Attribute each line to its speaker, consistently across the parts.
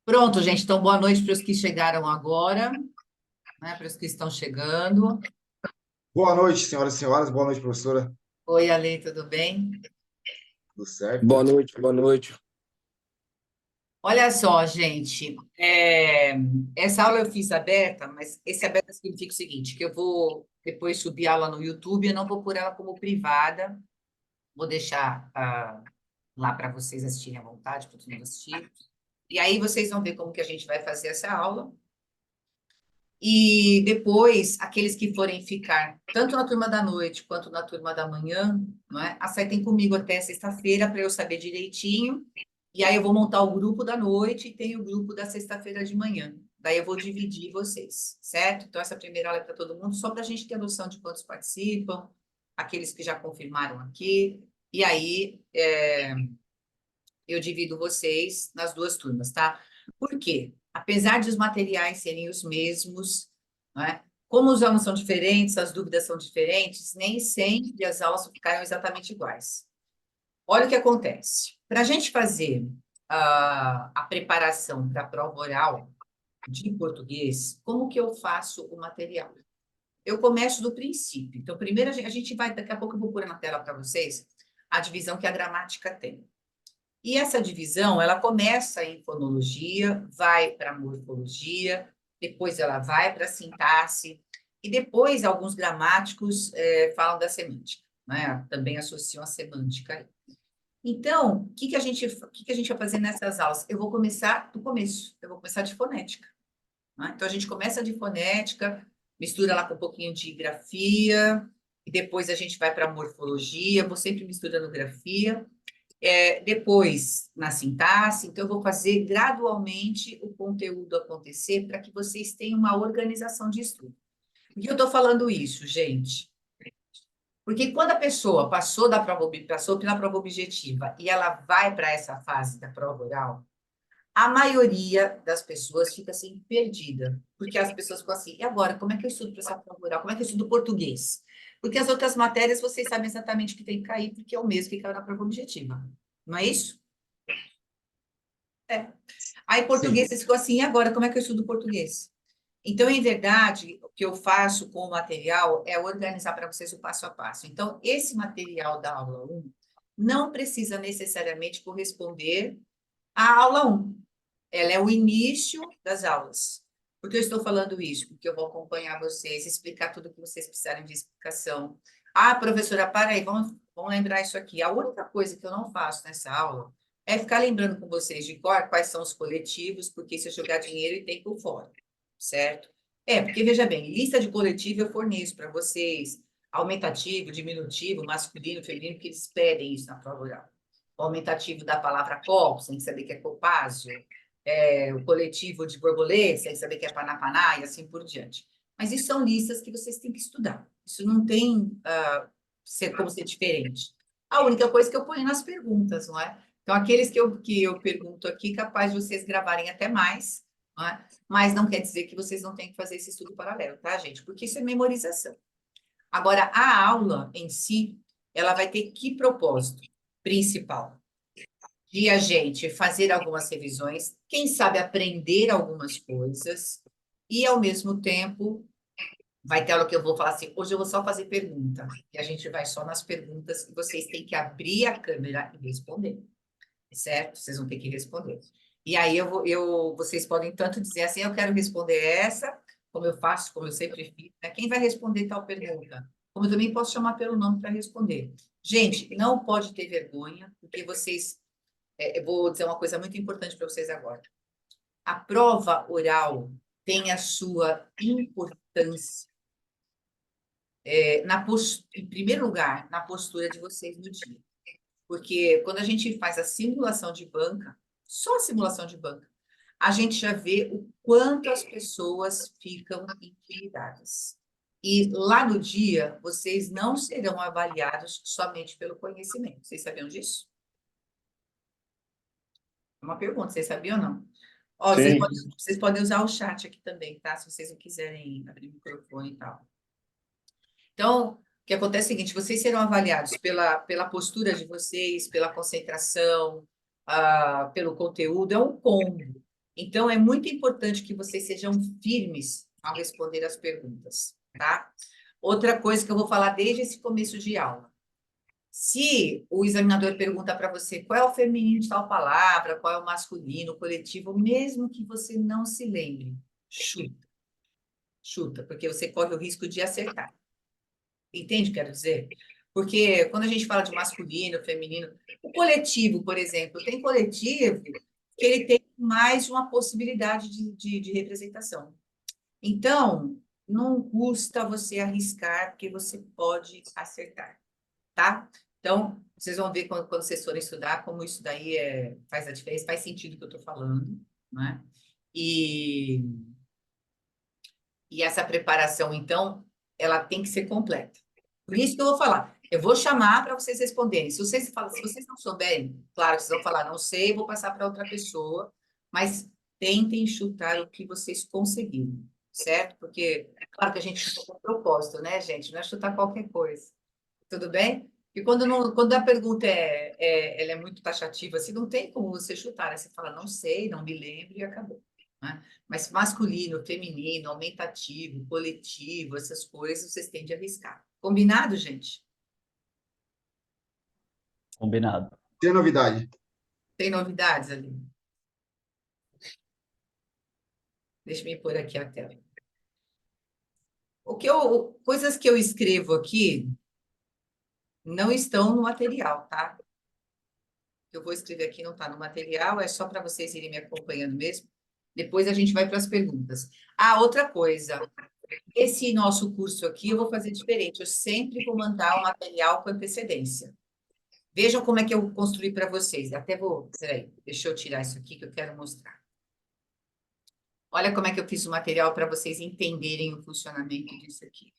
Speaker 1: Pronto, gente. Então, boa noite para os que chegaram agora, né? Para os que estão chegando.
Speaker 2: Boa noite, senhoras e senhores. Boa noite, professora.
Speaker 1: Oi, Ale, tudo bem?
Speaker 2: Tudo certo?
Speaker 3: Boa noite, boa noite.
Speaker 1: Olha só, gente. Essa aula eu fiz aberta, mas esse aberta significa o seguinte, que eu vou depois subir a aula no YouTube, eu não vou pôr ela como privada, vou deixar lá para vocês assistirem à vontade, para todo mundo assistir. E aí vocês vão ver como que a gente vai fazer essa aula. E depois, aqueles que forem ficar tanto na turma da noite quanto na turma da manhã, não é? Aceitem comigo até sexta-feira para eu saber direitinho. E aí eu vou montar o grupo da noite e tem o grupo da sexta-feira de manhã. Daí eu vou dividir vocês, certo? Então, essa primeira aula é para todo mundo, só para a gente ter noção de quantos participam, aqueles que já confirmaram aqui. E aí, eu divido vocês nas duas turmas, tá? Por quê? Apesar de os materiais serem os mesmos, né? Como os alunos são diferentes, as dúvidas são diferentes, nem sempre as aulas ficaram exatamente iguais. Olha o que acontece. Para a gente fazer a preparação para a prova oral de português, como que eu faço o material? Eu começo do princípio. Então, primeiro a gente vai, daqui a pouco eu vou pôr na tela para vocês a divisão que a gramática tem. E essa divisão, ela começa em fonologia, vai para morfologia, depois ela vai para sintaxe, e depois alguns gramáticos falam da semântica, né? Também associam a semântica. Então, o que que a gente vai fazer nessas aulas? Eu vou começar do começo, eu vou começar de fonética, né? Então, a gente começa de fonética, mistura lá com um pouquinho de grafia, e depois a gente vai para morfologia, vou sempre misturando grafia, depois na sintaxe, então eu vou fazer gradualmente o conteúdo acontecer para que vocês tenham uma organização de estudo. Por que eu estou falando isso, gente? Porque quando a pessoa passou pela prova objetiva e ela vai para essa fase da prova oral, a maioria das pessoas fica assim perdida, porque as pessoas ficam assim, e agora, como é que eu estudo para essa prova oral? Como é que eu estudo português? Porque as outras matérias vocês sabem exatamente o que tem que cair, porque é o mesmo que caiu na prova objetiva. Não é isso? É. Aí,
Speaker 2: Sim.
Speaker 1: português, você ficou assim, e agora, como é que eu estudo português? Então, em verdade, o que eu faço com o material é organizar para vocês o passo a passo. Então, esse material da aula 1 não precisa necessariamente corresponder à aula 1. Ela é o início das aulas. Por que eu estou falando isso? Porque eu vou acompanhar vocês, explicar tudo o que vocês precisarem de explicação. Ah, professora, para aí, vamos lembrar isso aqui. A única coisa que eu não faço nessa aula é ficar lembrando com vocês de cor quais são os coletivos, porque se eu jogar dinheiro e tempo fora, certo? Porque veja bem, lista de coletivo eu forneço para vocês, aumentativo, diminutivo, masculino, feminino, porque eles pedem isso na prova oral. O aumentativo da palavra copo, tem que saber que é copásio, o coletivo de borboletas, tem que saber que é panapaná e assim por diante. Mas isso são listas que vocês têm que estudar. Isso não tem como ser diferente. A única coisa que eu ponho nas perguntas, não é? Então, aqueles que eu pergunto aqui, capaz de vocês gravarem até mais, não é? Mas não quer dizer que vocês não têm que fazer esse estudo paralelo, tá, gente? Porque isso é memorização. Agora, a aula em si, ela vai ter que propósito principal? De a gente fazer algumas revisões, quem sabe aprender algumas coisas, e ao mesmo tempo vai ter aula que eu vou falar assim, hoje eu vou só fazer pergunta, e a gente vai só nas perguntas, e vocês têm que abrir a câmera e responder, certo? Vocês vão ter que responder. E aí vocês podem tanto dizer assim, eu quero responder essa, como eu faço, como eu sempre fiz, né? Quem vai responder tal pergunta? Como eu também posso chamar pelo nome para responder. Gente, não pode ter vergonha, porque vocês eu vou dizer uma coisa muito importante para vocês agora. A prova oral tem a sua importância, em primeiro lugar, na postura de vocês no dia. Porque quando a gente faz a simulação de banca, só a simulação de banca, a gente já vê o quanto as pessoas ficam intimidadas. E lá no dia, vocês não serão avaliados somente pelo conhecimento. Vocês sabiam disso? É uma pergunta, vocês sabiam ou não? Ó,
Speaker 2: Sim.
Speaker 1: vocês podem usar o chat aqui também, tá? Se vocês não quiserem abrir o microfone e tal. Então, o que acontece é o seguinte, vocês serão avaliados pela postura de vocês, pela concentração, pelo conteúdo, é um combo. Então, é muito importante que vocês sejam firmes ao responder as perguntas, tá? Outra coisa que eu vou falar desde esse começo de aula. Se o examinador pergunta para você qual é o feminino de tal palavra, qual é o masculino, o coletivo, mesmo que você não se lembre, chuta. Chuta, porque você corre o risco de acertar. Entende o que eu quero dizer? Porque quando a gente fala de masculino, feminino, o coletivo, por exemplo, tem coletivo que ele tem mais de uma possibilidade de representação. Então, não custa você arriscar, porque você pode acertar, tá? Então, vocês vão ver quando vocês forem estudar, como isso daí faz a diferença, faz sentido o que eu estou falando, né? E, e essa preparação, então, ela tem que ser completa. Por isso que eu vou falar. Eu vou chamar para vocês responderem. Se vocês não souberem, claro, vocês vão falar, não sei, vou passar para outra pessoa, mas tentem chutar o que vocês conseguirem, certo? Porque, claro que a gente chuta com propósito, né, gente? Não é chutar qualquer coisa. Tudo bem? E quando a pergunta ela é muito taxativa, assim, não tem como você chutar, né? Você fala, não sei, não me lembro e acabou, né? Mas masculino, feminino, aumentativo, coletivo, essas coisas, vocês têm de arriscar. Combinado, gente?
Speaker 3: Combinado.
Speaker 2: Tem novidade.
Speaker 1: Tem novidades ali? Deixa eu pôr aqui a tela. Coisas que eu escrevo aqui não estão no material, tá? Eu vou escrever aqui, não está no material, é só para vocês irem me acompanhando mesmo. Depois a gente vai para as perguntas. Ah, outra coisa. Esse nosso curso aqui eu vou fazer diferente. Eu sempre vou mandar o material com antecedência. Vejam como é que eu construí para vocês. Até vou. Peraí, deixa eu tirar isso aqui que eu quero mostrar. Olha como é que eu fiz o material para vocês entenderem o funcionamento disso aqui.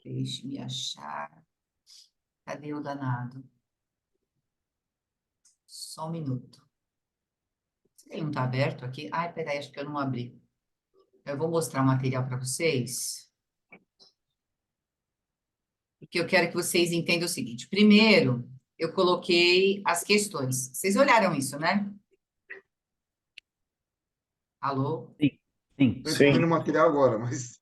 Speaker 1: Deixe-me achar. Cadê o danado? Só um minuto. Ele não está aberto aqui? Ai, peraí, acho que eu não abri. Eu vou mostrar o material para vocês. Porque eu quero que vocês entendam o seguinte. Primeiro, eu coloquei as questões. Vocês olharam isso, né? Alô?
Speaker 3: Sim, sim.
Speaker 2: Estou respondendo o material agora, mas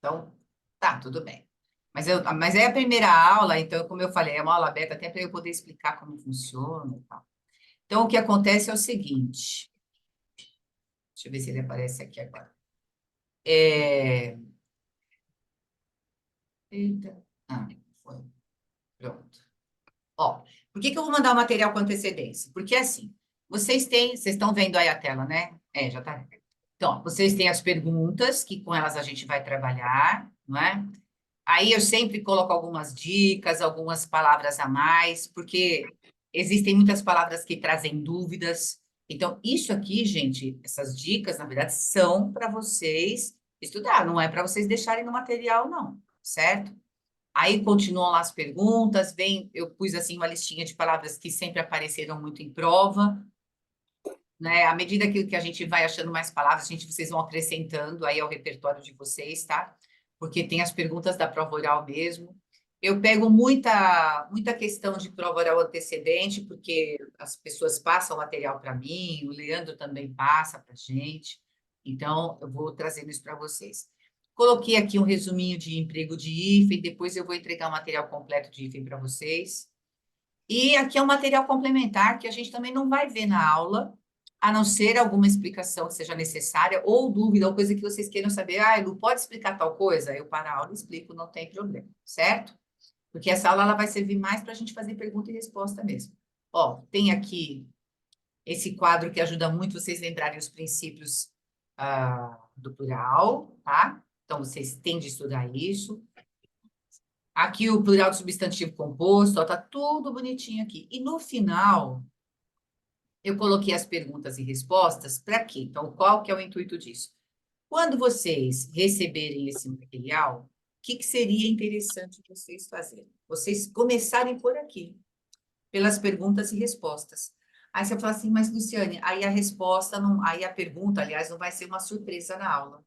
Speaker 1: Então, tá, tudo bem. Mas é a primeira aula, então, como eu falei, é uma aula aberta até para eu poder explicar como funciona e tal. Então, o que acontece é o seguinte. Deixa eu ver se ele aparece aqui agora. Eita. Ah, foi. Pronto. Ó, por que que eu vou mandar o material com antecedência? Porque assim, vocês estão vendo aí a tela, né? Já tá. Então, ó, vocês têm as perguntas, que com elas a gente vai trabalhar, não é? Aí eu sempre coloco algumas dicas, algumas palavras a mais, porque existem muitas palavras que trazem dúvidas. Então, isso aqui, gente, essas dicas, na verdade, são para vocês estudar, não é para vocês deixarem no material, não, certo? Aí continuam lá as perguntas, eu pus assim uma listinha de palavras que sempre apareceram muito em prova, né? À medida que a gente vai achando mais palavras, vocês vão acrescentando aí ao repertório de vocês, tá? Porque tem as perguntas da prova oral mesmo. Eu pego muita questão de prova oral antecedente, porque as pessoas passam material para mim, o Leandro também passa para a gente. Então, eu vou trazendo isso para vocês. Coloquei aqui um resuminho de emprego de hífen, depois eu vou entregar o material completo de hífen para vocês. E aqui é um material complementar que a gente também não vai ver na aula, a não ser alguma explicação que seja necessária, ou dúvida, ou coisa que vocês queiram saber. Ah, Lu, pode explicar tal coisa? Eu paro a aula e explico, não tem problema, certo? Porque essa aula ela vai servir mais para a gente fazer pergunta e resposta mesmo. Ó, tem aqui esse quadro que ajuda muito vocês lembrarem os princípios do plural, tá? Então, vocês têm de estudar isso. Aqui o plural do substantivo composto, ó, tá tudo bonitinho aqui. E no final, eu coloquei as perguntas e respostas para quê? Então, qual que é o intuito disso? Quando vocês receberem esse material, o que seria interessante vocês fazerem? Vocês começarem por aqui, pelas perguntas e respostas. Aí você fala assim, mas Luciane, aí a resposta não, aí a pergunta, aliás, não vai ser uma surpresa na aula.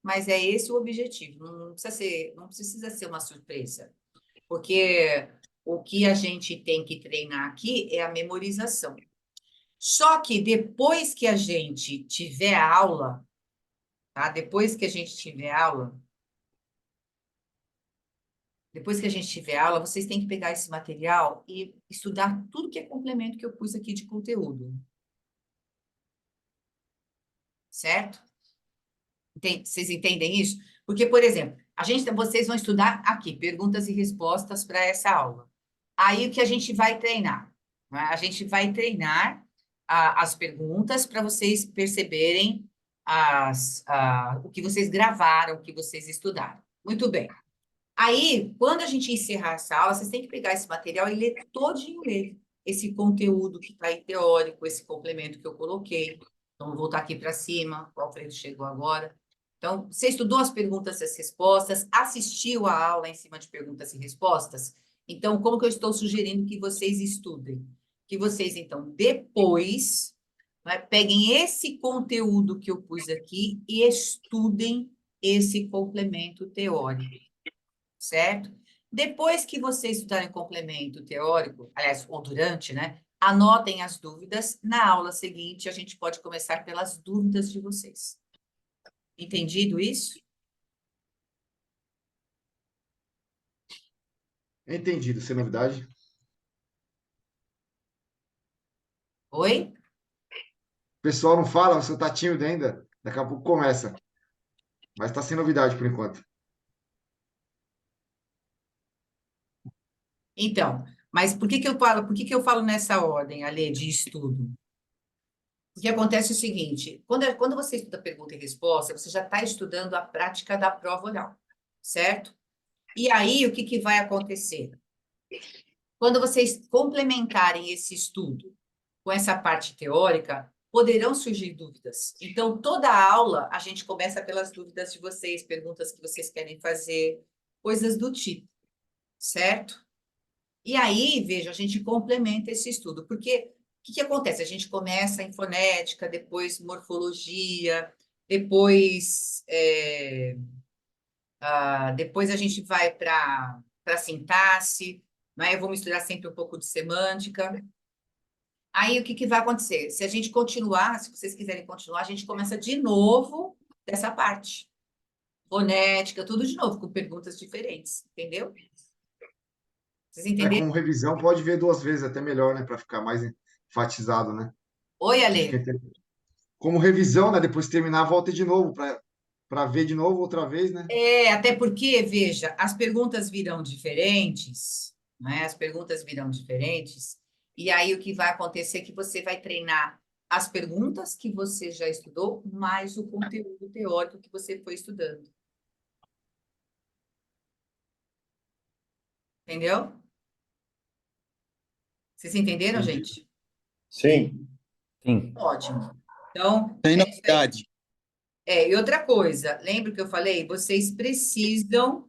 Speaker 1: Mas é esse o objetivo, não precisa ser uma surpresa, porque o que a gente tem que treinar aqui é a memorização. Só que depois que a gente tiver aula, tá? Depois que a gente tiver aula, vocês têm que pegar esse material e estudar tudo que é complemento que eu pus aqui de conteúdo. Certo? Vocês entendem isso? Porque, por exemplo, vocês vão estudar aqui, perguntas e respostas para essa aula. Aí o que a gente vai treinar? Né? A gente vai treinar as perguntas para vocês perceberem o que vocês gravaram, o que vocês estudaram. Muito bem. Aí, quando a gente encerrar essa aula, vocês têm que pegar esse material e ler todinho ele. Esse conteúdo que está aí teórico, esse complemento que eu coloquei. Então, vou voltar aqui para cima, o Alfredo chegou agora. Então, você estudou as perguntas e as respostas, assistiu a aula em cima de perguntas e respostas? Então, como que eu estou sugerindo que vocês estudem? Que vocês, então, depois, né, peguem esse conteúdo que eu pus aqui e estudem esse complemento teórico, certo? Depois que vocês estudarem complemento teórico, aliás, ou durante, né? Anotem as dúvidas. Na aula seguinte, a gente pode começar pelas dúvidas de vocês. Entendido isso?
Speaker 2: Entendido, sem novidade.
Speaker 1: Oi?
Speaker 2: O pessoal não fala, você tá tímido ainda. Daqui a pouco começa. Mas tá sem novidade por enquanto.
Speaker 1: Então, mas por que que eu falo nessa ordem, Alê, de estudo? O que acontece é o seguinte, quando você estuda pergunta e resposta, você já está estudando a prática da prova oral, certo? E aí, o que que vai acontecer? Quando vocês complementarem esse estudo com essa parte teórica, poderão surgir dúvidas. Então, toda a aula, a gente começa pelas dúvidas de vocês, perguntas que vocês querem fazer, coisas do tipo, certo? E aí, veja, a gente complementa esse estudo, porque o que que acontece? A gente começa em fonética, depois morfologia, depois, depois a gente vai para sintaxe, né? Eu vou misturar sempre um pouco de semântica. Aí, o que que vai acontecer? Se a gente continuar, se vocês quiserem continuar, a gente começa de novo dessa parte. Fonética, tudo de novo, com perguntas diferentes, entendeu? Vocês
Speaker 2: É,
Speaker 1: entenderam?
Speaker 2: como revisão, pode ver duas vezes, até melhor, né? Para ficar mais enfatizado, né?
Speaker 1: Oi,
Speaker 2: Que
Speaker 1: Ale.
Speaker 2: fica como revisão, né? Depois de terminar, volta de novo, para ver de novo outra vez, né?
Speaker 1: Até porque, veja, as perguntas virão diferentes, né? As perguntas virão diferentes, e aí o que vai acontecer é que você vai treinar as perguntas que você já estudou, mais o conteúdo teórico que você foi estudando. Entendeu? Vocês entenderam,
Speaker 2: Entendi.
Speaker 1: gente?
Speaker 3: Sim,
Speaker 4: Sim.
Speaker 1: Ótimo. Então,
Speaker 3: tem
Speaker 1: é isso aí.
Speaker 3: novidade.
Speaker 1: E outra coisa, lembra que eu falei? Vocês precisam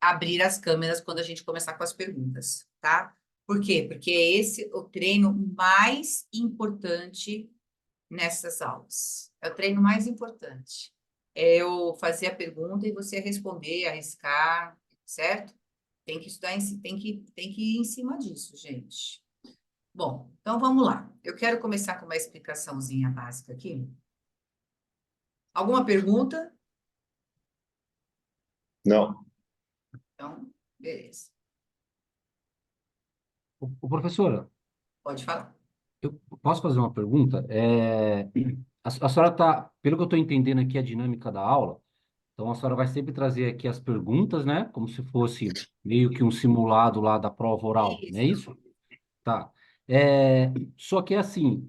Speaker 1: abrir as câmeras quando a gente começar com as perguntas, tá? Por quê? Porque é esse o treino mais importante nessas aulas. É o treino mais importante. É eu fazer a pergunta e você responder, arriscar, certo? Tem que estudar, tem que ir em cima disso, gente. Bom, então vamos lá. Eu quero começar com uma explicaçãozinha básica aqui. Alguma pergunta?
Speaker 3: Não.
Speaker 1: Então, beleza.
Speaker 4: Professora,
Speaker 1: Pode falar.
Speaker 4: eu posso fazer uma pergunta? A senhora está, pelo que eu estou entendendo aqui, a dinâmica da aula, então a senhora vai sempre trazer aqui as perguntas, né? Como se fosse meio que um simulado lá da prova oral, não é
Speaker 1: Isso.
Speaker 4: isso? Tá. É, só que assim,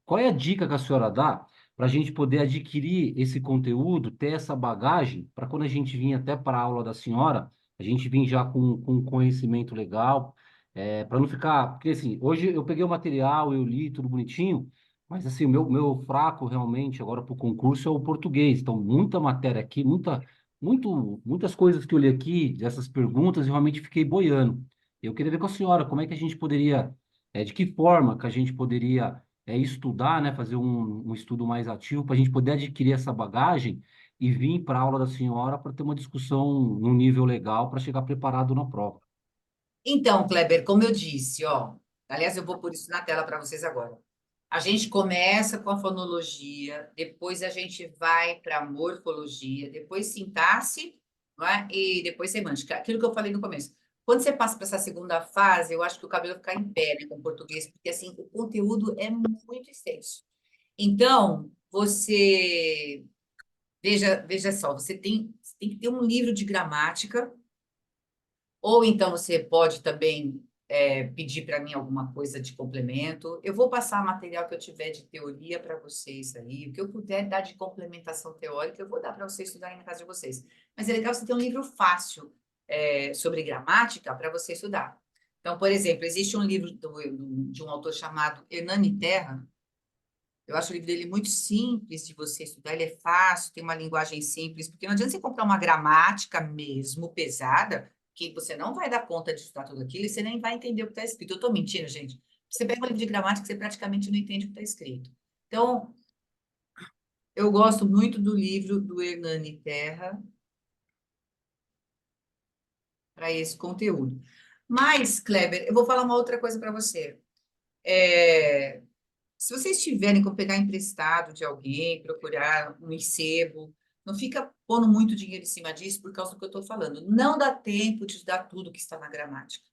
Speaker 4: qual é a dica que a senhora dá para a gente poder adquirir esse conteúdo, ter essa bagagem, para quando a gente vir até para a aula da senhora, a gente vir já com um conhecimento legal, para não ficar. Porque assim, hoje eu peguei o material, eu li tudo bonitinho, mas assim, o meu fraco realmente agora para o concurso é o português. Então, muita matéria aqui, muitas coisas que eu li aqui, dessas perguntas, eu realmente fiquei boiando. Eu queria ver com a senhora como é que a gente poderia, de que forma que a gente poderia estudar, né, fazer um estudo mais ativo para a gente poder adquirir essa bagagem e vir para a aula da senhora para ter uma discussão num nível legal para chegar preparado na prova.
Speaker 1: Então, Kleber, como eu disse, ó, Aliás, eu vou pôr isso na tela para vocês agora. A gente começa com a fonologia, depois a gente vai para a morfologia, depois sintaxe, não é? E depois semântica. Aquilo que eu falei no começo. Quando você passa para essa segunda fase, eu acho que o cabelo fica em pé, né, com o português, porque assim, o conteúdo é muito extenso. Então, veja só, você tem que ter um livro de gramática, ou então você pode também pedir para mim alguma coisa de complemento. Eu vou passar material que eu tiver de teoria para vocês aí. O que eu puder dar de complementação teórica, eu vou dar para vocês estudarem na casa de vocês. Mas é legal você ter um livro fácil sobre gramática para você estudar. Então, por exemplo, existe um livro de um autor chamado Hernani Terra. Eu acho o livro dele muito simples de você estudar, ele é fácil, tem uma linguagem simples, porque não adianta você comprar uma gramática mesmo pesada, que você não vai dar conta de estudar tudo aquilo e você nem vai entender o que está escrito. Eu estou mentindo, gente. Você pega um livro de gramática, você praticamente não entende o que está escrito. Então, eu gosto muito do livro do Hernani Terra para esse conteúdo. Mas, Kleber, eu vou falar uma outra coisa para você. Se vocês tiverem como pegar emprestado de alguém, procurar um ensejo, não fica pondo muito dinheiro em cima disso por causa do que eu estou falando. Não dá tempo de estudar tudo que está na gramática.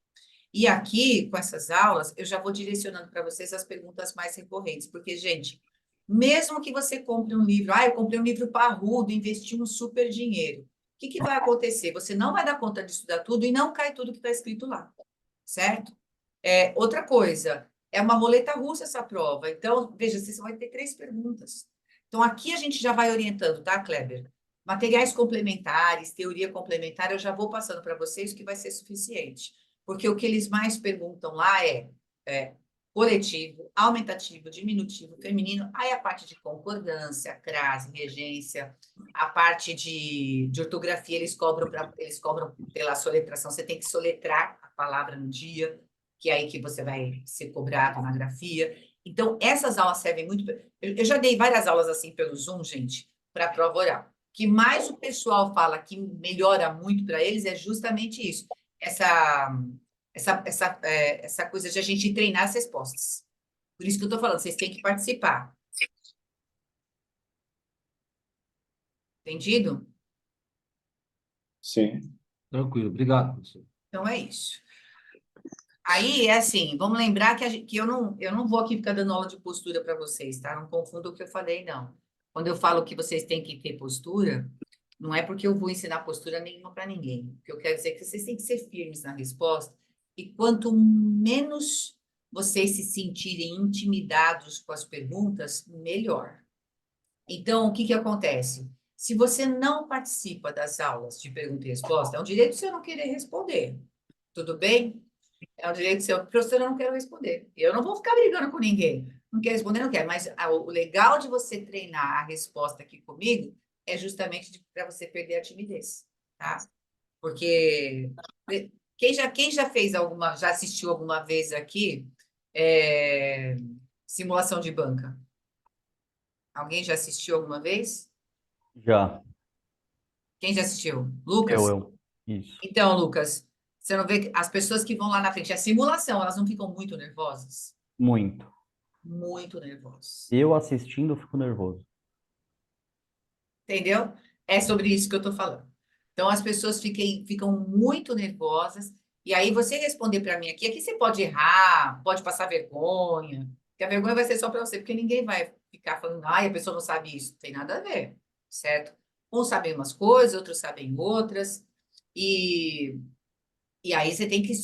Speaker 1: E aqui, com essas aulas, eu já vou direcionando para vocês as perguntas mais recorrentes, porque, gente, mesmo que você compre um livro, eu comprei um livro parrudo, investi um super dinheiro, o que vai acontecer? Você não vai dar conta de estudar tudo e não cai tudo que está escrito lá, certo? Outra coisa, é uma roleta russa essa prova. Então, veja, você vai ter 3 perguntas. Então, aqui a gente já vai orientando, tá, Kleber? Materiais complementares, teoria complementar, eu já vou passando para vocês o que vai ser suficiente. Porque o que eles mais perguntam lá é coletivo, aumentativo, diminutivo, feminino, aí a parte de concordância, crase, regência, a parte de ortografia, eles cobram pela soletração, você tem que soletrar a palavra no dia, que é aí que você vai ser cobrado na grafia. Então, essas aulas servem muito. Eu já dei várias aulas assim pelo Zoom, gente, para a prova oral. O que mais o pessoal fala que melhora muito para eles é justamente isso. Essa coisa de a gente treinar as respostas. Por isso que eu estou falando, vocês têm que participar. Entendido?
Speaker 3: Sim.
Speaker 4: Tranquilo, obrigado, professor.
Speaker 1: Então é isso. Aí é assim, vamos lembrar que eu não vou aqui ficar dando aula de postura para vocês, tá? Não confunda o que eu falei, não. Quando eu falo que vocês têm que ter postura, não é porque eu vou ensinar postura nenhuma para ninguém. O que eu quero dizer é que vocês têm que ser firmes na resposta, e quanto menos vocês se sentirem intimidados com as perguntas, melhor. Então, o que acontece? Se você não participa das aulas de pergunta e resposta, é um direito seu não querer responder. Tudo bem? É um direito seu, professor, eu não quero responder. Eu não vou ficar brigando com ninguém. Não quer responder, não quer. Mas o legal de você treinar a resposta aqui comigo é justamente para você perder a timidez, tá? Porque quem já fez já assistiu alguma vez aqui simulação de banca? Alguém já assistiu alguma vez?
Speaker 3: Já.
Speaker 1: Quem já assistiu? Lucas?
Speaker 3: Isso.
Speaker 1: Então, Lucas, você não vê que as pessoas que vão lá na frente, a simulação, elas não ficam muito nervosas?
Speaker 3: Muito.
Speaker 1: Muito nervosas.
Speaker 3: Eu assistindo, eu fico nervoso.
Speaker 1: Entendeu? É sobre isso que eu estou falando. Então, as pessoas ficam muito nervosas, e aí você responder para mim aqui você pode errar, pode passar vergonha, que a vergonha vai ser só para você, porque ninguém vai ficar falando, ai, a pessoa não sabe isso. Não tem nada a ver, certo? Uns sabem umas coisas, outros sabem outras, e aí você tem que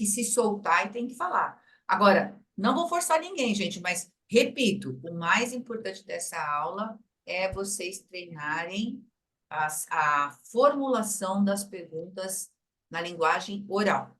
Speaker 1: se soltar e tem que falar. Agora, não vou forçar ninguém, gente, mas repito, o mais importante dessa aula é vocês treinarem a formulação das perguntas na linguagem oral.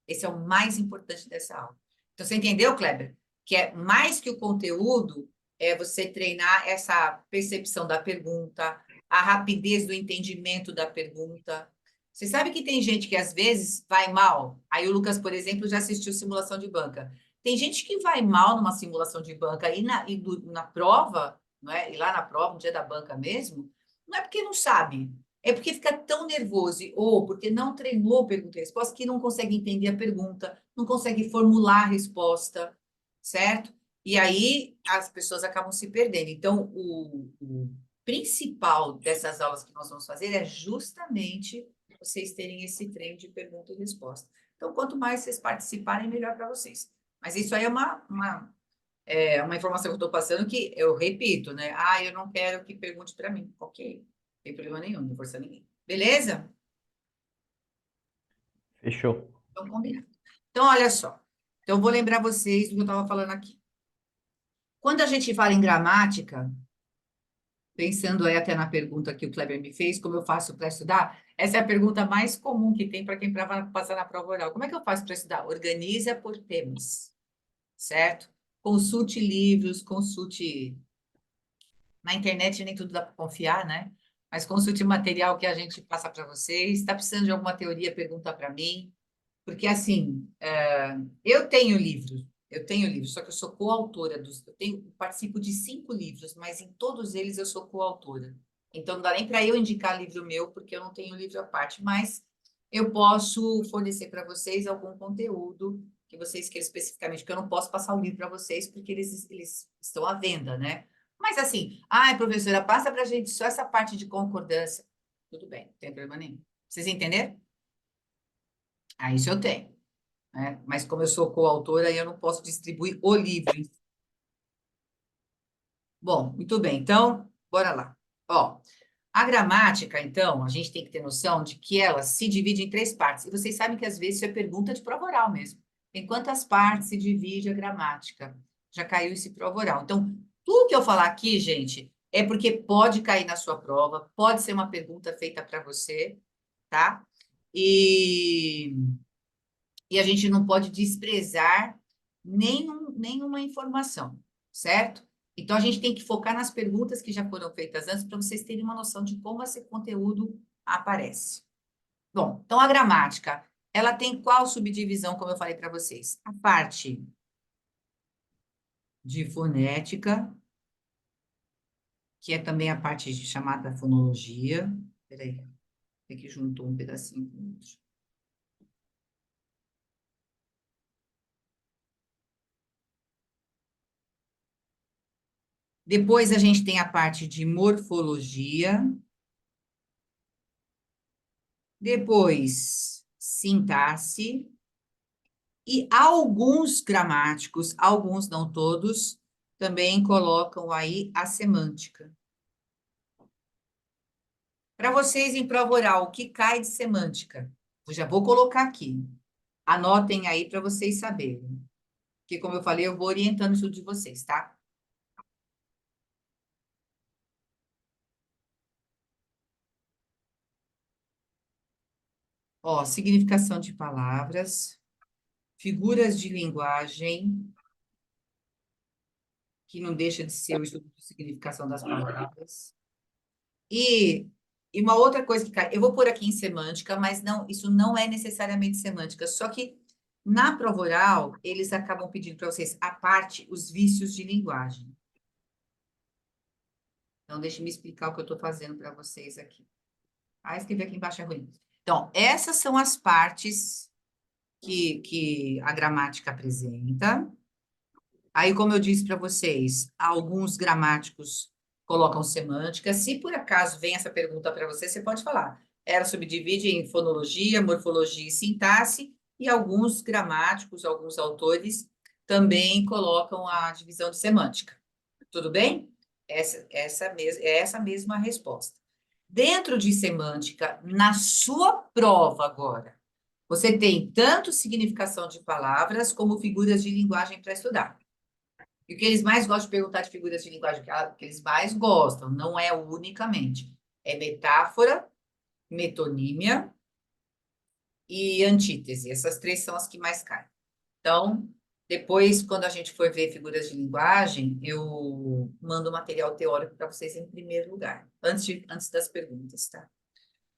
Speaker 1: Esse é o mais importante dessa aula. Então, você entendeu, Kleber? Que é mais que o conteúdo, é você treinar essa percepção da pergunta, a rapidez do entendimento da pergunta. Você sabe que tem gente que às vezes vai mal? Aí o Lucas, por exemplo, já assistiu simulação de banca. Tem gente que vai mal numa simulação de banca e na prova, não é? E lá na prova, no dia da banca mesmo, não é porque não sabe, é porque fica tão nervoso, ou porque não treinou pergunta e resposta, que não consegue entender a pergunta, não consegue formular a resposta, certo? E aí as pessoas acabam se perdendo. Então, o principal dessas aulas que nós vamos fazer é justamente vocês terem esse treino de pergunta e resposta. Então, quanto mais vocês participarem, melhor para vocês. Mas isso aí é uma informação que eu estou passando que eu repito, né? Ah, eu não quero que pergunte para mim. Ok, não tem problema nenhum, não força ninguém. Beleza?
Speaker 3: Fechou.
Speaker 1: Então, combinado. Então, olha só. Então, eu vou lembrar vocês do que eu estava falando aqui. Quando a gente fala em gramática, pensando aí até na pergunta que o Kleber me fez, como eu faço para estudar? Essa é a pergunta mais comum que tem para quem vai passar na prova oral. Como é que eu faço para estudar? Organiza por temas, certo? Consulte livros, consulte na internet, nem tudo dá para confiar, né? Mas consulte o material que a gente passa para vocês. Está precisando de alguma teoria, pergunta para mim. Porque, assim, eu tenho livros, só que eu sou coautora participo de 5 livros, mas em todos eles eu sou coautora. Então, não dá nem para eu indicar livro meu, porque eu não tenho livro à parte, mas eu posso fornecer para vocês algum conteúdo que vocês queiram especificamente, porque eu não posso passar o livro para vocês, porque eles estão à venda, né? Mas, assim, professora, passa para a gente só essa parte de concordância. Tudo bem, não tem problema nenhum. Vocês entenderam? Isso eu tenho, né? Mas como eu sou coautora, eu não posso distribuir o livro. Bom, muito bem. Então, bora lá. Ó, a gramática, então, a gente tem que ter noção de que ela se divide em 3 partes. E vocês sabem que às vezes isso é pergunta de prova oral mesmo. Em quantas partes se divide a gramática? Já caiu esse prova oral. Então, tudo que eu falar aqui, gente, é porque pode cair na sua prova, pode ser uma pergunta feita para você, tá? E a gente não pode desprezar nenhuma informação, certo? Então, a gente tem que focar nas perguntas que já foram feitas antes para vocês terem uma noção de como esse conteúdo aparece. Bom, então a gramática, ela tem qual subdivisão, como eu falei para vocês? A parte de fonética, que é também a parte chamada fonologia. Peraí, é que juntou um pedacinho com o outro. Depois a gente tem a parte de morfologia. Depois, sintaxe. E alguns gramáticos, alguns não todos, também colocam aí a semântica. Para vocês em prova oral, o que cai de semântica? Eu já vou colocar aqui. Anotem aí para vocês saberem. Porque, como eu falei, eu vou orientando isso de vocês, tá? Ó, significação de palavras, figuras de linguagem, que não deixa de ser o estudo de significação das palavras. E uma outra coisa que cai, eu vou pôr aqui em semântica, mas não, isso não é necessariamente semântica, só que na prova oral, eles acabam pedindo para vocês a parte, os vícios de linguagem. Então, deixe-me explicar o que eu estou fazendo para vocês aqui. Escrever aqui embaixo é ruim. Então, essas são as partes que a gramática apresenta. Aí, como eu disse para vocês, alguns gramáticos colocam semântica. Se por acaso vem essa pergunta para você, você pode falar. Ela subdivide em fonologia, morfologia e sintaxe, e alguns gramáticos, alguns autores também colocam a divisão de semântica. Tudo bem? Essa mesma resposta. Dentro de semântica, na sua prova agora, você tem tanto significação de palavras como figuras de linguagem para estudar. E o que eles mais gostam de perguntar de figuras de linguagem, que eles mais gostam, não é unicamente, é metáfora, metonímia e antítese. Essas 3 são as que mais caem. Então, depois, quando a gente for ver figuras de linguagem, eu mando material teórico para vocês em primeiro lugar, antes das perguntas, tá?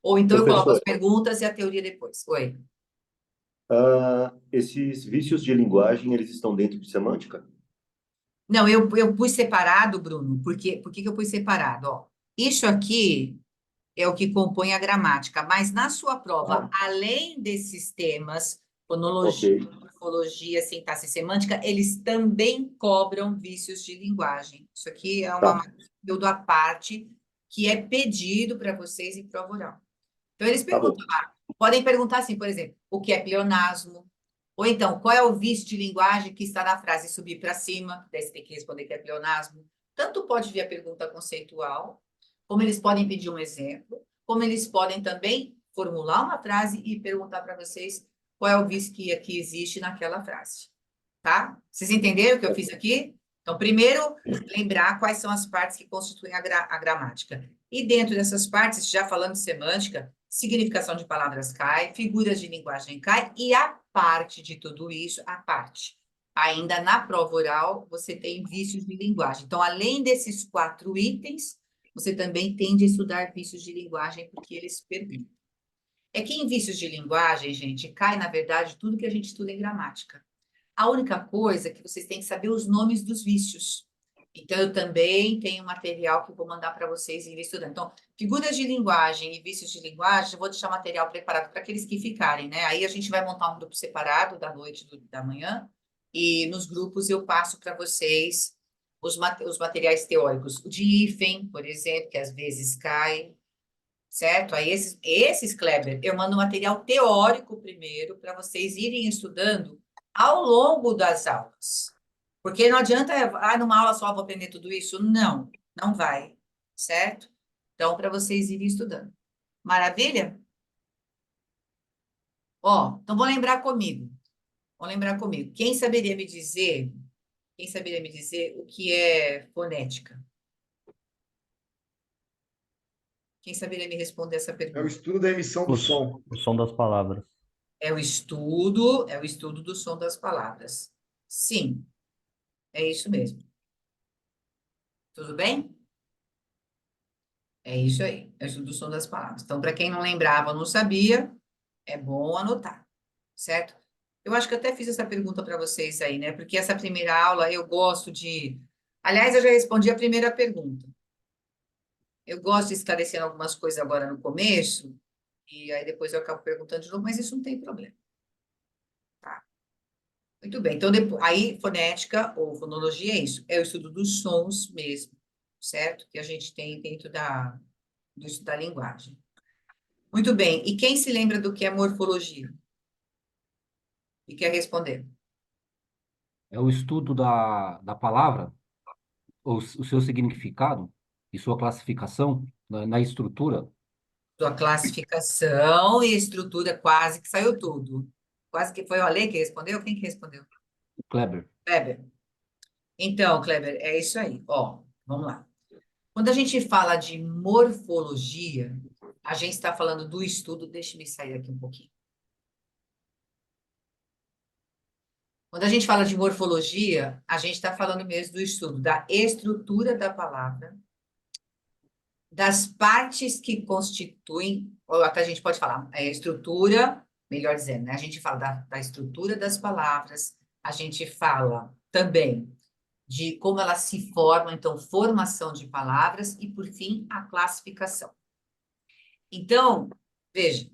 Speaker 1: Ou então eu coloco as
Speaker 5: Professor,
Speaker 1: perguntas e a teoria depois. Oi.
Speaker 5: esses vícios de linguagem, eles estão dentro de semântica?
Speaker 1: Não, eu pus separado, Bruno, por que que eu pus separado? Ó, isso aqui é o que compõe a gramática. Mas na sua prova, além desses temas, fonologia,
Speaker 5: Ok.
Speaker 1: morfologia, sintaxe e semântica, eles também cobram vícios de linguagem. Isso aqui é
Speaker 5: Tá.
Speaker 1: um conteúdo à parte que é pedido para vocês em prova oral. Então, eles
Speaker 5: Tá bom.
Speaker 1: perguntam lá, podem perguntar assim, por exemplo, o que é pleonasmo? Ou então, qual é o vício de linguagem que está na frase subir para cima? Daí você tem que responder que é pleonasmo. Tanto pode vir a pergunta conceitual, como eles podem pedir um exemplo, como eles podem também formular uma frase e perguntar para vocês qual é o vício que aqui existe naquela frase. Tá? Vocês entenderam o que eu fiz aqui? Então, primeiro, lembrar quais são as partes que constituem a gramática. E dentro dessas partes, já falando de semântica, significação de palavras cai, figuras de linguagem cai, e a parte de tudo isso, a parte. Ainda na prova oral, você tem vícios de linguagem. Então, além desses 4 itens, você também tende a estudar vícios de linguagem, porque eles perguntam. É que em vícios de linguagem, gente, cai, na verdade, tudo que a gente estuda em gramática. A única coisa é que vocês têm que saber os nomes dos vícios. Então, eu também tenho material que eu vou mandar para vocês irem estudando. Então, figuras de linguagem e vícios de linguagem, eu vou deixar material preparado para aqueles que ficarem, né? Aí a gente vai montar um grupo separado da noite e da manhã, e nos grupos eu passo para vocês os materiais teóricos. O de hífen, por exemplo, que às vezes cai, certo? Aí esses, Kleber, eu mando material teórico primeiro para vocês irem estudando ao longo das aulas. Porque não adianta, numa aula só eu vou aprender tudo isso. Não, não vai, certo? Então, para vocês irem estudando. Maravilha? Ó, então vão lembrar comigo. Vão lembrar comigo. Quem saberia me dizer o que é fonética? Quem saberia me responder essa
Speaker 2: É o
Speaker 1: pergunta?
Speaker 2: estudo da emissão do som.
Speaker 3: O som das palavras.
Speaker 1: É o estudo do som das palavras. Sim, é isso mesmo. Tudo bem? É isso aí, é o estudo do som das palavras. Então, para quem não lembrava, não sabia, é bom anotar, certo? Eu acho que eu até fiz essa pergunta para vocês aí, né? Porque essa primeira aula eu gosto de. Aliás, eu já respondi a primeira pergunta. Eu gosto de esclarecer algumas coisas agora no começo, e aí depois eu acabo perguntando de novo, mas isso não tem problema. Tá? Muito bem, então aí fonética ou fonologia é isso, é o estudo dos sons mesmo, certo? Que a gente tem dentro do estudo da linguagem. Muito bem, e quem se lembra do que é morfologia? E quer responder?
Speaker 4: É o estudo da palavra, o seu significado e sua classificação na estrutura.
Speaker 1: Sua classificação e estrutura, quase que saiu tudo. Quase que foi o Ale que respondeu? Quem que respondeu?
Speaker 4: Kleber.
Speaker 1: Kleber. Então, Kleber, é isso aí. Ó, vamos lá. Quando a gente fala de morfologia, a gente está falando do estudo. Deixa-me sair aqui um pouquinho. Quando a gente fala de morfologia, a gente está falando mesmo do estudo da estrutura da palavra, das partes que constituem, ou até a gente pode falar, estrutura, melhor dizendo, né? A gente fala da estrutura das palavras, a gente fala também de como elas se formam, então, formação de palavras e, por fim, a classificação. Então, veja,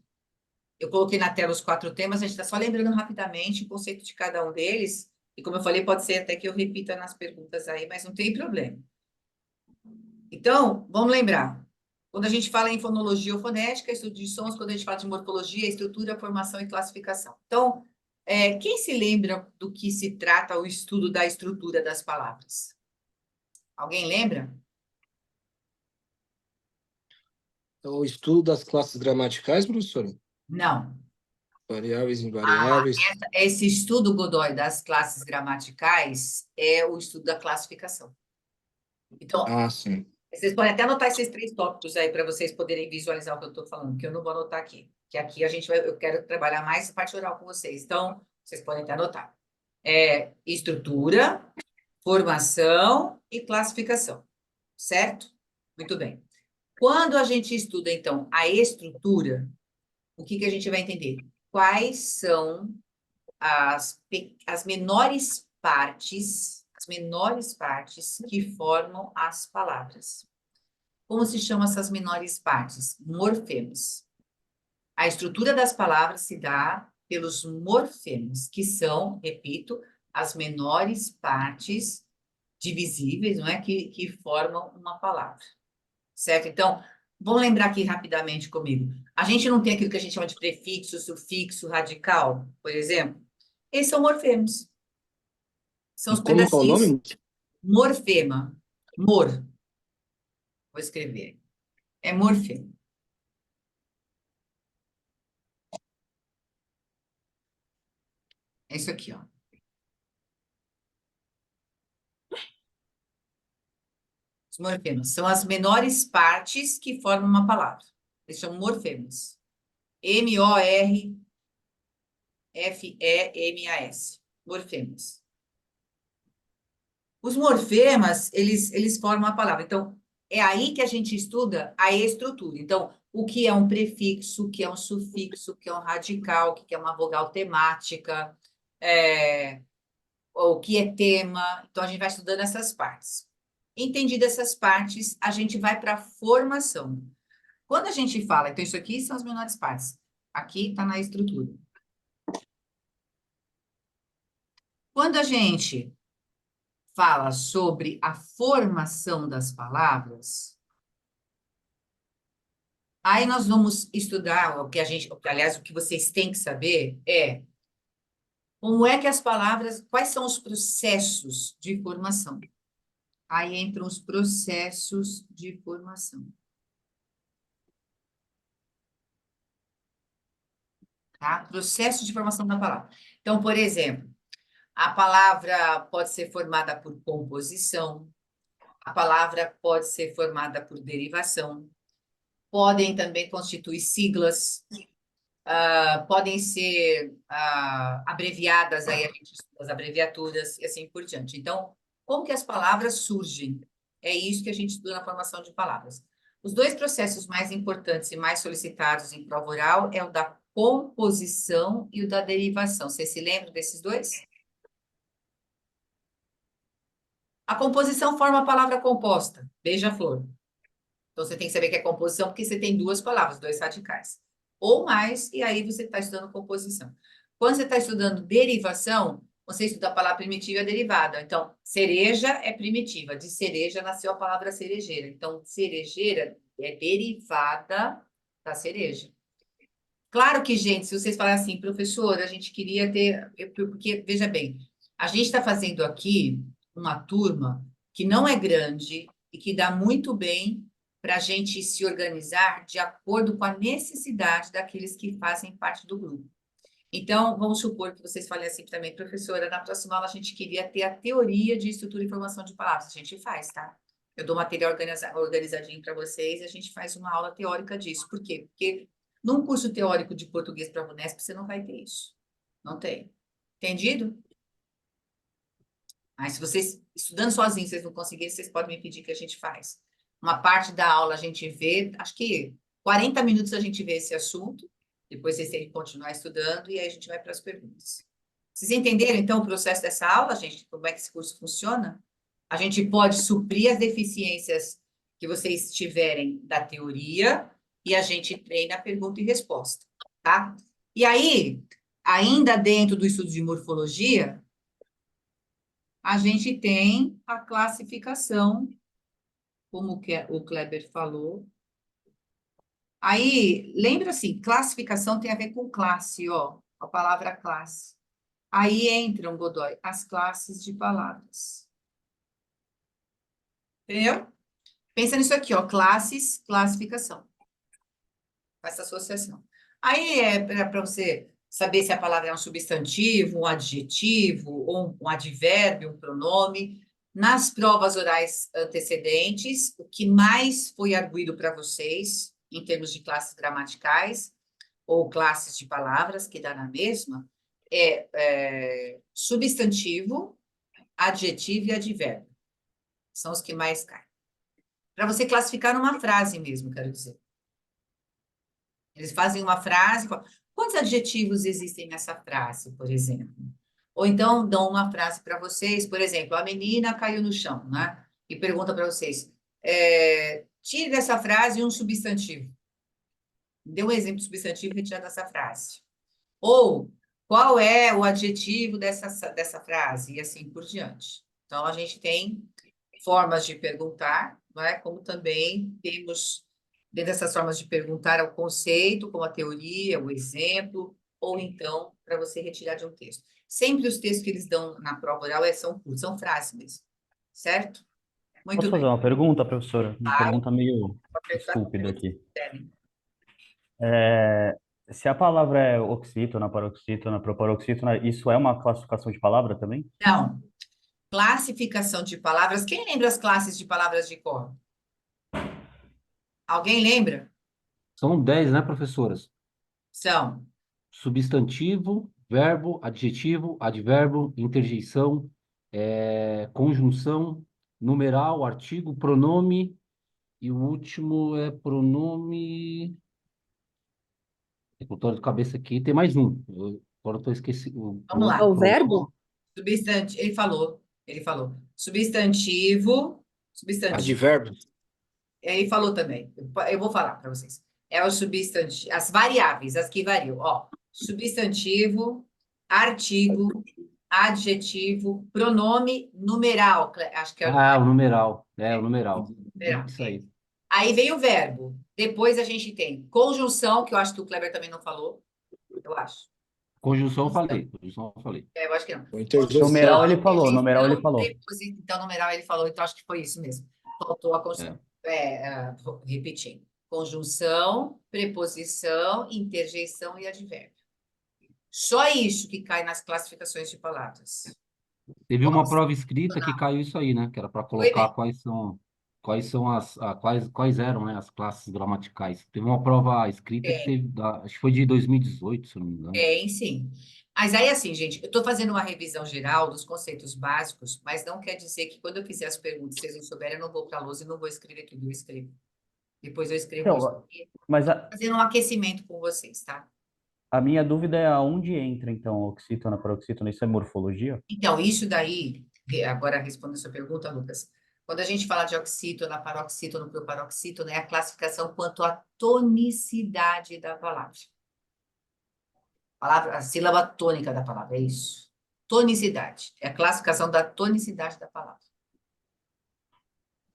Speaker 1: eu coloquei na tela os 4 temas, a gente está só lembrando rapidamente o conceito de cada um deles, e como eu falei, pode ser até que eu repita nas perguntas aí, mas não tem problema. Então, vamos lembrar. Quando a gente fala em fonologia ou fonética, estudo de sons, quando a gente fala de morfologia, estrutura, formação e classificação. Então, quem se lembra do que se trata o estudo da estrutura das palavras? Alguém lembra?
Speaker 6: O estudo das classes gramaticais, professora?
Speaker 1: Não.
Speaker 6: Variáveis, invariáveis.
Speaker 1: Esse estudo, Godoy, das classes gramaticais é o estudo da classificação. Então,
Speaker 6: Ah, sim.
Speaker 1: vocês podem até anotar esses 3 tópicos aí para vocês poderem visualizar o que eu estou falando, que eu não vou anotar aqui. Que aqui eu quero trabalhar mais a parte oral com vocês. Então, vocês podem até anotar. Estrutura, formação e classificação. Certo? Muito bem. Quando a gente estuda, então, a estrutura, o que a gente vai entender? Quais são as menores partes que formam as palavras. Como se chamam essas menores partes? Morfemas. A estrutura das palavras se dá pelos morfemas, que são, repito, as menores partes divisíveis, não é? Que formam uma palavra. Certo? Então, vamos lembrar aqui rapidamente comigo. A gente não tem aquilo que a gente chama de prefixo, sufixo, radical, por exemplo. Esses são morfemas. São os
Speaker 6: E como que é o
Speaker 1: pedacinhos.
Speaker 6: nome?
Speaker 1: Morfema. Mor. Vou escrever. É morfema. É isso aqui, ó. Os morfemas são as menores partes que formam uma palavra. Eles são morfemas. M-O-R-F-E-M-A-S. Morfemas. Os morfemas, eles formam a palavra. Então, é aí que a gente estuda a estrutura. Então, o que é um prefixo, o que é um sufixo, o que é um radical, o que é uma vogal temática, o que é tema. Então, a gente vai estudando essas partes. Entendidas essas partes, a gente vai para a formação. Quando a gente fala, então, isso aqui são as menores partes. Aqui está na estrutura. Quando a gente fala sobre a formação das palavras, aí nós vamos estudar aliás, o que vocês têm que saber é como é que as palavras, quais são os processos de formação. Aí entram os processos de formação. Tá? Processo de formação da palavra. Então, por exemplo, a palavra pode ser formada por composição, a palavra pode ser formada por derivação, podem também constituir siglas, podem ser abreviadas, aí a gente estuda as abreviaturas e assim por diante. Então, como que as palavras surgem? É isso que a gente estuda na formação de palavras. Os dois processos mais importantes e mais solicitados em prova oral é o da composição e o da derivação. Vocês se lembram desses dois? A composição forma a palavra composta, beija-flor. Então, você tem que saber que é composição porque você tem duas palavras, dois radicais. Ou mais, e aí você está estudando composição. Quando você está estudando derivação, você estuda a palavra primitiva e a derivada. Então, cereja é primitiva. De cereja nasceu a palavra cerejeira. Então, cerejeira é derivada da cereja. Claro que, gente, se vocês falarem assim, professor, a gente queria ter... Porque, veja bem, a gente está fazendo aqui uma turma que não é grande e que dá muito bem para a gente se organizar de acordo com a necessidade daqueles que fazem parte do grupo. Então, vamos supor que vocês falem assim também, professora, na próxima aula a gente queria ter a teoria de estrutura e formação de palavras. A gente faz, tá? Eu dou material organizadinho para vocês e a gente faz uma aula teórica disso. Por quê? Porque num curso teórico de português para a Unesp, você não vai ter isso. Não tem. Entendido? Mas se vocês, estudando sozinhos, vocês não conseguirem, vocês podem me pedir que a gente faz. Uma parte da aula a gente vê, acho que 40 minutos a gente vê esse assunto, depois vocês têm que continuar estudando e aí a gente vai para as perguntas. Vocês entenderam, então, o processo dessa aula, gente? Como é que esse curso funciona? A gente pode suprir as deficiências que vocês tiverem da teoria e a gente treina a pergunta e resposta, tá? E aí, ainda dentro do estudo de morfologia, a gente tem a classificação, como que o Kleber falou. Aí, lembra assim, classificação tem a ver com classe, ó, a palavra classe. Aí entram, Godoy, as classes de palavras. Entendeu? Pensa nisso aqui, ó, classes, classificação. Faz essa associação. Aí é para você saber se a palavra é um substantivo, um adjetivo, ou um advérbio, um pronome. Nas provas orais antecedentes, o que mais foi arguido para vocês, em termos de classes gramaticais, ou classes de palavras, que dá na mesma, é substantivo, adjetivo e advérbio. São os que mais caem. Para você classificar numa frase mesmo, quero dizer. Eles fazem uma frase, quantos adjetivos existem nessa frase, por exemplo? Ou então dão uma frase para vocês, por exemplo, a menina caiu no chão, né? E pergunta para vocês, Tire dessa frase um substantivo. Dê um exemplo de substantivo retirado dessa frase. Ou, qual é o adjetivo dessa frase? E assim por diante. Então, a gente tem formas de perguntar, não é? Como também temos, dentro dessas formas de perguntar, o conceito, como a teoria, o exemplo, ou então, para você retirar de um texto. Sempre os textos que eles dão na prova oral são curtos, são frases mesmo. Certo? Muito
Speaker 3: Posso fazer
Speaker 1: bem.
Speaker 3: uma pergunta, professora? Uma
Speaker 1: Claro,
Speaker 3: pergunta meio
Speaker 1: pode perguntar qualquer
Speaker 3: estúpida
Speaker 1: coisa que
Speaker 3: aqui.
Speaker 1: quiserem.
Speaker 3: Se a palavra é oxítona, paroxítona, proparoxítona, isso é uma classificação de palavra também?
Speaker 1: Não. Classificação de palavras. Quem lembra as classes de palavras de cor? Alguém lembra?
Speaker 4: São 10, né, professoras?
Speaker 1: São
Speaker 4: Substantivo, verbo, adjetivo, advérbio, interjeição, conjunção, numeral, artigo, pronome, e o último é pronome. Estou de cabeça aqui, tem mais um. Agora estou esquecendo.
Speaker 1: Vamos lá.
Speaker 7: O verbo?
Speaker 1: Substantivo, ele falou. Substantivo, substantivo.
Speaker 6: Advérbio.
Speaker 1: Ele falou também. Eu vou falar para vocês. É o substantivo, as variáveis, as que variam. Ó, substantivo, artigo, adjetivo, pronome, numeral. Acho que é o
Speaker 4: Ah, o numeral. É, o numeral.
Speaker 1: numeral.
Speaker 4: Isso aí.
Speaker 1: Aí vem o verbo. Depois a gente tem conjunção, que eu acho que o Kleber também não falou. Eu acho.
Speaker 4: Conjunção eu falei. Conjunção eu falei.
Speaker 1: Eu acho que não.
Speaker 6: Ou interjeição.
Speaker 3: Numeral ele falou,
Speaker 1: Conjunção,
Speaker 3: numeral ele falou.
Speaker 1: Então, numeral ele falou, então acho que foi isso mesmo. Faltou a conjunção. Vou repetindo. Conjunção, preposição, interjeição e advérbio. Só isso que cai nas classificações de palavras.
Speaker 4: Teve uma
Speaker 1: Nossa,
Speaker 4: prova escrita que caiu isso aí, né? Que era para
Speaker 1: foi
Speaker 4: colocar
Speaker 1: bem.
Speaker 4: quais são quais eram, né, as classes gramaticais. Teve uma prova escrita que
Speaker 1: Tem,
Speaker 4: teve, acho que foi de 2018, se eu não me engano.
Speaker 1: tem, sim. Mas aí, assim, gente, eu estou fazendo uma revisão geral dos conceitos básicos, mas não quer dizer que quando eu fizer as perguntas, vocês não souberem, eu não vou para a lousa e não vou escrever tudo, eu escrevo. Depois eu escrevo isso
Speaker 3: Então,
Speaker 1: aqui,
Speaker 3: mas
Speaker 1: fazendo um aquecimento com vocês, tá?
Speaker 3: a minha dúvida é aonde entra, então, oxítona, paroxítona, isso é morfologia?
Speaker 1: Então, isso daí, agora respondendo a sua pergunta, Lucas, quando a gente fala de oxítona, paroxítona, proparoxítona, é a classificação quanto à tonicidade da palavra. A sílaba tônica da palavra, é isso. Tonicidade, é a classificação da tonicidade da palavra.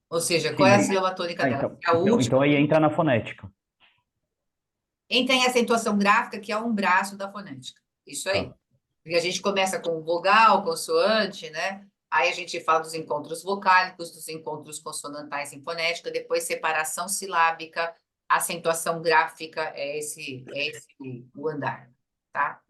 Speaker 1: Ou seja, qual
Speaker 3: Sim,
Speaker 1: é a
Speaker 3: mas...
Speaker 1: sílaba tônica
Speaker 3: Ah,
Speaker 1: dela?
Speaker 3: então,
Speaker 1: É a
Speaker 3: então
Speaker 1: última.
Speaker 3: aí entra na fonética.
Speaker 1: Entra em acentuação gráfica, que é um braço da fonética. Isso aí.
Speaker 3: Tá,
Speaker 1: Porque a gente começa com vogal, consoante, né? Aí a gente fala dos encontros vocálicos, dos encontros consonantais em fonética, depois separação silábica, acentuação gráfica, é esse o andar, tá?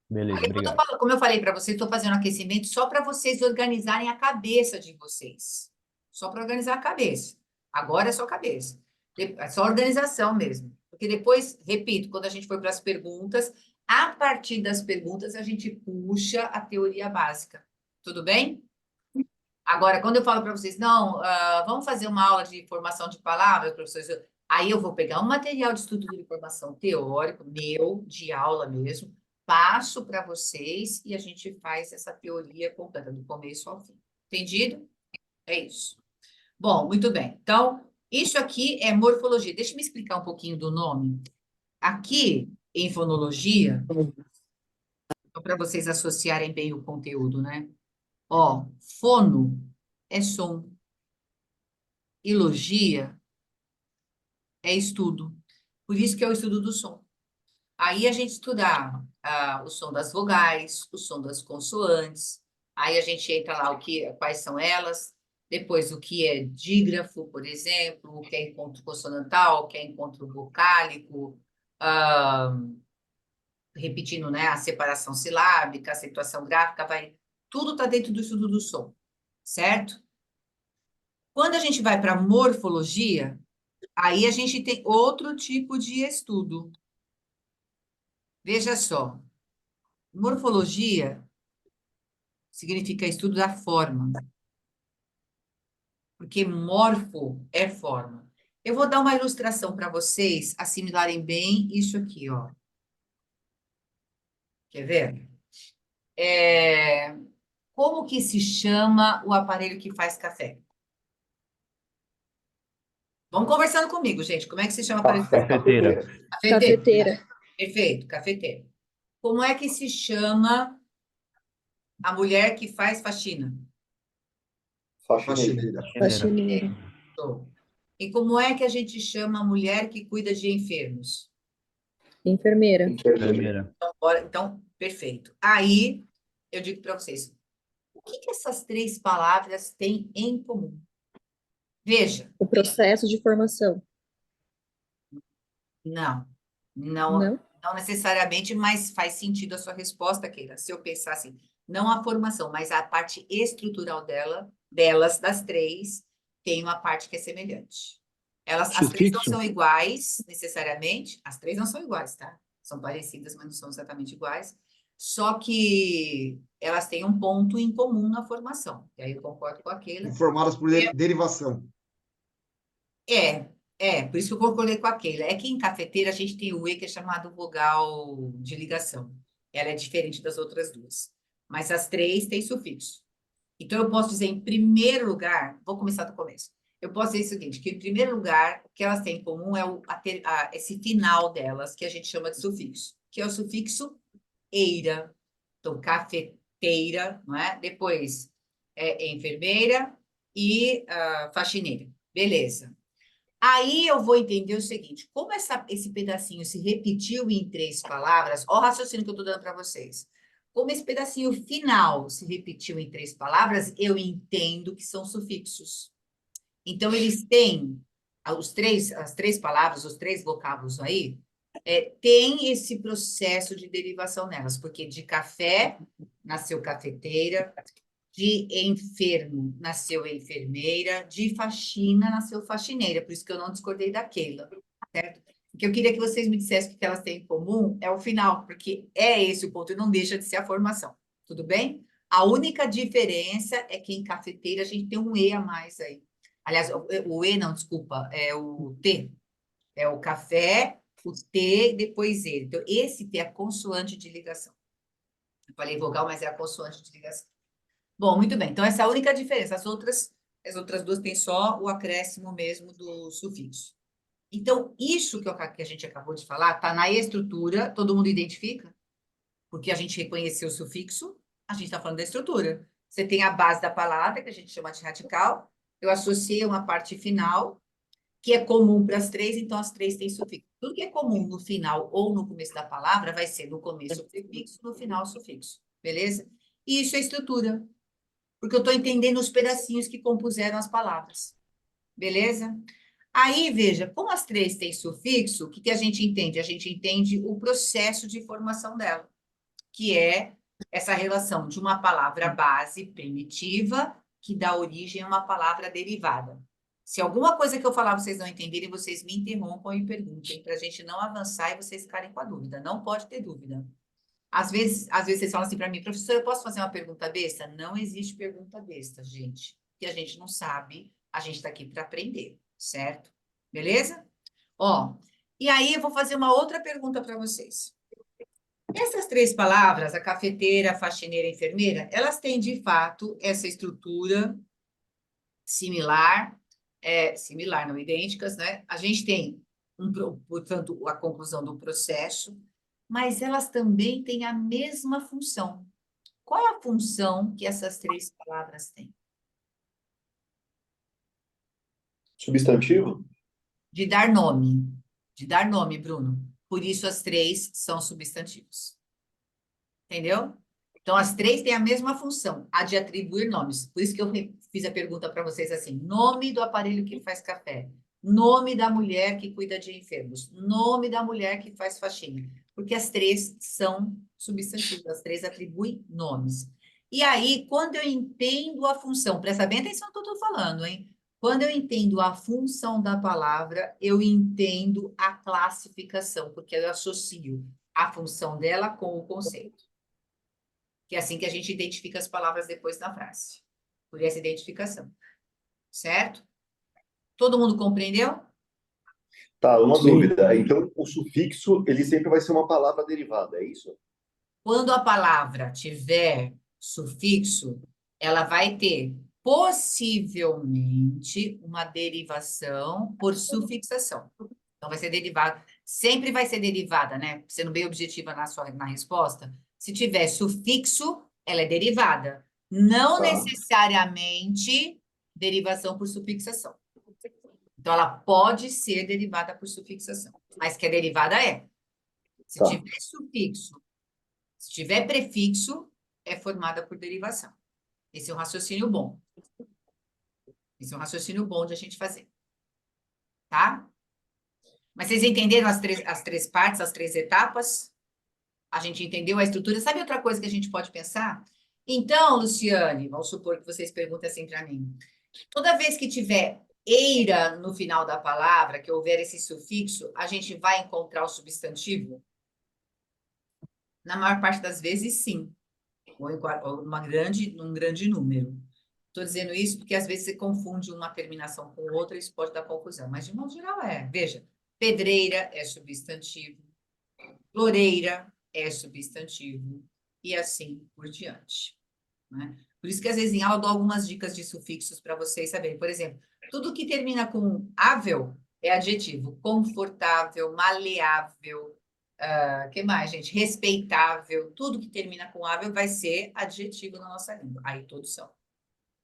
Speaker 3: beleza,
Speaker 1: Aí,
Speaker 3: obrigado.
Speaker 1: como eu falei para vocês, estou fazendo aquecimento só para vocês organizarem a cabeça de vocês. Só para organizar a cabeça. Agora é só cabeça. É só organização mesmo. Porque depois, repito, quando a gente for para as perguntas, a partir das perguntas, a gente puxa a teoria básica. Tudo bem? Agora, quando eu falo para vocês, não, vamos fazer uma aula de formação de palavras, professores, aí eu vou pegar um material de estudo de formação teórico, meu, de aula mesmo, passo para vocês e a gente faz essa teoria completa, do começo ao fim. Entendido? É isso. Bom, muito bem. Então, isso aqui é morfologia. Deixa eu me explicar um pouquinho do nome. Aqui, em fonologia, para vocês associarem bem o conteúdo, né? Ó, fono é som. E logia é estudo. Por isso que é o estudo do som. Aí a gente estudar o som das vogais, o som das consoantes. Aí a gente entra lá quais são elas. Depois o que é dígrafo, por exemplo, o que é encontro consonantal, o que é encontro vocálico. ah, Repetindo, né, a separação silábica, a acentuação gráfica, tudo está dentro do estudo do som, certo? Quando a gente vai para morfologia, aí a gente tem outro tipo de estudo. Veja só, morfologia significa estudo da forma, porque morfo é forma. Eu vou dar uma ilustração para vocês assimilarem bem isso aqui, ó. Quer ver? Como que se chama o aparelho que faz café? Vamos conversando comigo, gente. Como é que se chama para
Speaker 3: Cafeteira.
Speaker 1: cafeteiro?
Speaker 7: Cafeteira.
Speaker 1: Perfeito, cafeteiro. Como é que se chama a mulher que faz faxina?
Speaker 5: Faxineira.
Speaker 2: Faxineira.
Speaker 7: Faxineira.
Speaker 1: Show. E como é que a gente chama a mulher que cuida de enfermos?
Speaker 7: Enfermeira.
Speaker 3: Enfermeira.
Speaker 1: Então, perfeito. Aí, eu digo para vocês, o que essas três palavras têm em comum? Veja,
Speaker 7: O processo de formação.
Speaker 1: não,
Speaker 7: Não?
Speaker 1: não necessariamente, mas faz sentido a sua resposta, Keila. Se eu pensar assim, não a formação, mas a parte estrutural delas, das três, tem uma parte que é semelhante. As três não
Speaker 6: Sufixo?
Speaker 1: são iguais, necessariamente. As três não são iguais, tá? São parecidas, mas não são exatamente iguais. Só que elas têm um ponto em comum na formação. E aí eu concordo com a Keila.
Speaker 2: Formadas por derivação.
Speaker 1: Por isso que eu concordei com a Keila. É que em cafeteira a gente tem o E, que é chamado vogal de ligação. Ela é diferente das outras duas. Mas as três têm sufixo. Então, eu posso dizer, em primeiro lugar, vou começar do começo. Eu posso dizer o seguinte, que em primeiro lugar, o que elas têm em comum é esse final delas, que a gente chama de sufixo, que é o sufixo eira. Então, cafeteira, não é? Depois, enfermeira e faxineira. Beleza. Aí eu vou entender o seguinte, como esse pedacinho se repetiu em três palavras, olha o raciocínio que eu estou dando para vocês. Como esse pedacinho final se repetiu em três palavras, eu entendo que são sufixos. Então, eles têm as três palavras, os três vocábulos aí, tem esse processo de derivação nelas, porque de café nasceu cafeteira, de enfermo nasceu enfermeira, de faxina nasceu faxineira, por isso que eu não discordei da Keila, certo? O que eu queria que vocês me dissessem que elas têm em comum é o final, porque é esse o ponto, e não deixa de ser a formação, tudo bem? A única diferença é que em cafeteira a gente tem um E a mais aí. Aliás, o E não, desculpa, é o T. É o café, o T, depois E. Então, esse T é a consoante de ligação. Eu falei vogal, mas é a consoante de ligação. Bom, muito bem. Então, essa é a única diferença. As outras duas têm só o acréscimo mesmo do sufixo. Então, isso que a gente acabou de falar está na estrutura, todo mundo identifica? Porque a gente reconheceu o sufixo, a gente está falando da estrutura. Você tem a base da palavra, que a gente chama de radical, eu associei uma parte final, que é comum para as três, então as três têm sufixo. Tudo que é comum no final ou no começo da palavra vai ser no começo o prefixo, no final o sufixo, beleza? E isso é estrutura, porque eu estou entendendo os pedacinhos que compuseram as palavras, beleza? Aí, veja, como as três têm sufixo, o que a gente entende? A gente entende o processo de formação dela, que é essa relação de uma palavra base primitiva que dá origem a uma palavra derivada. Se alguma coisa que eu falar vocês não entenderem, vocês me interrompam e perguntem, para a gente não avançar e vocês ficarem com a dúvida. Não pode ter dúvida. Às vezes vocês falam assim para mim, professor, eu posso fazer uma pergunta besta? Não existe pergunta besta, gente. Que a gente não sabe, a gente está aqui para aprender, certo? Beleza? Ó, e aí eu vou fazer uma outra pergunta para vocês. Essas três palavras, a cafeteira, a faxineira, a enfermeira, elas têm, de fato, essa estrutura similar, não idênticas, né? A gente tem, portanto, a conclusão do processo, mas elas também têm a mesma função. Qual é a função que essas três palavras têm?
Speaker 5: Substantivo?
Speaker 1: De dar nome, Bruno. Por isso as três são substantivos. Entendeu? Então, as três têm a mesma função, a de atribuir nomes. Por isso que eu fiz a pergunta para vocês assim: nome do aparelho que faz café, nome da mulher que cuida de enfermos, nome da mulher que faz faxina. Porque as três são substantivos, as três atribuem nomes. E aí, quando eu entendo a função, presta bem atenção no que eu estou falando, hein? Quando eu entendo a função da palavra, eu entendo a classificação, porque eu associo a função dela com o conceito. Que é assim que a gente identifica as palavras depois da frase. Por essa identificação. Certo? Todo mundo compreendeu?
Speaker 5: Tá, uma
Speaker 6: Sim.
Speaker 5: dúvida. Então, o sufixo, ele sempre vai ser uma palavra derivada, é isso?
Speaker 1: Quando a palavra tiver sufixo, ela vai ter possivelmente uma derivação por sufixação. Então, vai ser derivada, sempre vai ser derivada, né? Sendo bem objetiva na resposta. Se tiver sufixo, ela é derivada. Não
Speaker 2: Tá.
Speaker 1: necessariamente derivação por sufixação. Então, ela pode ser derivada por sufixação, mas que a derivada é. Se
Speaker 2: Tá.
Speaker 1: tiver sufixo, se tiver prefixo, é formada por derivação. Esse é um raciocínio bom. Esse é um raciocínio bom de a gente fazer. Tá? Mas vocês entenderam as três partes, as três etapas? A gente entendeu a estrutura? Sabe outra coisa que a gente pode pensar? Então, Luciane, vamos supor que vocês perguntem assim para mim. Toda vez que tiver eira no final da palavra, que houver esse sufixo, a gente vai encontrar o substantivo? Na maior parte das vezes, sim. Ou num grande número. Estou dizendo isso porque às vezes você confunde uma terminação com outra e isso pode dar confusão. Mas, de modo geral, é. Veja, pedreira é substantivo, floreira é substantivo, e assim por diante. Né? Por isso que, às vezes, em aula eu dou algumas dicas de sufixos para vocês saberem. Por exemplo, tudo que termina com ável é adjetivo. Confortável, maleável, que mais, gente? Respeitável. Tudo que termina com ável vai ser adjetivo na nossa língua. Aí todos são.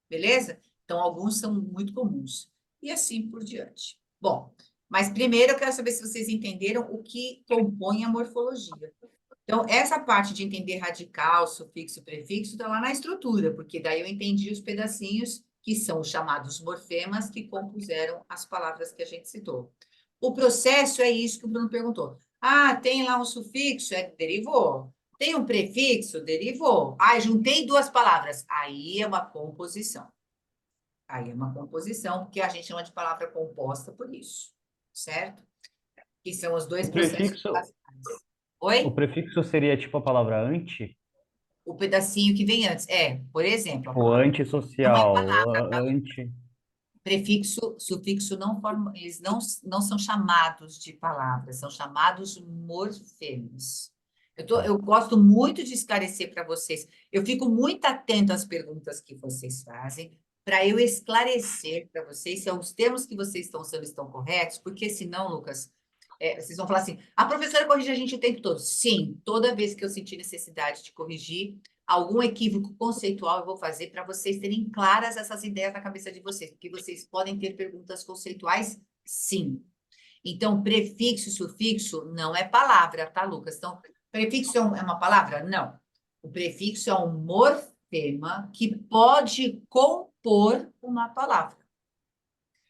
Speaker 1: Beleza? Então, alguns são muito comuns. E assim por diante. Bom, mas primeiro eu quero saber se vocês entenderam o que compõe a morfologia. Então, essa parte de entender radical, sufixo, prefixo, está lá na estrutura, porque daí eu entendi os pedacinhos que são os chamados morfemas que compuseram as palavras que a gente citou. O processo é isso que o Bruno perguntou. Ah, tem lá um sufixo, derivou. Tem um prefixo, derivou. Ah, juntei duas palavras. Aí é uma composição. Aí é uma composição, porque a gente chama de palavra composta por isso, certo? Que são os dois
Speaker 3: O
Speaker 1: processos
Speaker 3: prefixo,
Speaker 1: basais.
Speaker 3: o
Speaker 1: Oi?
Speaker 3: prefixo seria tipo a palavra anti,
Speaker 1: O pedacinho que vem antes. Por exemplo, a
Speaker 3: tipo
Speaker 1: palavra não é
Speaker 3: antissocial,
Speaker 1: palavra, tá?
Speaker 3: anti.
Speaker 1: Prefixo, sufixo não formam, eles não são chamados de palavras, são chamados morfemas. Eu gosto muito de esclarecer para vocês. Eu fico muito atento às perguntas que vocês fazem, para eu esclarecer para vocês se os termos que vocês estão usando estão corretos, porque senão, Lucas, vocês vão falar assim, a professora corrige a gente o tempo todo. Sim, toda vez que eu sentir necessidade de corrigir algum equívoco conceitual, eu vou fazer para vocês terem claras essas ideias na cabeça de vocês, porque vocês podem ter perguntas conceituais, sim. Então, prefixo e sufixo não é palavra, tá, Lucas? Então, prefixo é uma palavra? Não. O prefixo é um morfema que pode compor uma palavra.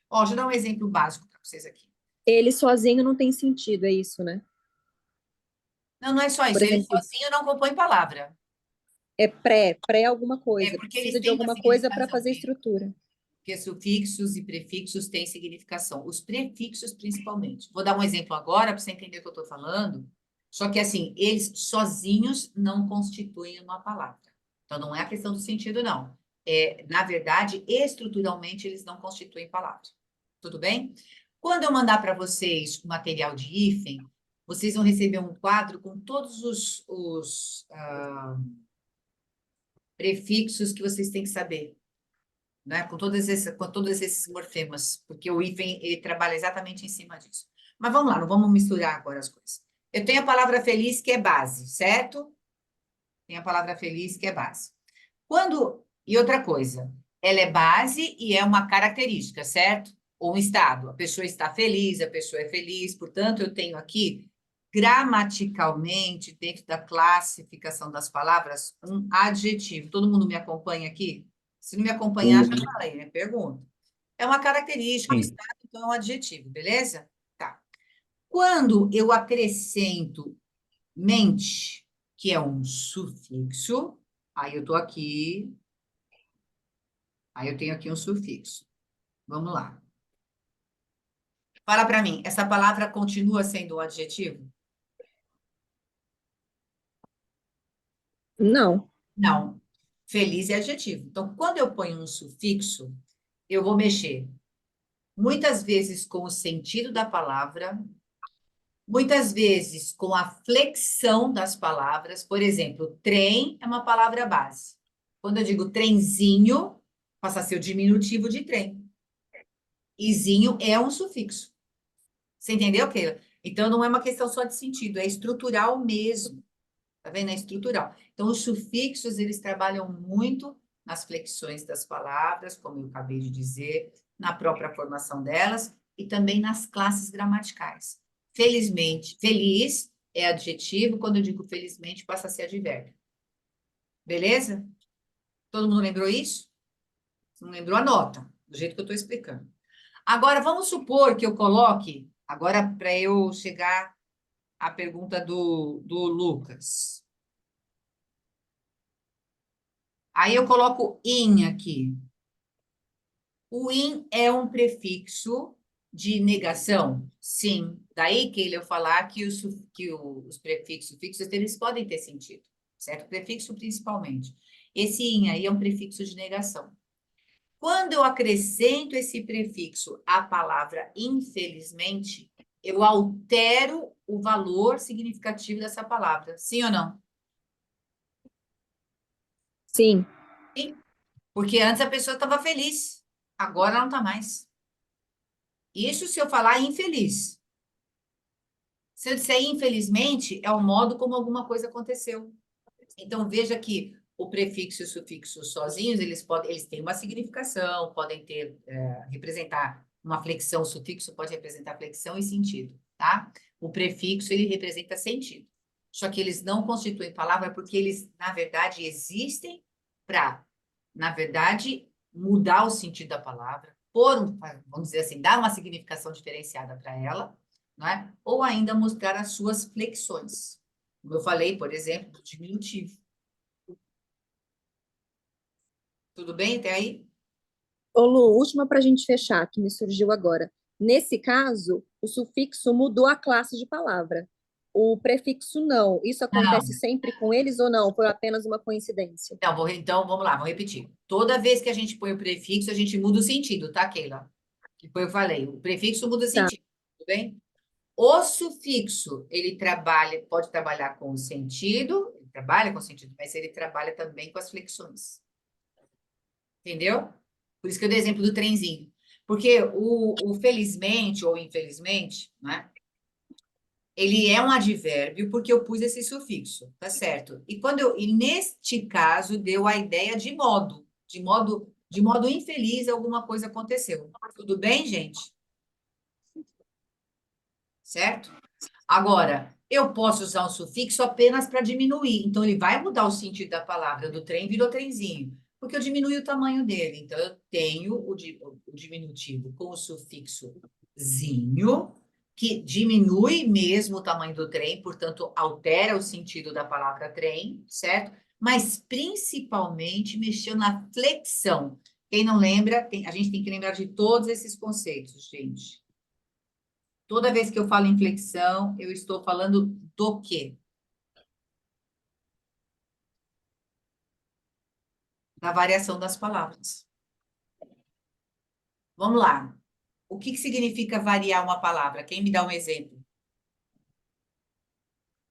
Speaker 1: Ó, deixa eu dar um exemplo básico para vocês aqui.
Speaker 7: Ele sozinho não tem sentido, é isso, né?
Speaker 1: Não, não é só isso.
Speaker 7: Por
Speaker 1: Ele
Speaker 7: exemplo,
Speaker 1: sozinho não compõe palavra.
Speaker 7: é pré alguma coisa.
Speaker 1: Porque eles
Speaker 7: Precisa de
Speaker 1: têm uma
Speaker 7: alguma coisa para
Speaker 1: significação
Speaker 7: fazer
Speaker 1: mesmo.
Speaker 7: estrutura.
Speaker 1: Porque sufixos e prefixos têm significação. Os prefixos, principalmente. Vou dar um exemplo agora para você entender o que eu estou falando. Só que, assim, eles sozinhos não constituem uma palavra. Então, não é a questão do sentido, não. Na verdade, estruturalmente, eles não constituem palavra. Tudo bem? Quando eu mandar para vocês o material de hífen, vocês vão receber um quadro com todos os prefixos que vocês têm que saber. Né? Com todos esses morfemas, porque o hífen ele trabalha exatamente em cima disso. Mas vamos lá, não vamos misturar agora as coisas. Eu tenho a palavra feliz, que é base, certo? Tem a palavra feliz, que é base. E outra coisa, ela é base e é uma característica, certo? Ou um estado. A pessoa está feliz, a pessoa é feliz, portanto, eu tenho aqui, gramaticalmente, dentro da classificação das palavras, um adjetivo. Todo mundo me acompanha aqui? Se não me acompanhar, já falei, né? Pergunta. É uma característica, um estado, então é um adjetivo, beleza? Tá. Quando eu acrescento mente, que é um sufixo, aí eu tô aqui, aí eu tenho aqui um sufixo. Vamos lá. Fala para mim, essa palavra continua sendo um adjetivo?
Speaker 7: Não.
Speaker 1: Não. Feliz é adjetivo. Então, quando eu ponho um sufixo, eu vou mexer muitas vezes com o sentido da palavra, muitas vezes com a flexão das palavras. Por exemplo, trem é uma palavra base. Quando eu digo trenzinho, Passa a ser o diminutivo de trem. Izinho é um sufixo. Você entendeu, Keila? Então, não é uma questão só de sentido, é estrutural mesmo. Tá vendo? É estrutural. Então, os sufixos, eles trabalham muito nas flexões das palavras, como eu acabei de dizer, na própria formação delas e também nas classes gramaticais. Felizmente, feliz é adjetivo, quando eu digo felizmente, passa a ser advérbio. Beleza? Todo mundo lembrou isso? Se não lembrou, anota, do jeito que eu estou explicando. Agora, vamos supor que eu coloque, agora para eu chegar à pergunta do Lucas. Aí eu coloco in aqui. O in é um prefixo de negação? Sim. Daí que eu falar que os prefixos fixos, eles podem ter sentido, certo? Prefixo principalmente. Esse in aí é um prefixo de negação. Quando eu acrescento esse prefixo à palavra infelizmente, eu altero o valor significativo dessa palavra. Sim ou não?
Speaker 7: Sim.
Speaker 1: Sim. Porque antes a pessoa estava feliz, agora ela não está mais. Isso se eu falar infeliz. Se eu disser infelizmente, é o modo como alguma coisa aconteceu. Então, veja que o prefixo e o sufixo sozinhos, eles têm uma significação, podem representar uma flexão, o sufixo pode representar flexão e sentido, tá? O prefixo, ele representa sentido. Só que eles não constituem palavra porque eles, na verdade, existem para, na verdade, mudar o sentido da palavra, vamos dizer assim, dar uma significação diferenciada para ela, não é? Ou ainda mostrar as suas flexões. Como eu falei, por exemplo, do diminutivo. Tudo bem até aí?
Speaker 7: Ô Lu, última para a gente fechar, que me surgiu agora. Nesse caso, o sufixo mudou a classe de palavra. O prefixo não. Isso
Speaker 1: Não,
Speaker 7: acontece sempre com eles ou não? Foi apenas uma coincidência?
Speaker 1: não, então vamos lá, vamos repetir. Toda vez que a gente põe o prefixo, a gente muda o sentido, tá, Keila? Que foi eu falei, o prefixo muda o
Speaker 7: Tá.
Speaker 1: sentido, tudo bem? O sufixo, ele pode trabalhar com o sentido, ele trabalha com o sentido, mas ele trabalha também com as flexões. Entendeu? Por isso que eu dei exemplo do trenzinho. Porque o felizmente ou infelizmente, né? Ele é um advérbio porque eu pus esse sufixo, tá certo? E neste caso deu a ideia de modo infeliz alguma coisa aconteceu. Tudo bem, gente? Certo? Agora, eu posso usar um sufixo apenas para diminuir. Então, ele vai mudar o sentido da palavra. Do trem virou trenzinho. Porque eu diminui o tamanho dele. Então, eu tenho o diminutivo com o sufixo zinho, que diminui mesmo o tamanho do trem, portanto, altera o sentido da palavra trem, certo? Mas, principalmente, mexeu na flexão. Quem não lembra, a gente tem que lembrar de todos esses conceitos, gente. Toda vez que eu falo em flexão, eu estou falando do quê? Da variação das palavras. Vamos lá. O que significa variar uma palavra? Quem me dá um exemplo?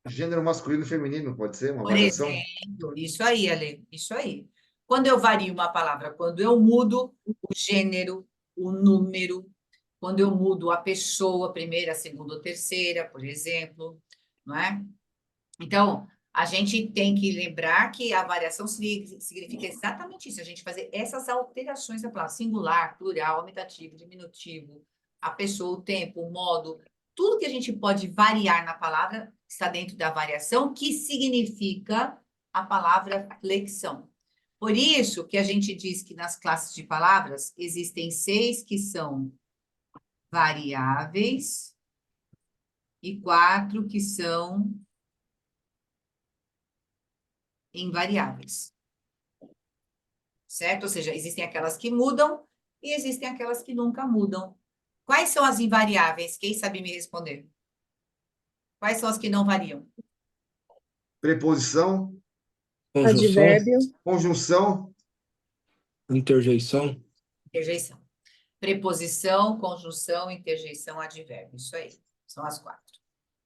Speaker 2: Gênero masculino e feminino, pode ser uma
Speaker 1: Por
Speaker 2: variação?
Speaker 1: exemplo, isso aí, Ale, isso aí. Quando eu vario uma palavra, quando eu mudo o gênero, o número, quando eu mudo a pessoa, primeira, segunda ou terceira, por exemplo, não é? Então, a gente tem que lembrar que a variação significa exatamente isso, a gente fazer essas alterações da palavra, singular, plural, aumentativo, diminutivo, a pessoa, o tempo, o modo, tudo que a gente pode variar na palavra está dentro da variação, que significa a palavra flexão. Por isso que a gente diz que nas classes de palavras existem 6 que são variáveis e 4 que são invariáveis. Certo? Ou seja, existem aquelas que mudam e existem aquelas que nunca mudam. Quais são as invariáveis? Quem sabe me responder? Quais são as que não variam?
Speaker 2: Preposição,
Speaker 6: Conjunção,
Speaker 7: Advérbio.
Speaker 2: conjunção,
Speaker 6: interjeição.
Speaker 1: Interjeição. Preposição, conjunção, interjeição, advérbio. Isso aí. São as 4.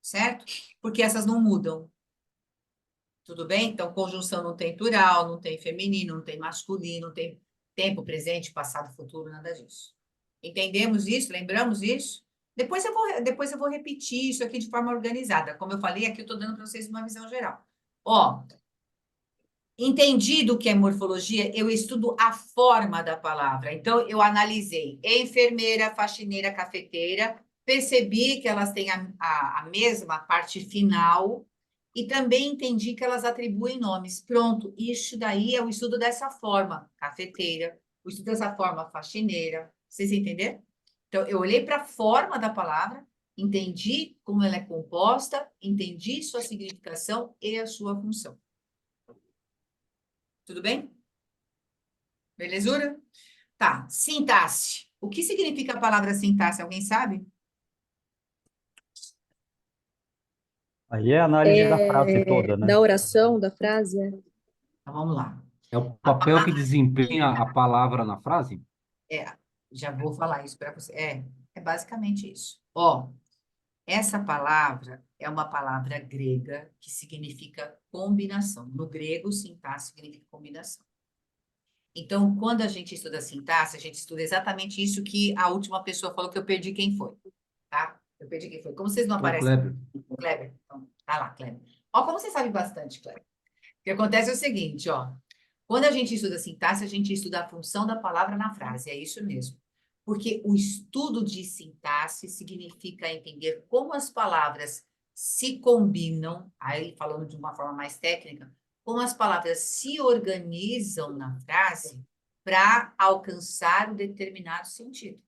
Speaker 1: Certo? Porque essas não mudam. Tudo bem? Então, conjunção não tem plural, não tem feminino, não tem masculino, não tem Tempo, presente, passado, futuro, nada disso. Entendemos isso? Lembramos isso? Depois eu vou repetir isso aqui de forma organizada. Como eu falei, aqui eu estou dando para vocês uma visão geral. Ó, entendido o que é morfologia, eu estudo a forma da palavra. Então, eu analisei enfermeira, faxineira, cafeteira, percebi que elas têm a mesma parte final e também entendi que elas atribuem nomes. Pronto, isso daí é o estudo dessa forma, cafeteira, o estudo dessa forma, faxineira. Vocês entenderam? Então, eu olhei para a forma da palavra, entendi como ela é composta, entendi sua significação e a sua função. Tudo bem? Belezura? Tá, sintaxe. O que significa a palavra sintaxe? Alguém sabe?
Speaker 3: Aí é a análise da frase toda, né?
Speaker 7: Da oração, da frase, é.
Speaker 1: Então, vamos lá.
Speaker 4: É o papel que desempenha a palavra na frase?
Speaker 1: Já vou falar isso para você. É basicamente isso. Ó, essa palavra é uma palavra grega que significa combinação. No grego, sintaxe significa combinação. Então, quando a gente estuda sintaxe, a gente estuda exatamente isso que a última pessoa falou que eu perdi quem foi, tá? Eu perdi quem foi. Como vocês não
Speaker 4: Foi o
Speaker 1: aparecem...
Speaker 4: Kleber.
Speaker 1: Kleber. Então, tá lá, Kleber. Ó, como você sabe bastante, Kleber. O que acontece é o seguinte, ó. Quando a gente estuda sintaxe, a gente estuda a função da palavra na frase. É isso mesmo. Porque o estudo de sintaxe significa entender como as palavras se combinam, aí falando de uma forma mais técnica, como as palavras se organizam na frase para alcançar um determinado sentido.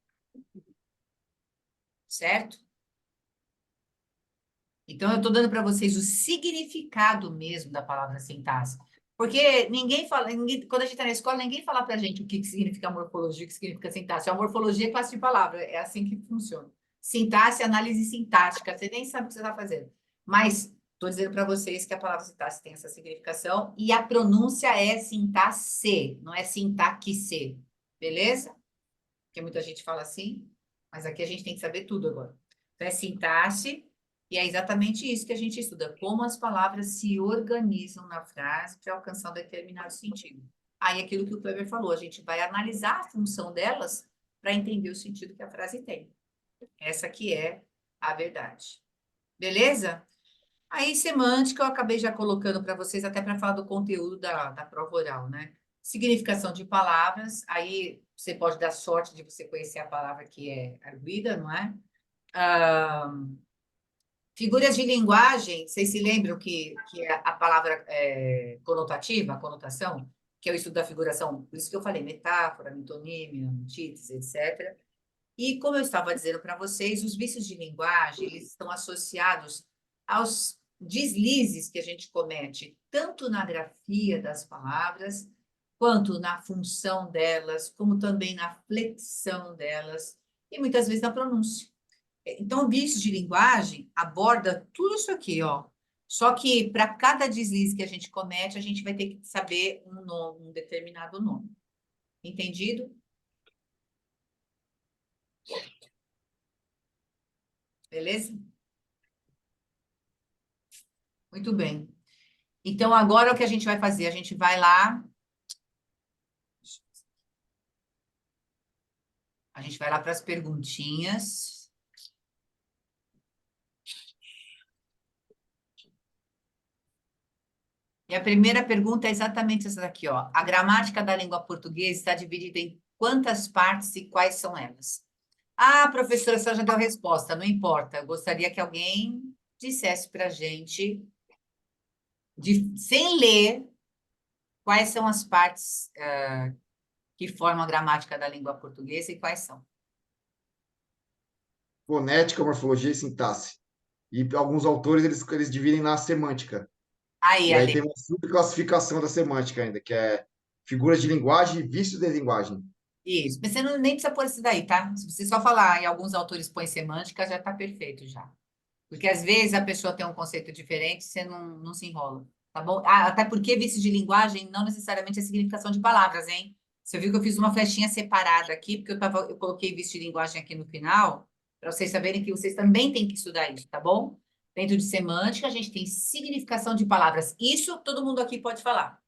Speaker 1: Certo? Então, eu estou dando para vocês o significado mesmo da palavra sintaxe. Porque ninguém fala, quando a gente está na escola, ninguém fala para a gente o que significa morfologia, o que significa sintaxe. A morfologia é classe de palavra, é assim que funciona. Sintaxe é análise sintática, você nem sabe o que você está fazendo. Mas estou dizendo para vocês que a palavra sintaxe tem essa significação e a pronúncia é sintaxe, não é sintaxe, beleza? Porque muita gente fala assim, mas aqui a gente tem que saber tudo agora. Então, é sintaxe. E é exatamente isso que a gente estuda, como as palavras se organizam na frase para alcançar um determinado sentido. Aí, aquilo que o Kleber falou, a gente vai analisar a função delas para entender o sentido que a frase tem. Essa que é a verdade. Beleza? Aí, semântica, eu acabei já colocando para vocês, até para falar do conteúdo da prova oral, né? Significação de palavras, aí você pode dar sorte de você conhecer a palavra que é arguida, não é? Figuras de linguagem, vocês se lembram que a palavra conotativa, a conotação, que é o estudo da figuração, por isso que eu falei, metáfora, metonímia, antítese, etc. E como eu estava dizendo para vocês, os vícios de linguagem, eles estão associados aos deslizes que a gente comete, tanto na grafia das palavras, quanto na função delas, como também na flexão delas, e muitas vezes na pronúncia. Então, o vício de linguagem aborda tudo isso aqui, ó. Só que para cada deslize que a gente comete, a gente vai ter que saber um determinado nome. Entendido? Beleza? Muito bem. Então, agora o que a gente vai fazer? A gente vai lá. A gente vai lá para as perguntinhas. E a primeira pergunta é exatamente essa daqui, ó. A gramática da língua portuguesa está dividida em quantas partes e quais são elas? Ah, professora, você já deu a resposta, não importa. Eu gostaria que alguém dissesse para a gente, sem ler, quais são as partes que formam a gramática da língua portuguesa e quais são.
Speaker 2: Fonética, morfologia e sintaxe. E alguns autores, eles dividem na semântica.
Speaker 1: Aí,
Speaker 2: E aí
Speaker 1: Ale.
Speaker 2: tem uma subclassificação da semântica ainda, que é figuras de linguagem e vícios de linguagem.
Speaker 1: Isso, mas você nem precisa pôr isso daí, tá? Se você só falar e alguns autores põem semântica, já está perfeito já. Porque às vezes a pessoa tem um conceito diferente, você não se enrola, tá bom? Ah, até porque vícios de linguagem não necessariamente é significação de palavras, hein? Você viu que eu fiz uma flechinha separada aqui, porque eu coloquei vício de linguagem aqui no final, para vocês saberem que vocês também têm que estudar isso, tá bom? Dentro de semântica, a gente tem significação de palavras. Isso todo mundo aqui pode falar.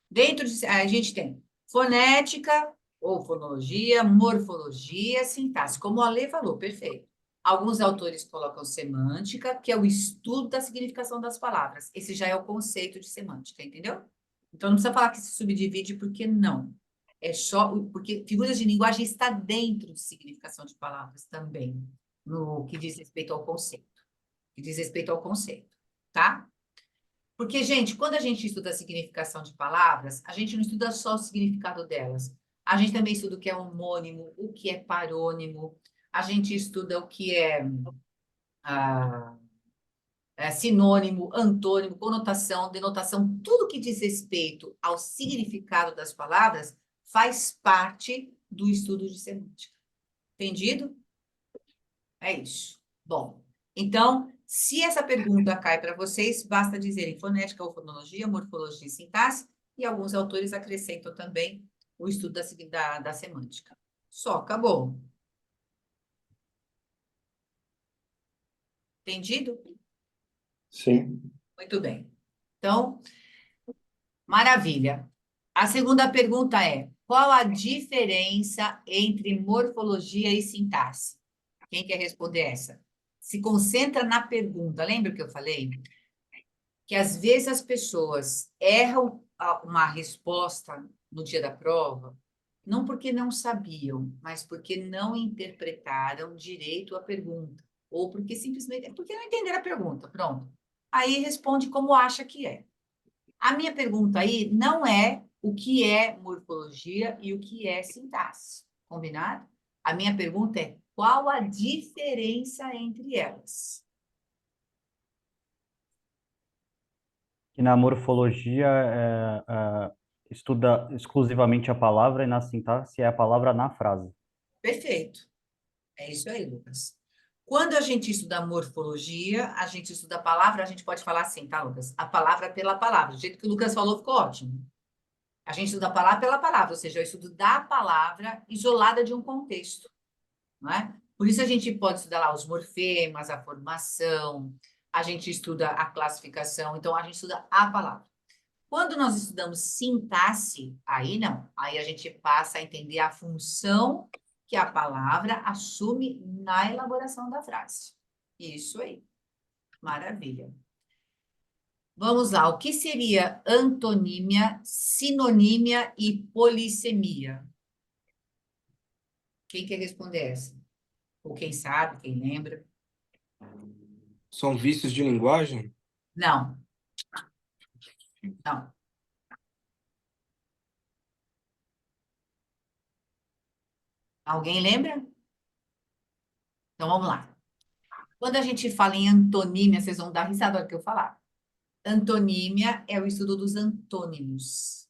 Speaker 1: Dentro de... A gente tem Fonética ou fonologia, morfologia, sintaxe. Como a Lê falou, perfeito. Alguns autores colocam semântica, que é o estudo da significação das palavras. Esse já é o conceito de semântica, entendeu? Então, não precisa falar que se subdivide, porque não. É só porque figuras de linguagem está dentro de significação de palavras também, no que diz respeito ao conceito. Que diz respeito ao conceito, tá? Porque, gente, quando a gente estuda a significação de palavras, a gente não estuda só o significado delas. A gente também estuda o que é homônimo, o que é parônimo, a gente estuda o que é, ah, sinônimo, antônimo, conotação, denotação, tudo que diz respeito ao significado das palavras faz parte do estudo de semântica. Entendido? É isso. Bom, então, se essa pergunta cai para vocês, basta dizerem fonética ou fonologia, morfologia e sintaxe, e alguns autores acrescentam também o estudo da semântica. Só, acabou. Entendido?
Speaker 5: Sim.
Speaker 1: Muito bem. Então, maravilha. A segunda pergunta é: qual a diferença entre morfologia e sintaxe? Quem quer responder essa? Se concentra na pergunta. Lembra que eu falei? Que às vezes as pessoas erram uma resposta no dia da prova, não porque não sabiam, mas porque não interpretaram direito a pergunta, ou porque simplesmente porque não entenderam a pergunta. Pronto. Aí responde como acha que é. A minha pergunta aí não é o que é morfologia e o que é sintaxe. Combinado? A minha pergunta é: qual a diferença entre elas?
Speaker 3: Que na morfologia estuda exclusivamente a palavra e na sintaxe é a palavra na frase.
Speaker 1: Perfeito. É isso aí, Lucas. Quando a gente estuda morfologia, a gente estuda a palavra, a gente pode falar assim, tá, Lucas? A palavra pela palavra. Do jeito que o Lucas falou, ficou ótimo. A gente estuda a palavra pela palavra, ou seja, eu estudo da palavra isolada de um contexto, não é? Por isso a gente pode estudar lá os morfemas, a formação, a gente estuda a classificação, então a gente estuda a palavra. Quando nós estudamos sintaxe, aí não, aí a gente passa a entender a função que a palavra assume na elaboração da frase. Isso aí. Maravilha. Vamos lá. O que seria antonímia, sinonímia e polissemia? Quem quer responder essa? Ou quem sabe, quem lembra?
Speaker 6: São vícios de linguagem?
Speaker 1: Não, não. Alguém lembra? Então vamos lá. Quando a gente fala em antonímia, vocês vão dar risada na hora que eu falar. Antonímia é o estudo dos antônimos.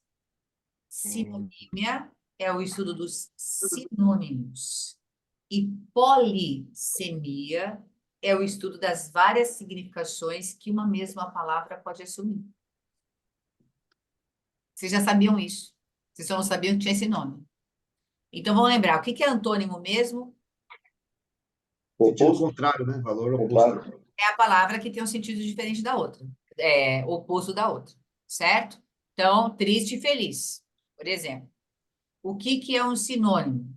Speaker 1: Sinonímia é o estudo dos sinônimos. E polissemia é o estudo das várias significações que uma mesma palavra pode assumir. Vocês já sabiam isso? Vocês só não sabiam que tinha esse nome. Então, vamos lembrar, o que é antônimo mesmo?
Speaker 2: Sentido
Speaker 5: Oposto,
Speaker 2: contrário, né? Valor oposto.
Speaker 5: contrário.
Speaker 1: É a palavra que tem um sentido diferente da outra, oposto da outra, certo? Então, triste e feliz, por exemplo. O que é um sinônimo?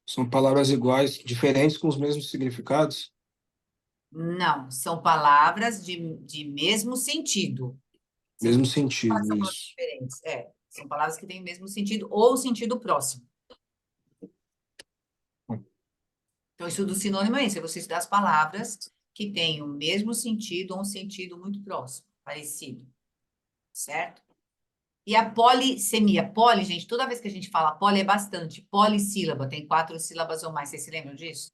Speaker 6: São palavras iguais, diferentes com os mesmos significados?
Speaker 1: Não, são palavras de mesmo sentido. Você não
Speaker 6: Mesmo
Speaker 1: pode falar que
Speaker 6: sentido,
Speaker 1: são palavras
Speaker 6: isso.
Speaker 1: diferentes. São palavras que têm o mesmo sentido ou sentido próximo. Então, isso do sinônimo é isso, é você estudar as palavras que têm o mesmo sentido ou um sentido muito próximo, parecido, certo? E a polissemia. Poli, gente, toda vez que a gente fala poli é bastante. Polissílaba, tem 4 sílabas ou mais, vocês se lembram disso?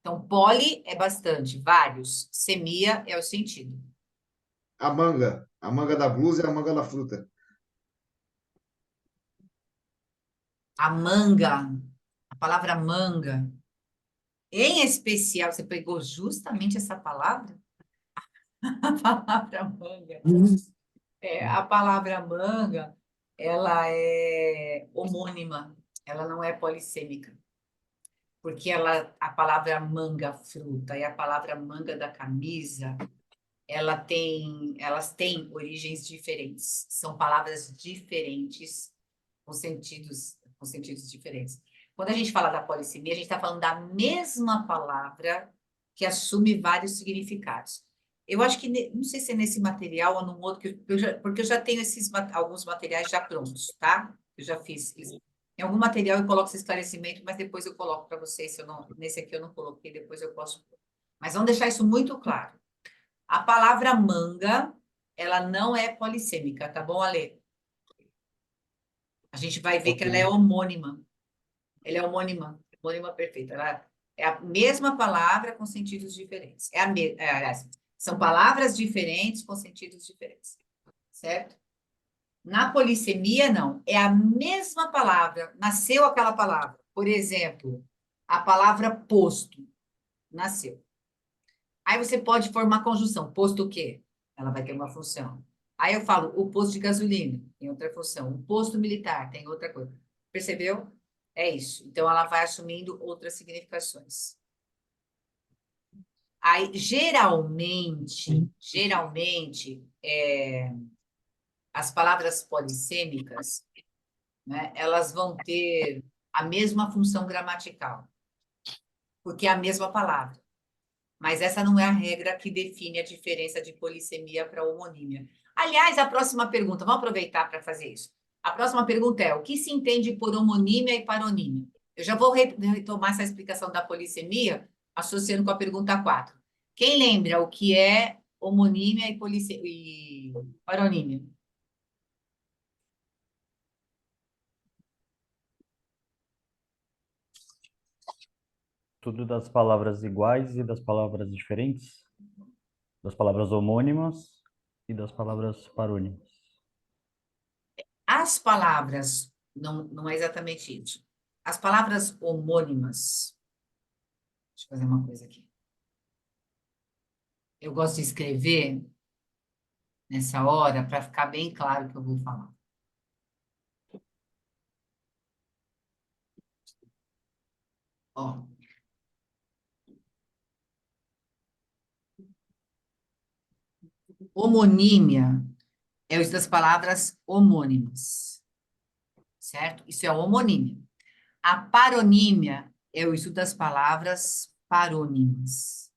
Speaker 1: Então, poli é bastante, vários. Semia é o sentido.
Speaker 2: A manga. A manga da blusa e a manga da fruta.
Speaker 1: A manga, a palavra manga, em especial, você pegou justamente essa palavra? A palavra manga. A palavra manga, ela é homônima, ela não é polissêmica. Porque a palavra manga fruta e a palavra manga da camisa, elas têm origens diferentes. São palavras diferentes com sentidos diferentes. Quando a gente fala da polissemia, a gente está falando da mesma palavra que assume vários significados. Eu acho que, não sei se é nesse material ou num outro, porque eu já tenho alguns materiais já prontos, tá? Eu já fiz. Em algum material eu coloco esse esclarecimento, mas depois eu coloco para vocês. Se eu não, nesse aqui eu não coloquei, depois eu posso. Mas vamos deixar isso muito claro. A palavra manga, ela não é polissêmica, tá bom, Ale? A gente vai ver que ela é homônima. Ela é homônima perfeita. Ela é a mesma palavra com sentidos diferentes. Aliás, são palavras diferentes com sentidos diferentes, certo? Na polissemia, não. É a mesma palavra, nasceu aquela palavra. Por exemplo, a palavra posto, nasceu. Aí você pode formar conjunção. Posto o quê? Ela vai ter uma função. Aí eu falo, o posto de gasolina tem outra função. O posto militar tem outra coisa. Percebeu? É isso. Então, ela vai assumindo outras significações. Aí, geralmente, as palavras polissêmicas, né, elas vão ter a mesma função gramatical, porque é a mesma palavra. Mas essa não é a regra que define a diferença de polissemia para homonímia. Aliás, a próxima pergunta, vamos aproveitar para fazer isso. A próxima pergunta é: o que se entende por homonímia e paronímia? Eu já vou retomar essa explicação da polissemia, associando com a pergunta 4. Quem lembra o que é homonímia e paronímia?
Speaker 3: Tudo das palavras iguais e das palavras diferentes? Das palavras homônimas e das palavras parônimas.
Speaker 1: As palavras, não é exatamente isso. As palavras homônimas. Deixa eu fazer uma coisa aqui. Eu gosto de escrever nessa hora para ficar bem claro o que eu vou falar. Ó. Homonímia é o uso das palavras homônimas, certo? Isso é homonímia. A paronímia é o uso das palavras parônimas.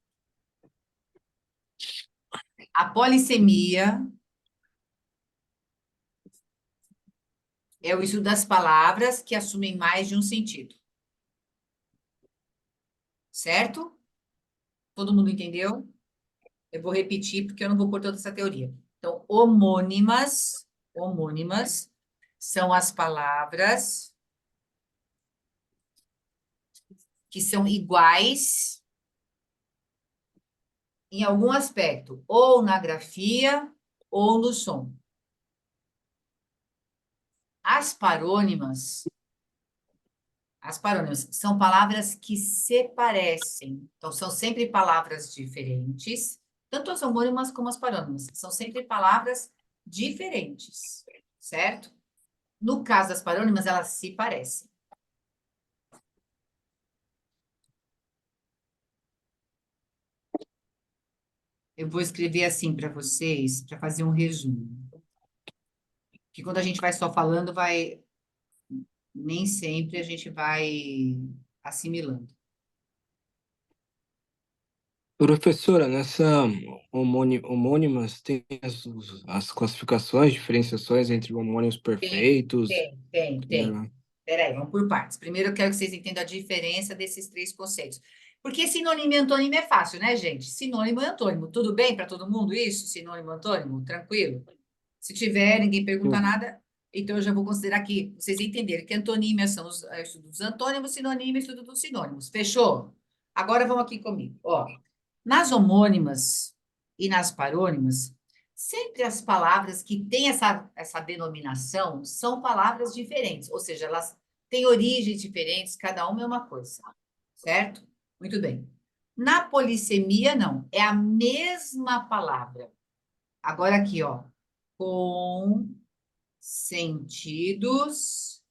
Speaker 1: A polissemia é o uso das palavras que assumem mais de um sentido. Certo? Todo mundo entendeu? Eu vou repetir porque eu não vou pôr toda essa teoria. Então, homônimas são as palavras que são iguais em algum aspecto, ou na grafia ou no som. As parônimas são palavras que se parecem. Então, são sempre palavras diferentes, tanto as homônimas como as parônimas. São sempre palavras diferentes, certo? No caso das parônimas, elas se parecem. Eu vou escrever assim para vocês, para fazer um resumo. Que quando a gente vai só falando, nem sempre a gente vai assimilando.
Speaker 6: Professora, nessa homônimas tem as classificações, diferenciações entre homônimos perfeitos.
Speaker 1: Tem.
Speaker 6: né?
Speaker 1: Peraí, vamos por partes. Primeiro, eu quero que vocês entendam a diferença desses três conceitos. Porque sinônimo e antônimo é fácil, né, gente? Sinônimo e antônimo. Tudo bem para todo mundo isso? Sinônimo e antônimo? Tranquilo? Se tiver, ninguém pergunta nada, então eu já vou considerar que vocês entenderam que antonímia são os estudos dos antônimos, sinônimo e estudo dos sinônimos. Fechou? Agora vamos aqui comigo. Ó, nas homônimas e nas parônimas, sempre as palavras que têm essa denominação são palavras diferentes, ou seja, elas têm origens diferentes, cada uma é uma coisa, certo? Muito bem. Na polissemia, não, é a mesma palavra. Agora aqui, ó, com sentidos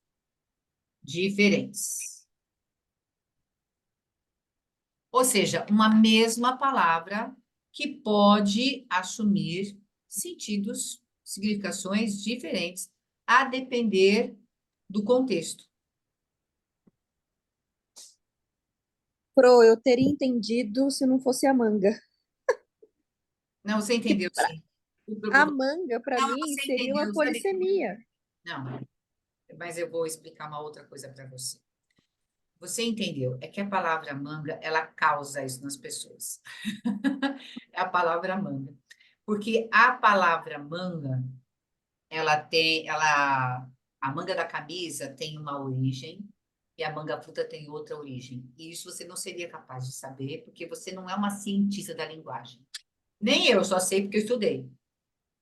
Speaker 1: diferentes. Ou seja, uma mesma palavra que pode assumir sentidos, significações diferentes, a depender do contexto.
Speaker 7: Pro, eu teria entendido se não fosse a manga.
Speaker 1: Não, você entendeu, sim.
Speaker 7: A manga, para
Speaker 1: Não,
Speaker 7: mim,
Speaker 1: você
Speaker 7: seria uma
Speaker 1: entendeu, sabe?
Speaker 7: polissemia.
Speaker 1: Não, mas eu vou explicar uma outra coisa para você. Você entendeu? É que a palavra manga, ela causa isso nas pessoas. É a palavra manga. Porque a palavra manga, a manga da camisa tem uma origem e a manga fruta tem outra origem. E isso você não seria capaz de saber, porque você não é uma cientista da linguagem. Nem eu, só sei porque eu estudei,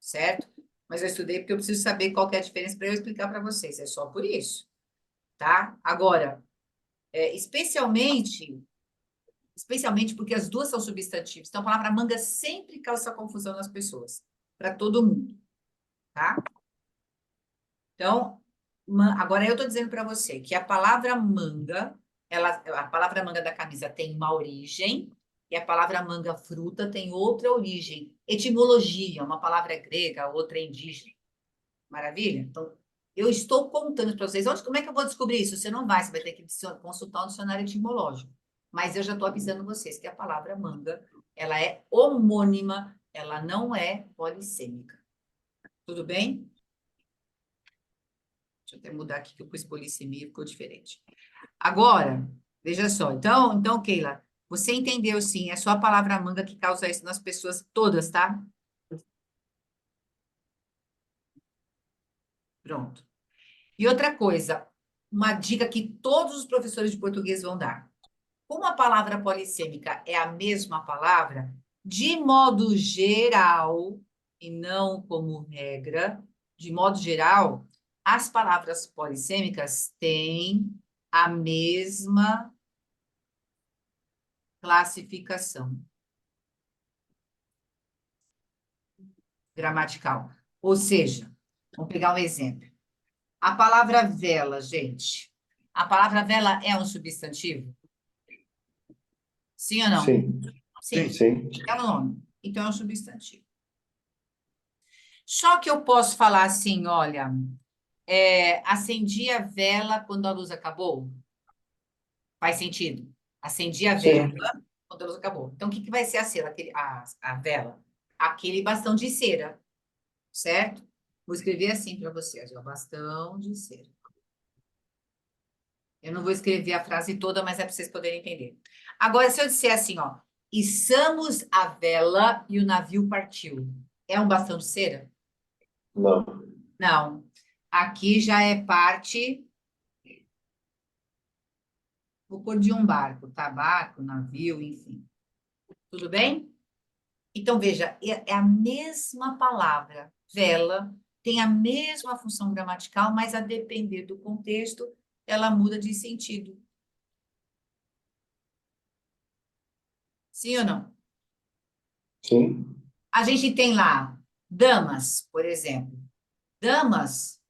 Speaker 1: certo? Mas eu estudei porque eu preciso saber qual que é a diferença para eu explicar para vocês. É só por isso, tá? Agora, especialmente porque as duas são substantivos. Então, a palavra manga sempre causa confusão nas pessoas, para todo mundo, tá? Então, agora eu estou dizendo para você que a palavra manga, a palavra manga da camisa tem uma origem e a palavra manga fruta tem outra origem. Etimologia, uma palavra é grega, outra é indígena. Maravilha? Então, eu estou contando para vocês. Como é que eu vou descobrir isso? Você não vai, você vai ter que consultar um dicionário etimológico. Mas eu já estou avisando vocês que a palavra manga, ela é homônima, ela não é polissêmica. Tudo bem? Deixa eu até mudar aqui que eu pus polissemia, ficou diferente. Agora, veja só. Então, Keila, você entendeu sim, é só a palavra manga que causa isso nas pessoas todas, tá? Pronto. E outra coisa, uma dica que todos os professores de português vão dar. Como a palavra polissêmica é a mesma palavra, de modo geral, e não como regra, de modo geral, as palavras polissêmicas têm a mesma classificação gramatical. Ou seja, vamos pegar um exemplo. A palavra vela, gente. A palavra vela é um substantivo? Sim ou não?
Speaker 5: Sim,
Speaker 1: Sim,
Speaker 5: sim.
Speaker 1: é um nome. Então é um substantivo. Só que eu posso falar assim, olha, acendi a vela quando a luz acabou? Faz sentido. Acendi a vela
Speaker 5: Sim.
Speaker 1: quando a luz acabou. Então, o que vai ser a cera, a vela? Aquele bastão de cera, certo? Vou escrever assim para vocês, ó, bastão de cera. Eu não vou escrever a frase toda, mas é para vocês poderem entender. Agora, se eu disser assim, ó, içamos a vela e o navio partiu. É um bastão de cera?
Speaker 5: Não.
Speaker 1: Não. Aqui já é parte, vou pôr de um barco, tá? Barco, navio, enfim. Tudo bem? Então, veja, é a mesma palavra, vela, tem a mesma função gramatical, mas a depender do contexto, ela muda de sentido. Sim ou não?
Speaker 5: Sim.
Speaker 1: A gente tem lá damas, por exemplo. Damas,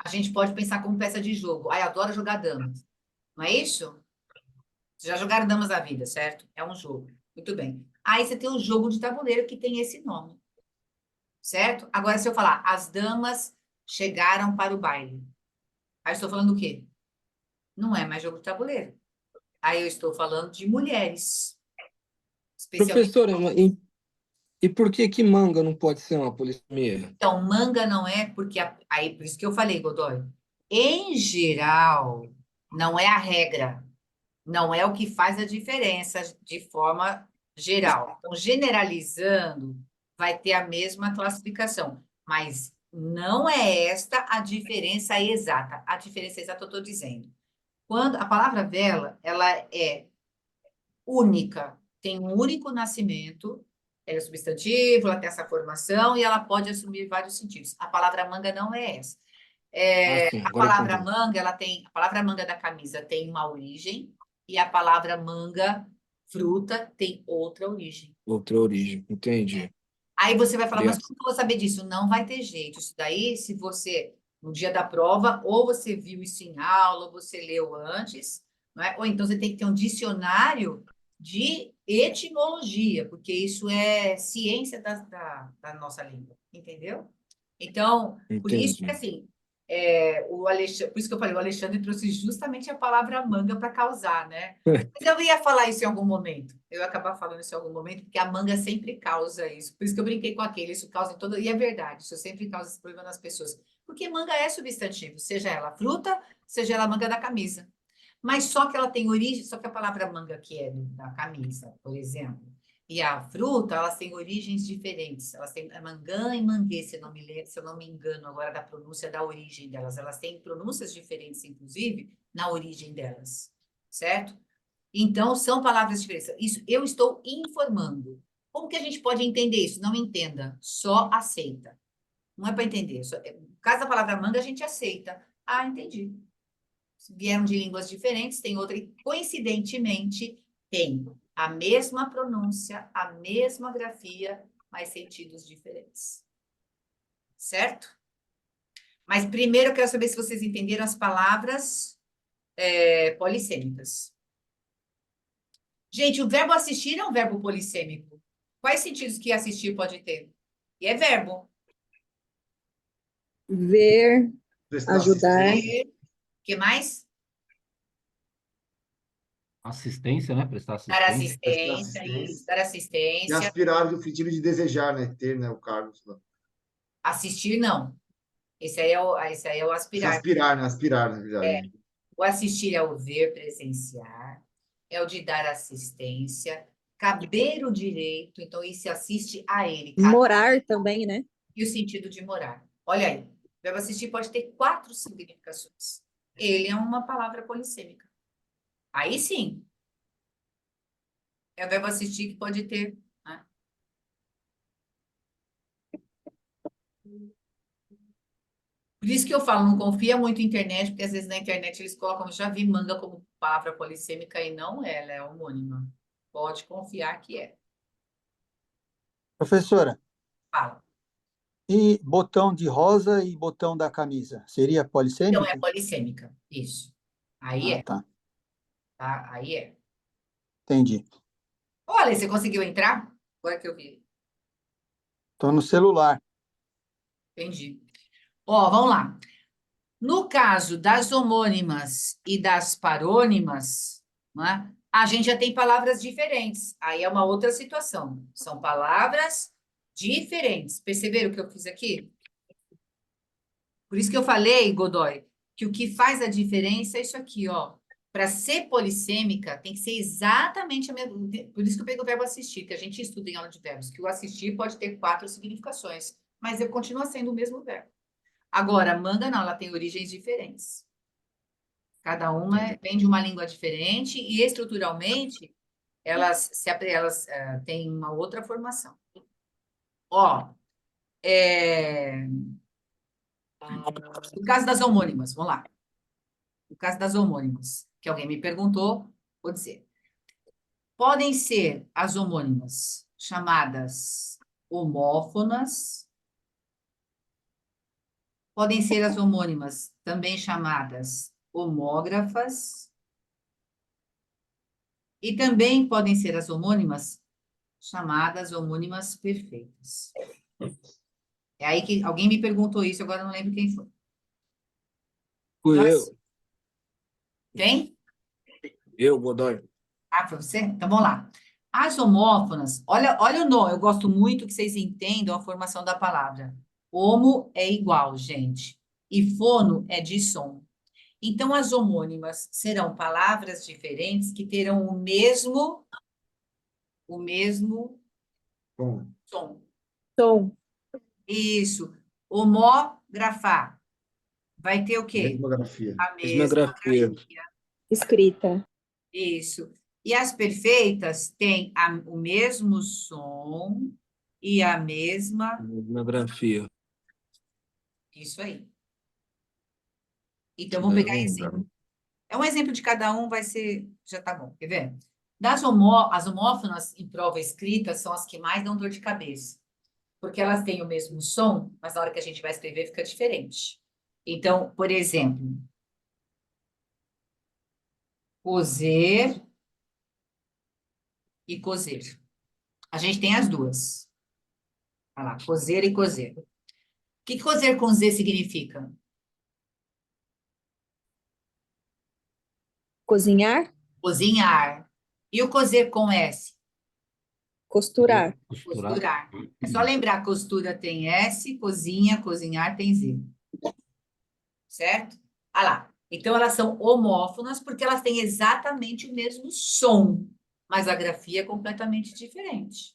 Speaker 1: a gente pode pensar como peça de jogo. Ai, adoro jogar damas. Não é isso? Vocês já jogaram damas da vida, certo? É um jogo. Muito bem. Aí você tem o jogo de tabuleiro que tem esse nome, certo? Agora, se eu falar, as damas chegaram para o baile. Aí eu estou falando o quê? Não é mais jogo de tabuleiro. Aí eu estou falando de mulheres. Especialmente.
Speaker 6: Professora, e por que que manga não pode ser uma polissemia?
Speaker 1: Então, manga não é porque. Aí, por isso que eu falei, Godoy. Em geral, não é a regra. Não é o que faz a diferença de forma geral. Então, generalizando, vai ter a mesma classificação, mas não é esta a diferença exata. A diferença exata eu estou dizendo. Quando a palavra vela, ela é única, tem um único nascimento, ela é substantivo, ela tem essa formação e ela pode assumir vários sentidos. A palavra manga não é essa.
Speaker 6: Sim,
Speaker 1: A
Speaker 6: agora eu
Speaker 1: palavra
Speaker 6: entendi.
Speaker 1: manga, a palavra manga da camisa tem uma origem e a palavra manga fruta tem outra origem.
Speaker 6: Outra origem, entendi.
Speaker 1: Aí você vai falar, mas
Speaker 6: Criança.
Speaker 1: como que eu vou saber disso? Não vai ter jeito. Isso daí, se você, no dia da prova, ou você viu isso em aula, ou você leu antes, não é? Ou então você tem que ter um dicionário de etimologia, porque isso é ciência da nossa língua, entendeu? Então, por isso que,
Speaker 6: Entendi.
Speaker 1: assim, Por isso que eu falei, o Alexandre trouxe justamente a palavra manga para causar, né? Mas eu ia falar isso em algum momento. Eu ia acabar falando isso em algum momento, porque a manga sempre causa isso. Por isso que eu brinquei com aquele, isso causa em toda. E é verdade, isso sempre causa esse problema nas pessoas. Porque manga é substantivo, seja ela fruta, seja ela manga da camisa. Mas só que ela tem origem, só que a palavra manga que é da camisa, por exemplo, e a fruta, elas têm origens diferentes. Elas têm mangã e manguê, se eu não me engano agora da pronúncia da origem delas. Elas têm pronúncias diferentes, inclusive, na origem delas, certo? Então, são palavras diferentes. Isso eu estou informando. Como que a gente pode entender isso? Não entenda, só aceita. Não é para entender. No caso da palavra manga, a gente aceita. Ah, entendi. Vieram de línguas diferentes, tem outra, e coincidentemente tem a mesma pronúncia, a mesma grafia, mas sentidos diferentes. Certo? Mas primeiro eu quero saber se vocês entenderam as palavras polissêmicas. Gente, o verbo assistir é um verbo polissêmico. Quais sentidos que assistir pode ter? E é verbo.
Speaker 7: Ver,
Speaker 2: Prestar
Speaker 7: ajudar.
Speaker 2: assistência.
Speaker 1: O que mais?
Speaker 4: Assistência, né? Prestar
Speaker 1: Dar
Speaker 4: assistência.
Speaker 2: Prestar
Speaker 1: assistência,
Speaker 2: assistência.
Speaker 1: isso, dar
Speaker 2: E
Speaker 1: assistência.
Speaker 2: aspirar no sentido de desejar, né? Ter, né? O Carlos.
Speaker 1: Assistir, não. Esse aí é o aspirar.
Speaker 2: Aspirar, né? Aspirar, na verdade.
Speaker 1: O assistir é o ver, presenciar, é o de dar assistência, caber o direito, então isso assiste a ele,
Speaker 7: Morar também, né?
Speaker 1: e o sentido de morar. Olha aí, o verbo assistir pode ter 4 significações. Ele é uma palavra polissêmica. Aí sim, é o verbo assistir que pode ter, né? Por isso que eu falo, não confia muito em internet, porque às vezes na internet eles colocam, eu já vi manga como palavra polissêmica e não é, ela é homônima. Pode confiar que é.
Speaker 8: Professora,
Speaker 1: Fala.
Speaker 8: e botão de rosa e botão da camisa? Seria
Speaker 1: Então é
Speaker 8: polissêmico?
Speaker 1: polissêmica, isso. Aí é,
Speaker 8: Tá.
Speaker 1: tá? Aí é.
Speaker 8: Entendi.
Speaker 1: Olha, você conseguiu entrar? Agora que eu vi.
Speaker 8: Estou no celular.
Speaker 1: Entendi. Ó, vamos lá. No caso das homônimas e das parônimas, né, a gente já tem palavras diferentes. Aí é uma outra situação. São palavras diferentes. Perceberam o que eu fiz aqui? Por isso que eu falei, Godoy, que o que faz a diferença é isso aqui, ó. Para ser polissêmica, tem que ser exatamente a mesma. Por isso que eu pego o verbo assistir, que a gente estuda em aula de verbos, que o assistir pode ter 4 significações, mas ele continua sendo o mesmo verbo. Agora, manga não, ela tem origens diferentes. Cada uma vem de uma língua diferente e estruturalmente elas têm uma outra formação. Ó, no caso das homônimas, vamos lá. No caso das homônimas, que alguém me perguntou, vou dizer. Podem ser as homônimas chamadas homófonas, podem ser as homônimas também chamadas homógrafas, e também podem ser as homônimas chamadas homônimas perfeitas. É aí que alguém me perguntou isso, agora eu não lembro quem foi.
Speaker 6: Fui
Speaker 1: Nossa.
Speaker 6: eu.
Speaker 1: Quem?
Speaker 6: Eu, Godoy.
Speaker 1: Ah, foi você? Então vamos lá. As homófonas, olha o nome, eu gosto muito que vocês entendam a formação da palavra. Homo é igual, gente. E fono é de som. Então, as homônimas serão palavras diferentes que terão o mesmo
Speaker 2: Bom,
Speaker 1: som.
Speaker 7: Som.
Speaker 1: Isso. Homografar. Vai ter o quê?
Speaker 2: demografia.
Speaker 1: A mesma
Speaker 6: Etnografia.
Speaker 1: grafia.
Speaker 7: Escrita.
Speaker 1: Isso. E as perfeitas têm o mesmo som e a mesma.
Speaker 6: Etnografia.
Speaker 1: Isso aí. Então, vamos pegar exemplo. É um exemplo de cada um, vai ser. Já tá bom. Quer ver? As homófonas em prova escrita são as que mais dão dor de cabeça. Porque elas têm o mesmo som, mas na hora que a gente vai escrever fica diferente. Então, por exemplo, cozer e cozer. A gente tem as duas. Olha lá, cozer e cozer. O que cozer com Z significa?
Speaker 7: Cozinhar,
Speaker 1: Cozinhar. E o cozer com S?
Speaker 7: costurar.
Speaker 4: Costurar.
Speaker 1: Costurar. É só lembrar, costura tem S, cozinha, cozinhar tem Z. Certo? Ah lá. Então, elas são homófonas porque elas têm exatamente o mesmo som, mas a grafia é completamente diferente.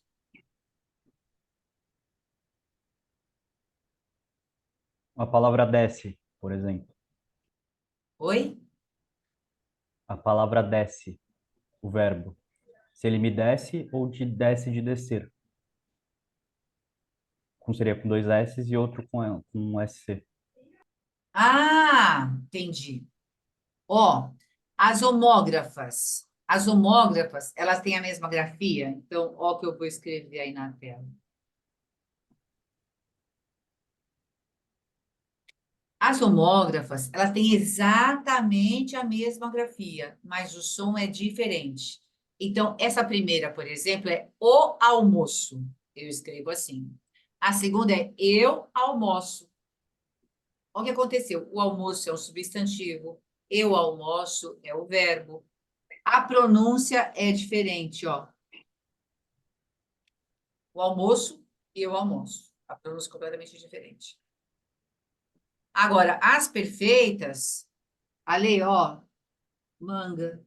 Speaker 3: A palavra desce, por exemplo.
Speaker 1: Oi?
Speaker 3: A palavra desce, o verbo. Se ele me desce ou te desce de descer. Um seria com dois S e outro com um SC.
Speaker 1: Ah, entendi. Ó, as homógrafas. As homógrafas, elas têm a mesma grafia? Então, ó o que eu vou escrever aí na tela. As homógrafas, elas têm exatamente a mesma grafia, mas o som é diferente. Então, essa primeira, por exemplo, é o almoço. Eu escrevo assim. A segunda é eu almoço. Olha o que aconteceu. O almoço é um substantivo, eu almoço é o verbo. A pronúncia é diferente, ó. O almoço e eu almoço. A pronúncia é completamente diferente. Agora, as perfeitas, ali, ó, manga.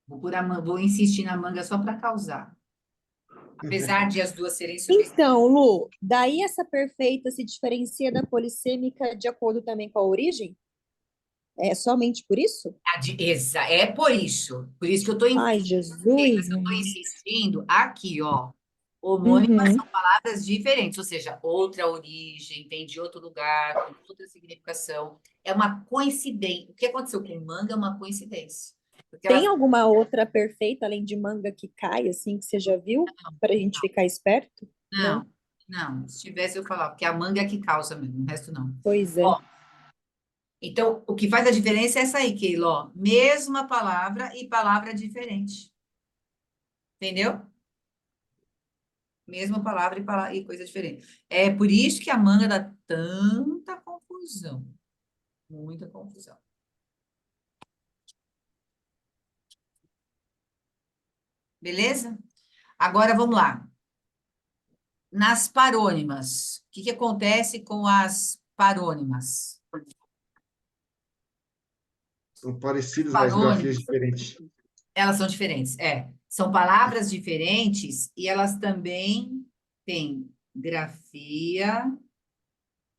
Speaker 1: Vou insistir na manga só para causar. Apesar de as duas serem substantivas.
Speaker 7: Então, Lu, daí essa perfeita se diferencia da polissêmica de acordo também com a origem? É somente por isso?
Speaker 1: É por isso. Por isso que eu estou
Speaker 7: Ai, Jesus.
Speaker 1: insistindo aqui, ó. Homônimas
Speaker 7: Uhum.
Speaker 1: são palavras diferentes, ou seja, outra origem, vem de outro lugar, com outra significação. É uma coincidência. O que aconteceu com manga é uma coincidência. Porque
Speaker 7: Tem
Speaker 1: elas
Speaker 7: alguma outra perfeita além de manga que cai, assim, que você já viu? Para a gente ficar esperto?
Speaker 1: não,
Speaker 7: Não?
Speaker 1: não. Se tivesse, eu falava, porque a manga é que causa mesmo, o resto não.
Speaker 7: Pois é.
Speaker 1: Ó, então, o que faz a diferença é essa aí, Keila, ó. Mesma palavra e palavra diferente. Entendeu? Mesma palavra e coisa diferente. É por isso que a manga dá tanta confusão. Muita confusão. Beleza? Agora vamos lá. Nas parônimas. O que acontece com as parônimas?
Speaker 2: São parecidas, mas grafias
Speaker 1: Parônimas,
Speaker 2: diferentes.
Speaker 1: elas são diferentes. São palavras diferentes e elas também têm grafia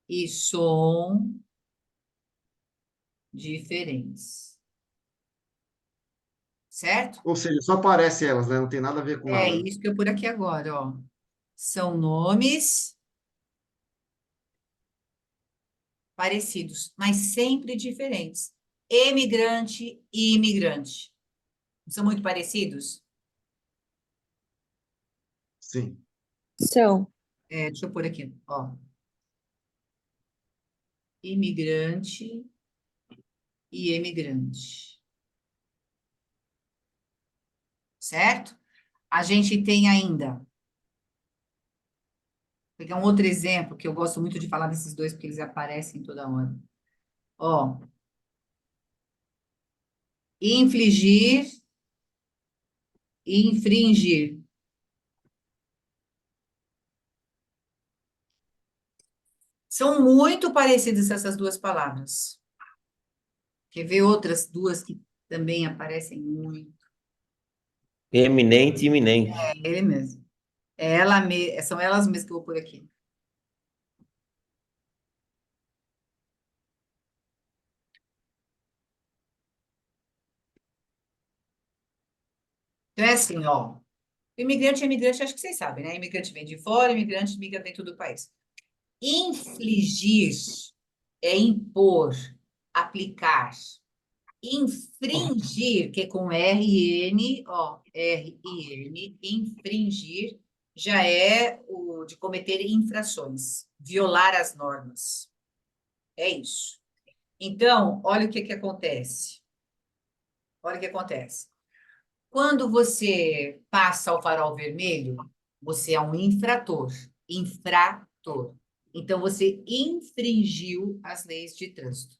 Speaker 1: e som diferentes. Certo?
Speaker 2: Ou seja, só aparece elas, né? Não tem nada a ver com
Speaker 1: É
Speaker 2: nada.
Speaker 1: isso que eu por aqui agora, ó. São nomes parecidos, mas sempre diferentes. Emigrante e imigrante. São muito parecidos?
Speaker 2: Sim.
Speaker 7: São.
Speaker 1: Deixa eu pôr aqui, ó. Imigrante e emigrante. Certo? A gente tem ainda. Vou pegar um outro exemplo, que eu gosto muito de falar desses dois, porque eles aparecem toda hora. Ó. Infligir e infringir. São muito parecidas essas duas palavras. Quer ver outras duas que também aparecem muito?
Speaker 9: Eminente e iminente.
Speaker 1: É ele mesmo. São elas mesmas que eu vou por aqui. Então é assim, ó. Imigrante é imigrante, acho que vocês sabem, né? Imigrante vem de fora, imigrante migra dentro do país. Infligir é impor, aplicar. Infringir, que é com R-N, ó, R-I-N, infringir já é o de cometer infrações, violar as normas. É isso. Então, olha o que acontece. Olha o que acontece. Quando você passa o farol vermelho, você é um infrator. Infrator. Então, você infringiu as leis de trânsito.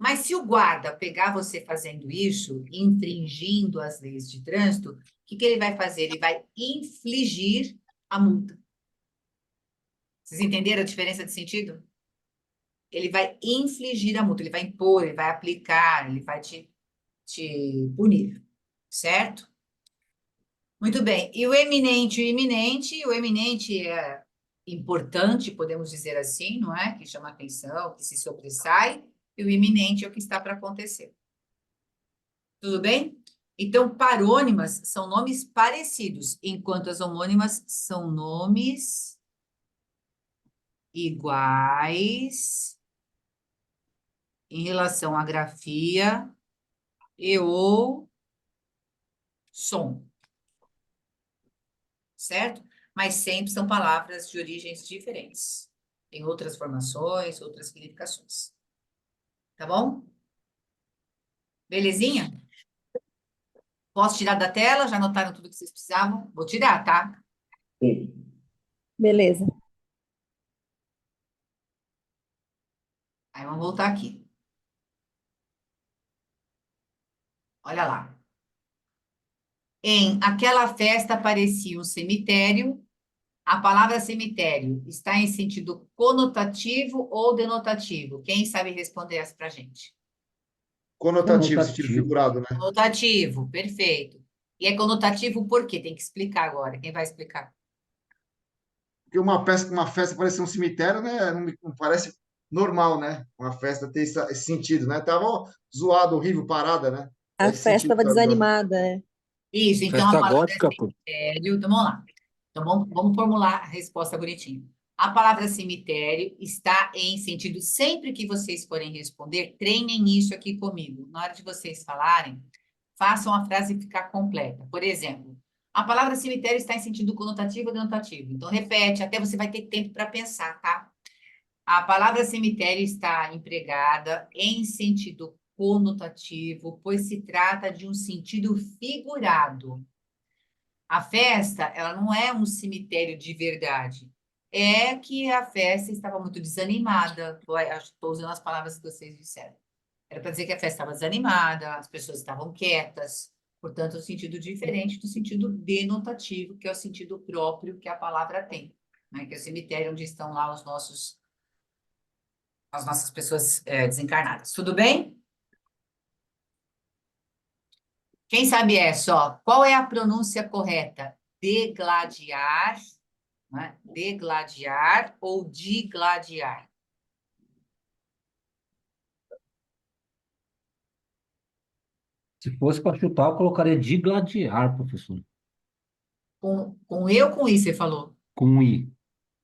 Speaker 1: Mas se o guarda pegar você fazendo isso, infringindo as leis de trânsito, o que que ele vai fazer? Ele vai infligir a multa. Vocês entenderam a diferença de sentido? Ele vai infligir a multa, ele vai impor, ele vai aplicar, ele vai te punir, certo? Muito bem. E o eminente, o eminente é importante, podemos dizer assim, não é? Que chama atenção, que se sobressai, e o iminente é o que está para acontecer. Tudo bem? Então, parônimas são nomes parecidos, enquanto as homônimas são nomes iguais em relação à grafia e ou som, certo? Mas sempre são palavras de origens diferentes. Tem outras formações, outras significações. Tá bom? Belezinha? Posso tirar da tela? Já anotaram tudo que vocês precisavam? Vou tirar, tá?
Speaker 5: Sim.
Speaker 7: Beleza.
Speaker 1: Aí vamos voltar aqui. Olha lá. Em aquela festa parecia um cemitério. A palavra cemitério está em sentido conotativo ou denotativo? Quem sabe responder essa pra gente?
Speaker 2: Conotativo, sentido
Speaker 4: Conotativo.
Speaker 2: figurado, né?
Speaker 1: Conotativo, perfeito. E é conotativo por quê? Tem que explicar agora. Quem vai explicar?
Speaker 2: Porque uma festa parecer um cemitério, né? Não parece normal, né? Uma festa ter esse sentido, né? Tava zoado, horrível, parada, né?
Speaker 7: A
Speaker 2: Esse
Speaker 7: festa
Speaker 2: sentido
Speaker 7: estava
Speaker 2: que tá dando.
Speaker 7: desanimada, né?
Speaker 1: Isso, então a
Speaker 6: Festa
Speaker 1: palavra
Speaker 6: gótica, pô.
Speaker 1: cemitério. Então vamos lá. Então vamos formular a resposta bonitinho. A palavra cemitério está em sentido, sempre que vocês forem responder, treinem isso aqui comigo. Na hora de vocês falarem, façam a frase ficar completa. Por exemplo, a palavra cemitério está em sentido conotativo ou denotativo. Então repete, até você vai ter tempo para pensar, tá? A palavra cemitério está empregada em sentido conotativo, pois se trata de um sentido figurado. A festa, ela não é um cemitério de verdade. É que a festa estava muito desanimada. Estou usando as palavras que vocês disseram. Era para dizer que a festa estava desanimada, as pessoas estavam quietas. Portanto, um sentido diferente do sentido denotativo, que é o sentido próprio que a palavra tem, né? Que é o cemitério onde estão lá as nossas pessoas desencarnadas. Tudo bem? Quem sabe qual é a pronúncia correta? Degladiar, né? Degladiar ou digladiar?
Speaker 4: Se fosse para chutar, eu colocaria digladiar, professor.
Speaker 1: Com E ou com I, você falou?
Speaker 4: Com um I.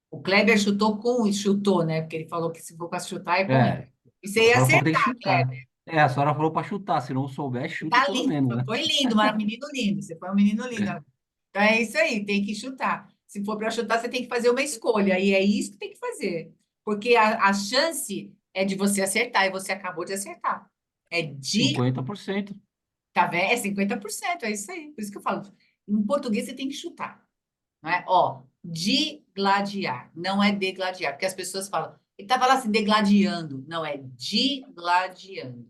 Speaker 1: O Kleber chutou com I, chutou, né? Porque ele falou que se for para chutar é com I.
Speaker 4: É,
Speaker 1: E
Speaker 4: a
Speaker 1: você ia
Speaker 4: senhora falou que tem que
Speaker 1: acertar,
Speaker 4: chutar.
Speaker 1: Kleber.
Speaker 4: É, a senhora falou para chutar. Se não souber, chuta
Speaker 1: Tá
Speaker 4: pelo
Speaker 1: lindo,
Speaker 4: menos, né?
Speaker 1: foi lindo, mas menino lindo. Você foi um menino lindo. Então é isso aí, tem que chutar. Se for para chutar, você tem que fazer uma escolha. E é isso que tem que fazer. Porque a chance é de você acertar, e você acabou de acertar. É de,
Speaker 4: 50%.
Speaker 1: tá vendo? É 50%, é isso aí. Por isso que eu falo. Em português você tem que chutar. Não é? Ó, digladiar, não é degladiar. Porque as pessoas falam, ele estava lá se degladiando. Não, é digladiando.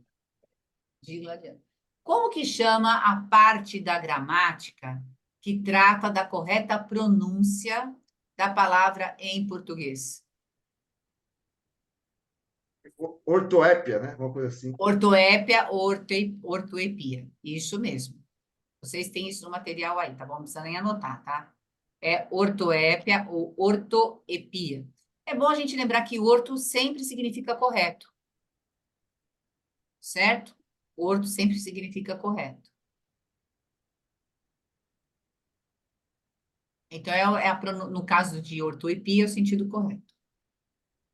Speaker 1: Digladiando. Como que chama a parte da gramática que trata da correta pronúncia da palavra em português?
Speaker 2: Ortoépia, né? Uma coisa assim.
Speaker 1: Ortoépia, ortoepia. Isso mesmo. Vocês têm isso no material aí, tá bom? Não precisa nem anotar, tá? É ortoépia ou ortoepia. É bom a gente lembrar que orto sempre significa correto. Certo? Orto sempre significa correto. Então, no caso de ortoepia, é o sentido correto.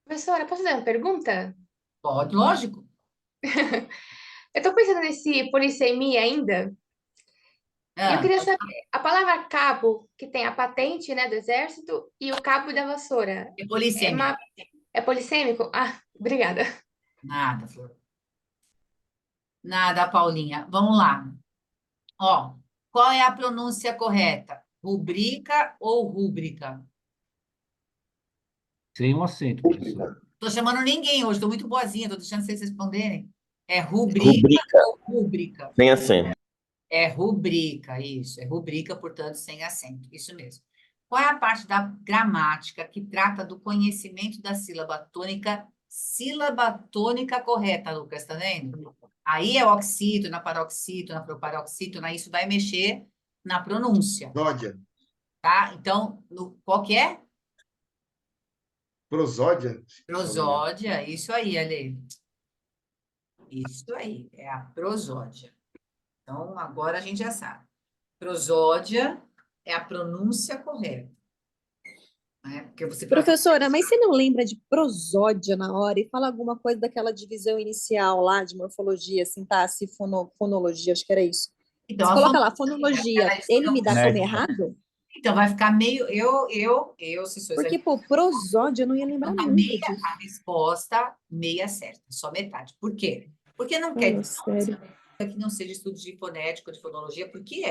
Speaker 9: Professora, posso fazer uma pergunta?
Speaker 1: Pode, lógico.
Speaker 9: Eu tô pensando nesse polissemia ainda, e eu
Speaker 1: Ah,
Speaker 9: queria saber, a palavra cabo, que tem a patente, né, do exército, e o cabo da vassoura,
Speaker 1: é
Speaker 9: é,
Speaker 1: polissêmico.
Speaker 9: é polissêmico? Ah, obrigada.
Speaker 1: Nada, Flor. Nada, Paulinha. Vamos lá. Ó, qual é a pronúncia correta? Rubrica ou rúbrica?
Speaker 4: Sem um acento, professor.
Speaker 1: Tô chamando ninguém hoje, tô muito boazinha, tô deixando vocês responderem. É rubrica ou rúbrica?
Speaker 5: Sem acento.
Speaker 1: É rubrica, isso. É rubrica, portanto, sem acento. Isso mesmo. Qual é a parte da gramática que trata do conhecimento da sílaba tônica correta, Lucas, tá vendo? Aí é oxítona, paroxítona, proparoxítona, isso vai mexer na pronúncia,
Speaker 2: Prósódia.
Speaker 1: tá? Então, qual que é?
Speaker 2: Prosódia.
Speaker 1: Prosódia, isso aí, Ale. Isso aí, é a prosódia. Então, agora a gente já sabe. Prosódia é a pronúncia correta, né? Porque você fala,
Speaker 7: Professora, mas você não lembra de prosódia na hora e fala alguma coisa daquela divisão inicial lá de morfologia, sintaxe, fonologia, acho que era isso.
Speaker 1: então,
Speaker 7: Você
Speaker 1: a
Speaker 7: coloca lá,
Speaker 1: fonologia,
Speaker 7: fonologia,
Speaker 1: ela
Speaker 7: ele me dá como
Speaker 3: Fonética.
Speaker 7: errado?
Speaker 1: então vai ficar meio, se sou
Speaker 7: Porque, pô, prosódia eu não ia lembrar
Speaker 1: então,
Speaker 7: nunca disso.
Speaker 1: a resposta meia certa, só metade. Por quê? Porque não quer
Speaker 7: Fala
Speaker 1: dizer
Speaker 7: sério.
Speaker 1: que não seja estudo de fonética ou de fonologia, porque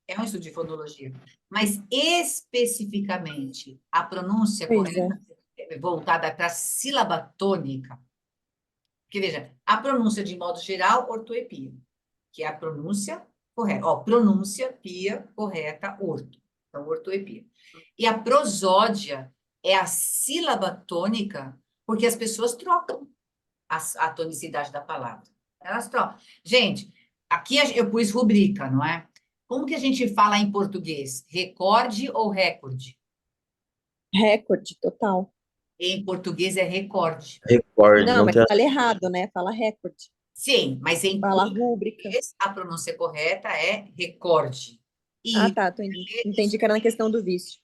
Speaker 1: é um estudo de fonologia. Mas especificamente a pronúncia
Speaker 7: Pois é.
Speaker 1: correta voltada para a sílaba tônica, porque veja, a pronúncia de modo geral, ortoepia, que é a pronúncia correta. Ó, pronúncia, pia, correta, orto. Então, ortoepia. E a prosódia é a sílaba tônica, porque as pessoas trocam a tonicidade da palavra. Elas trocam. Gente, aqui eu pus rubrica, não é? Como que a gente fala em português? Recorde ou recorde?
Speaker 7: Recorde total.
Speaker 1: Em português é recorde.
Speaker 5: Recorde,
Speaker 7: Não,
Speaker 5: não
Speaker 7: mas
Speaker 5: tem
Speaker 7: fala errado, né? Fala recorde.
Speaker 1: Sim, mas em
Speaker 7: Fala rúbrica.
Speaker 1: português a pronúncia correta é recorde.
Speaker 7: Ah,
Speaker 1: E
Speaker 7: tá, entendi. Entendi que era na questão do vício.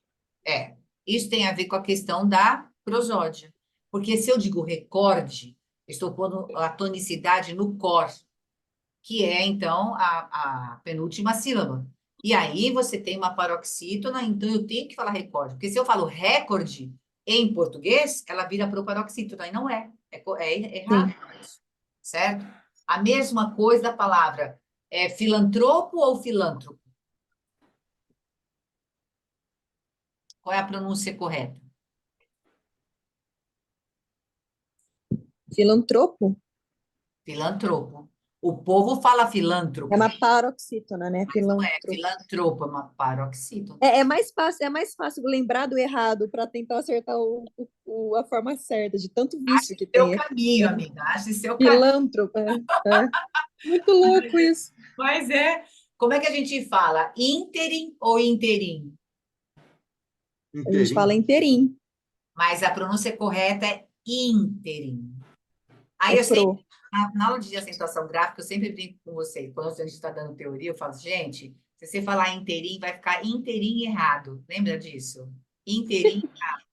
Speaker 1: isso tem a ver com a questão da prosódia. Porque se eu digo recorde, estou pondo a tonicidade no cor, que é, então, a penúltima sílaba. E aí você tem uma paroxítona, então eu tenho que falar recorde. Porque se eu falo recorde em português, ela vira proparoxítona, e não é. É errado isso, certo? A mesma coisa da palavra filantropo ou filântropo? Qual é a pronúncia correta?
Speaker 7: Filantropo?
Speaker 1: Filantropo. O povo fala
Speaker 7: É
Speaker 1: filântropo.
Speaker 7: uma paroxítona, né?
Speaker 1: Não é
Speaker 7: Filantropo.
Speaker 1: filantropo, é uma paroxítona.
Speaker 7: É mais fácil lembrar do errado para tentar acertar a forma certa, de tanto vício que
Speaker 1: Seu
Speaker 7: tem.
Speaker 1: caminho, amiga. Ache seu caminho.
Speaker 7: Filântropo, é. Muito louco isso.
Speaker 1: Mas como é que a gente fala? Ínterim ou interim?
Speaker 7: A gente fala inteirinho,
Speaker 1: Mas a pronúncia correta é ínterim. Aí
Speaker 7: é
Speaker 1: eu sempre,
Speaker 7: pro.
Speaker 1: na aula de acentuação gráfica, eu sempre brinco com vocês. Quando a gente está dando teoria, eu falo, gente, se você falar inteirim, vai ficar inteirim errado. Lembra disso? Inteirim errado.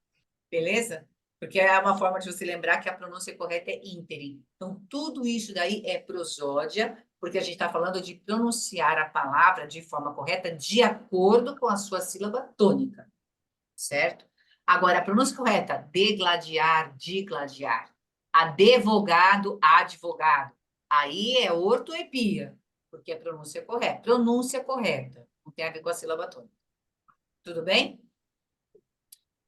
Speaker 1: Beleza? Porque é uma forma de você lembrar que a pronúncia correta é ínterim. Então, tudo isso daí é prosódia, porque a gente está falando de pronunciar a palavra de forma correta de acordo com a sua sílaba tônica, certo? Agora, a pronúncia correta, degladiar, digladiar. Advogado, advogado. Aí é ortoepia, porque a pronúncia é correta. Pronúncia correta, não tem a ver com a sílaba tônica. Tudo bem?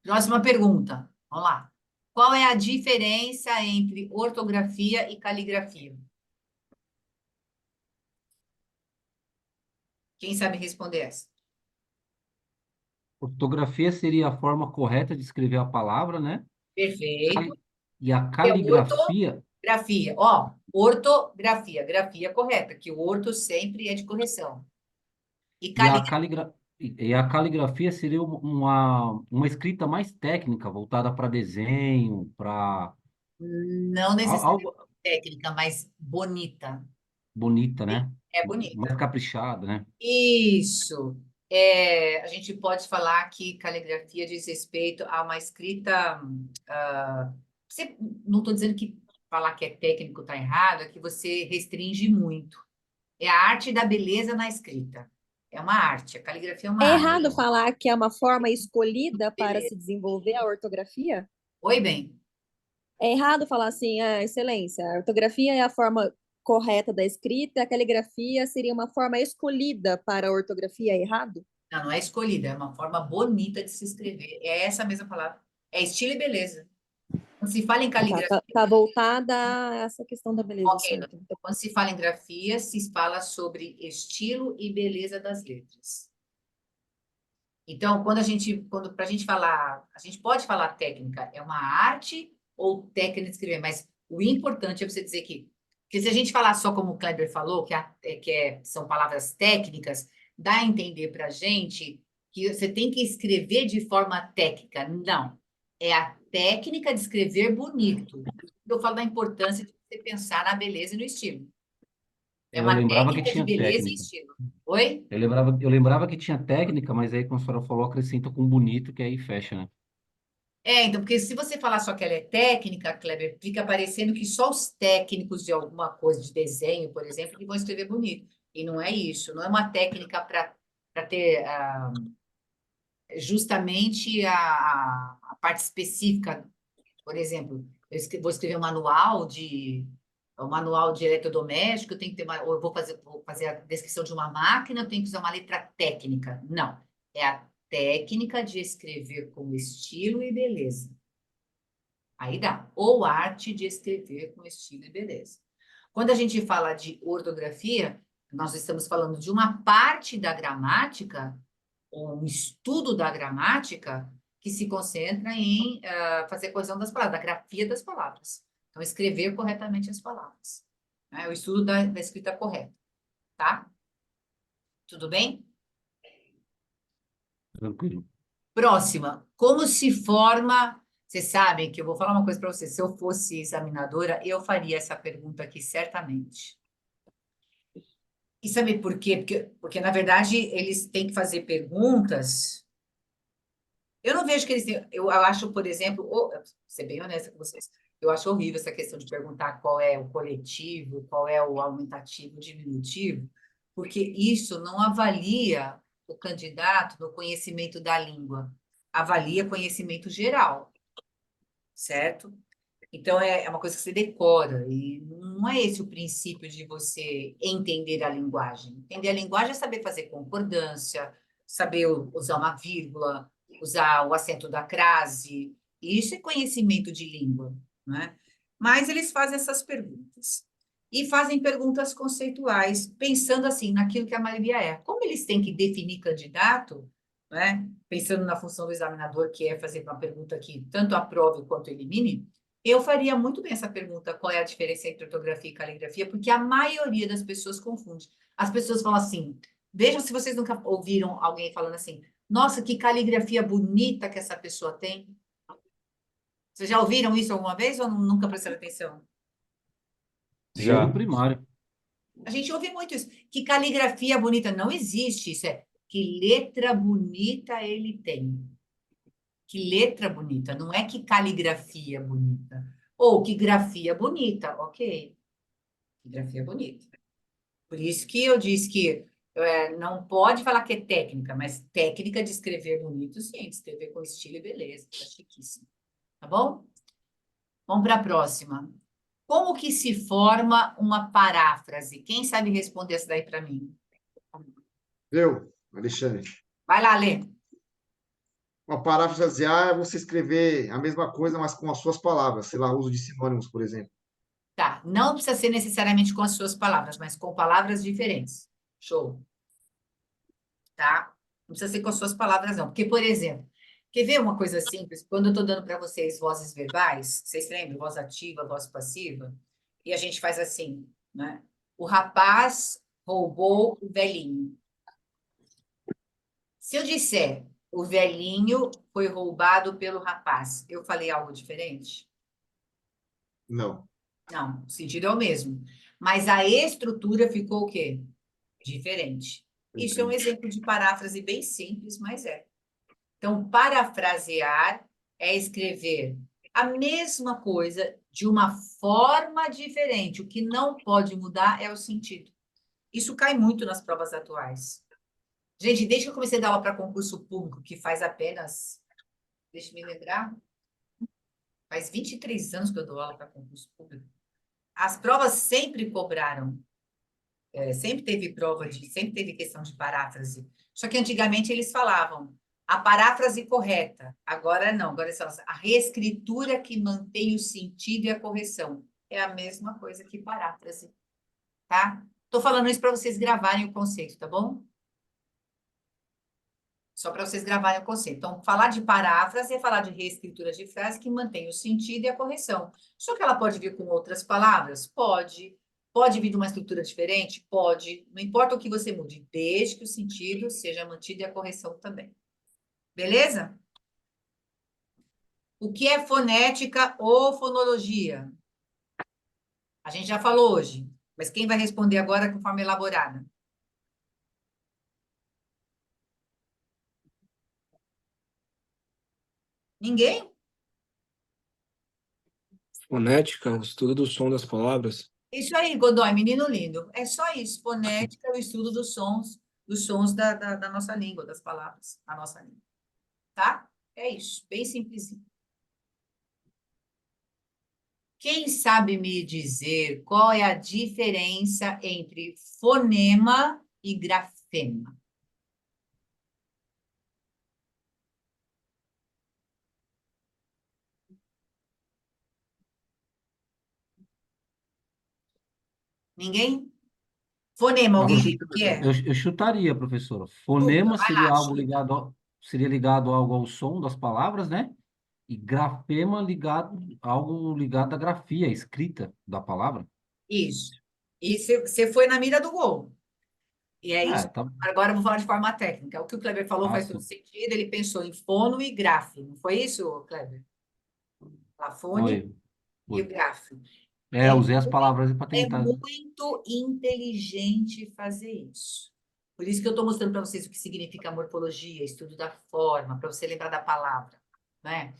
Speaker 1: Próxima pergunta. Vamos lá. Qual é a diferença entre ortografia e caligrafia? Quem sabe responder essa?
Speaker 4: Ortografia seria a forma correta de escrever a palavra, né?
Speaker 1: Perfeito.
Speaker 4: E a
Speaker 1: É
Speaker 4: caligrafia,
Speaker 1: ortografia. Ó, ortografia, grafia correta, que o orto sempre é de correção. E
Speaker 4: e a
Speaker 1: caligrafia,
Speaker 4: caligra, e a caligrafia seria uma escrita mais técnica, voltada para desenho, para
Speaker 1: não necessariamente
Speaker 4: algo
Speaker 1: técnica, mas bonita.
Speaker 4: bonita, né?
Speaker 1: É bonita.
Speaker 4: Mais caprichada, né?
Speaker 1: Isso. A gente pode falar que caligrafia diz respeito a uma escrita. ah, não estou dizendo que falar que é técnico está errado, é que você restringe muito. É a arte da beleza na escrita. É uma arte. A caligrafia é uma
Speaker 7: É
Speaker 1: arte.
Speaker 7: errado falar que é uma forma escolhida para
Speaker 1: Beleza.
Speaker 7: se desenvolver a ortografia?
Speaker 1: Oi, bem.
Speaker 7: É errado falar assim, excelência, a ortografia é a forma correta da escrita, a caligrafia seria uma forma escolhida para a ortografia, é errado?
Speaker 1: Não, não é escolhida, é uma forma bonita de se escrever. É essa mesma palavra. É estilo e beleza. Quando se fala em caligrafia,
Speaker 7: Tá voltada a essa questão da beleza,
Speaker 1: ok,
Speaker 7: certo?
Speaker 1: quando se fala em grafia, se fala sobre estilo e beleza das letras. Então, quando para a gente falar, a gente pode falar técnica, é uma arte ou técnica de escrever, mas o importante é você dizer que se a gente falar só como o Kleber falou, são palavras técnicas, dá a entender para a gente que você tem que escrever de forma técnica. Não, é a técnica de escrever bonito. Eu falo da importância de você pensar na beleza e no estilo. É
Speaker 4: Eu
Speaker 1: uma
Speaker 4: lembrava que
Speaker 1: técnica de
Speaker 4: tinha
Speaker 1: beleza e
Speaker 4: técnica.
Speaker 1: estilo. Oi?
Speaker 4: Eu lembrava que tinha técnica, mas aí, como a senhora falou, acrescenta com bonito, que aí fecha, né?
Speaker 1: Então, porque se você falar só que ela é técnica, Kleber, fica parecendo que só os técnicos de alguma coisa, de desenho, por exemplo, que vão escrever bonito. E não é isso, não é uma técnica para ter justamente a parte específica. Por exemplo, vou escrever um manual de eletrodoméstico, eu tenho que ter ou eu vou fazer a descrição de uma máquina, eu tenho que usar uma letra técnica. Não, é a técnica de escrever com estilo e beleza. Aí dá. Ou arte de escrever com estilo e beleza. Quando a gente fala de ortografia, nós estamos falando de uma parte da gramática, ou um estudo da gramática, que se concentra em fazer a coesão das palavras, da grafia das palavras. Então, escrever corretamente as palavras. Né? O estudo da escrita correta. Tá? Tudo bem?
Speaker 4: Tranquilo.
Speaker 1: Próxima. Como se forma... Vocês sabem que eu vou falar uma coisa para vocês. Se eu fosse examinadora, eu faria essa pergunta aqui certamente. E sabe por quê? Porque, na verdade, eles têm que fazer perguntas. Eu não vejo que eles têm. Eu acho, por exemplo, vou ser bem honesta com vocês, eu acho horrível essa questão de perguntar qual é o coletivo, qual é o aumentativo, o diminutivo, porque isso não avalia o candidato no conhecimento da língua, avalia conhecimento geral, certo? Então, é uma coisa que você decora, e não é esse o princípio de você entender a linguagem. Entender a linguagem é saber fazer concordância, saber usar uma vírgula, usar o acento da crase, e isso é conhecimento de língua, né? Mas eles fazem essas perguntas. E fazem perguntas conceituais, pensando assim, naquilo que a maioria é. Como eles têm que definir candidato, né? Pensando na função do examinador, que é fazer uma pergunta que tanto aprove quanto elimine, eu faria muito bem essa pergunta, qual é a diferença entre ortografia e caligrafia, porque a maioria das pessoas confunde. As pessoas falam assim, vejam se vocês nunca ouviram alguém falando assim, nossa, que caligrafia bonita que essa pessoa tem. Vocês já ouviram isso alguma vez ou nunca prestaram atenção?
Speaker 4: Sim, no primário.
Speaker 1: A gente ouve muito isso. Que caligrafia bonita. Não existe isso. É que letra bonita ele tem. Que letra bonita. Não é que caligrafia bonita. Ou que grafia bonita. Ok. Que grafia bonita. Por isso que eu disse que não pode falar que é técnica, mas técnica de escrever bonito, sim. De escrever com estilo e beleza. Tá chiquíssimo. Tá bom? Vamos para a próxima. Como que se forma uma paráfrase? Quem sabe responder essa daí para mim?
Speaker 2: Eu, Alexandre.
Speaker 1: Vai lá, Lê.
Speaker 2: Uma parafrasear é você escrever a mesma coisa, mas com as suas palavras. Sei lá, uso de sinônimos, por exemplo.
Speaker 1: Tá, não precisa ser necessariamente com as suas palavras, mas com palavras diferentes. Show. Tá? Não precisa ser com as suas palavras, não. Porque, por exemplo, quer ver uma coisa simples? Quando eu estou dando para vocês vozes verbais, vocês lembram? Voz ativa, voz passiva? E a gente faz assim, né? O rapaz roubou o velhinho. Se eu disser o velhinho foi roubado pelo rapaz, eu falei algo diferente?
Speaker 2: Não.
Speaker 1: Não, o sentido é o mesmo. Mas a estrutura ficou o quê? Diferente. Isso é um exemplo de paráfrase bem simples, mas é. Então, parafrasear é escrever a mesma coisa de uma forma diferente. O que não pode mudar é o sentido. Isso cai muito nas provas atuais. Gente, desde que eu comecei a dar aula para concurso público, que faz apenas, deixa eu me lembrar, faz 23 anos que eu dou aula para concurso público, as provas sempre cobraram, sempre teve questão de paráfrase. Só que antigamente eles falavam, A paráfrase correta. Agora não, agora é só a reescritura que mantém o sentido e a correção. É a mesma coisa que paráfrase, tá? Tô falando isso para vocês gravarem o conceito, tá bom? Só para vocês gravarem o conceito. Então, falar de paráfrase é falar de reescritura de frase que mantém o sentido e a correção. Só que ela pode vir com outras palavras? Pode. Pode vir de uma estrutura diferente? Pode. Não importa o que você mude, desde que o sentido seja mantido e a correção também. Beleza? O que é fonética ou fonologia? A gente já falou hoje, mas quem vai responder agora com forma elaborada? Ninguém?
Speaker 6: Fonética, o estudo do som das palavras.
Speaker 1: Isso aí, Godoy, menino lindo. É só isso. Fonética é o estudo dos sons da nossa língua, das palavras da nossa língua. Tá? É isso, bem simplesinho. Quem sabe me dizer qual é a diferença entre fonema e grafema? Ninguém? Fonema, alguém lembra o que é?
Speaker 4: Eu chutaria, professora.
Speaker 1: Chuta,
Speaker 4: Fonema
Speaker 1: vai
Speaker 4: seria
Speaker 1: lá,
Speaker 4: algo
Speaker 1: chuta.
Speaker 4: seria ligado algo ao som das palavras, né? E grafema algo ligado à grafia, à escrita da palavra.
Speaker 1: Isso. E você foi na mira do gol. E é isso.
Speaker 4: Tá.
Speaker 1: Agora eu vou falar de forma técnica. O que o Kleber falou faz todo
Speaker 4: Sim.
Speaker 1: sentido. Ele pensou em fono e grafo. Não foi isso, Kleber? A fone e o
Speaker 4: Foi.
Speaker 1: grafo.
Speaker 4: Usei as palavras para
Speaker 1: É
Speaker 4: tentar.
Speaker 1: muito inteligente fazer isso. Por isso que eu estou mostrando para vocês o que significa morfologia, estudo da forma, para você lembrar da palavra, né?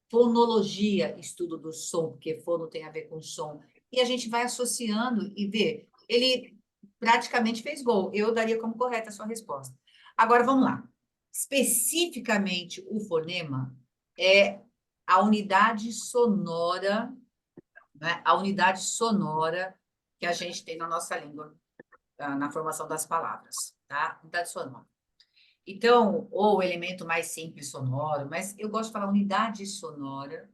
Speaker 1: Fonologia, estudo do som, porque fono tem a ver com som. E a gente vai associando e vê. Ele praticamente fez gol. Eu daria como correta a sua resposta. Agora, vamos lá. Especificamente, o fonema é a unidade sonora, né? A unidade sonora que a gente tem na nossa língua, na formação das palavras, tá? Unidade sonora. Então, ou o elemento mais simples sonoro, mas eu gosto de falar unidade sonora,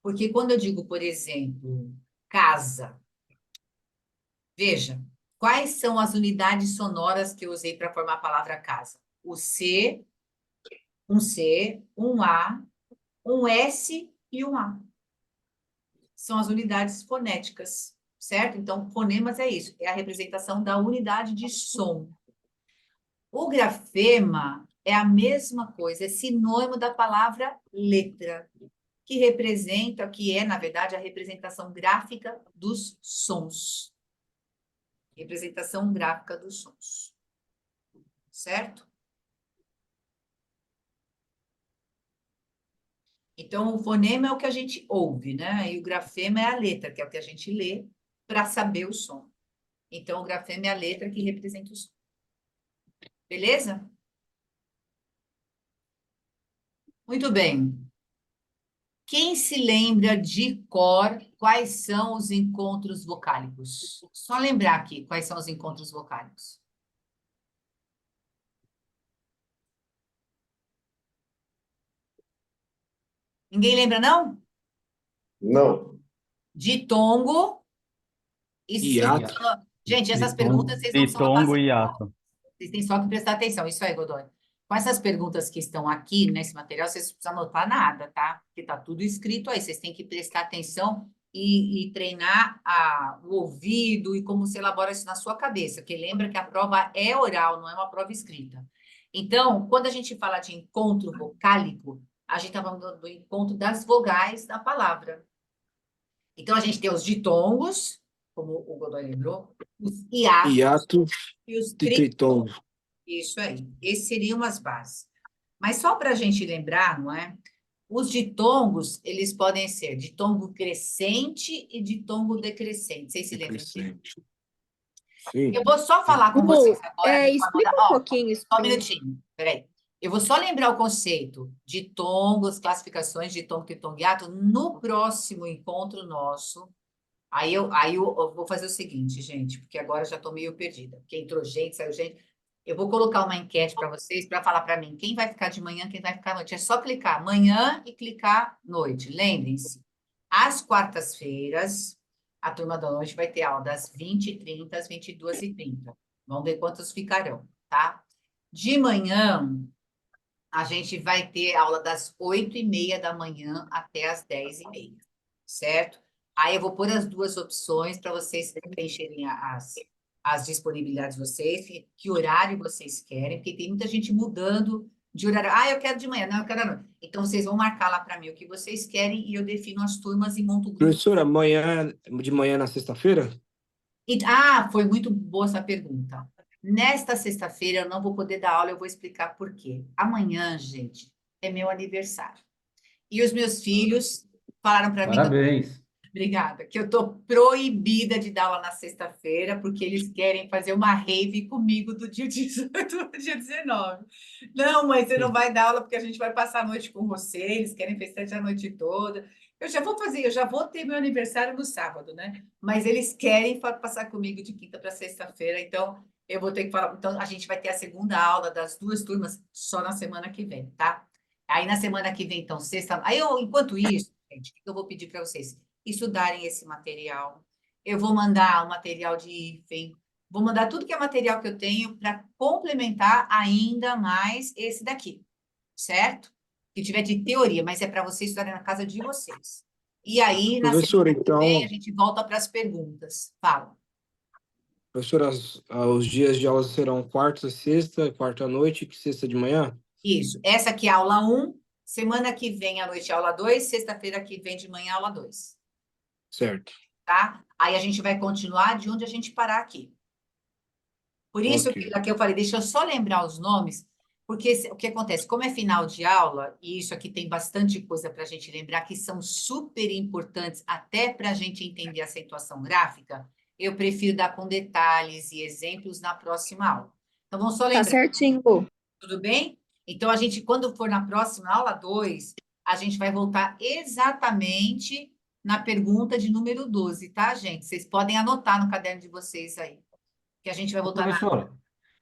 Speaker 1: porque quando eu digo, por exemplo, casa, veja, quais são as unidades sonoras que eu usei para formar a palavra casa? O C, um A, um S e um A. São as unidades fonéticas, certo? Então, fonemas é isso, é a representação da unidade de som. O grafema é a mesma coisa, é sinônimo da palavra letra, que representa, que é, na verdade, a representação gráfica dos sons. Representação gráfica dos sons. Certo? Então, o fonema é o que a gente ouve, né? E o grafema é a letra, que é o que a gente lê para saber o som. Então, o grafema é a letra que representa o som. Beleza? Muito bem. Quem se lembra de cor quais são os encontros vocálicos? Só lembrar aqui quais são os encontros vocálicos. Ninguém lembra, não?
Speaker 5: Não.
Speaker 1: Ditongo e
Speaker 6: Hiato.
Speaker 1: sílaba. Gente, essas
Speaker 4: Ditongo.
Speaker 1: perguntas vocês não precisam
Speaker 3: Ditongo
Speaker 1: fazer.
Speaker 3: e hiato.
Speaker 1: Vocês têm só que prestar atenção. Isso aí, Godoy. Com essas perguntas que estão aqui nesse material, vocês não precisam anotar nada, tá? Porque está tudo escrito aí. Vocês têm que prestar atenção e treinar o ouvido e como se elabora isso na sua cabeça. Porque lembra que a prova é oral, não é uma prova escrita. Então, quando a gente fala de encontro vocálico, a gente está falando do encontro das vogais da palavra. Então, a gente tem os ditongos, como o Godoy lembrou, os hiatos
Speaker 6: Hiato
Speaker 1: e os
Speaker 6: de
Speaker 1: tritongos.
Speaker 6: tritongo.
Speaker 1: Isso aí. Esses seriam as bases. Mas só para a gente lembrar, não é? Os ditongos, eles podem ser ditongo crescente e ditongo decrescente. Vocês se lembram disso?
Speaker 6: Decrescente. Sim.
Speaker 1: Eu vou só falar com vocês agora.
Speaker 7: Explica um pouquinho isso.
Speaker 1: Só um minutinho, peraí. Eu vou só lembrar o conceito de tongos, classificações de tongo, tritongo e hiato no próximo encontro nosso. Aí eu vou fazer o seguinte, gente, porque agora eu já estou meio perdida. Porque entrou gente, saiu gente. Eu vou colocar uma enquete para vocês, para falar para mim quem vai ficar de manhã, quem vai ficar à noite. É só clicar manhã e clicar noite. Lembrem-se, às quartas-feiras, a turma da noite vai ter aula das 20h30 às 22h30. Vamos ver quantos ficarão, tá? De manhã, a gente vai ter aula das 8h30 da manhã até as 10h30, certo? Aí eu vou pôr as duas opções para vocês preencherem as disponibilidades de vocês, que horário vocês querem, porque tem muita gente mudando de horário. Ah, eu quero de manhã, não, eu quero à noite. Então, vocês vão marcar lá para mim o que vocês querem e eu defino as turmas e monto o grupo.
Speaker 6: Professora, de manhã na sexta-feira?
Speaker 1: Foi muito boa essa pergunta. Nesta sexta-feira eu não vou poder dar aula, eu vou explicar por quê. Amanhã, gente, é meu aniversário. E os meus filhos falaram para mim,
Speaker 4: Parabéns.
Speaker 1: obrigada, que eu estou proibida de dar aula na sexta-feira, porque eles querem fazer uma rave comigo do dia 18 ao dia 19. Não, mãe, você não vai dar aula porque a gente vai passar a noite com você, eles querem festejar a noite toda. Eu já vou ter meu aniversário no sábado, né? Mas eles querem passar comigo de quinta para sexta-feira, então eu vou ter que falar. Então, a gente vai ter a segunda aula das duas turmas só na semana que vem, tá? Aí na semana que vem, então, sexta. Enquanto isso, gente, o que eu vou pedir para vocês? Estudarem esse material. Eu vou mandar o material de hífen, vou mandar tudo que é material que eu tenho para complementar ainda mais esse daqui, certo? Que tiver de teoria, mas é para vocês estudarem na casa de vocês. E aí, na
Speaker 6: Professora,
Speaker 1: semana que vem,
Speaker 6: então,
Speaker 1: a gente volta para as perguntas. Fala.
Speaker 6: professora, os dias de aula serão quarta, sexta, quarta à noite e sexta de manhã?
Speaker 1: Isso. Essa aqui é a aula 1, semana que vem à noite aula 2, sexta-feira que vem de manhã aula 2.
Speaker 6: Certo.
Speaker 1: Tá? Aí a gente vai continuar de onde a gente parar aqui. Por isso
Speaker 6: Ok.
Speaker 1: que aqui eu falei, deixa eu só lembrar os nomes, porque o que acontece? Como é final de aula, e isso aqui tem bastante coisa para a gente lembrar, que são super importantes até para a gente entender a acentuação gráfica, eu prefiro dar com detalhes e exemplos na próxima aula. Então, vamos só
Speaker 7: Tá
Speaker 1: lembrar.
Speaker 7: certinho, Lu.
Speaker 1: Tudo bem? Então, a gente, quando for na próxima aula 2, a gente vai voltar exatamente na pergunta de número 12, tá, gente? Vocês podem anotar no caderno de vocês aí, que a gente vai voltar na...
Speaker 4: Professora,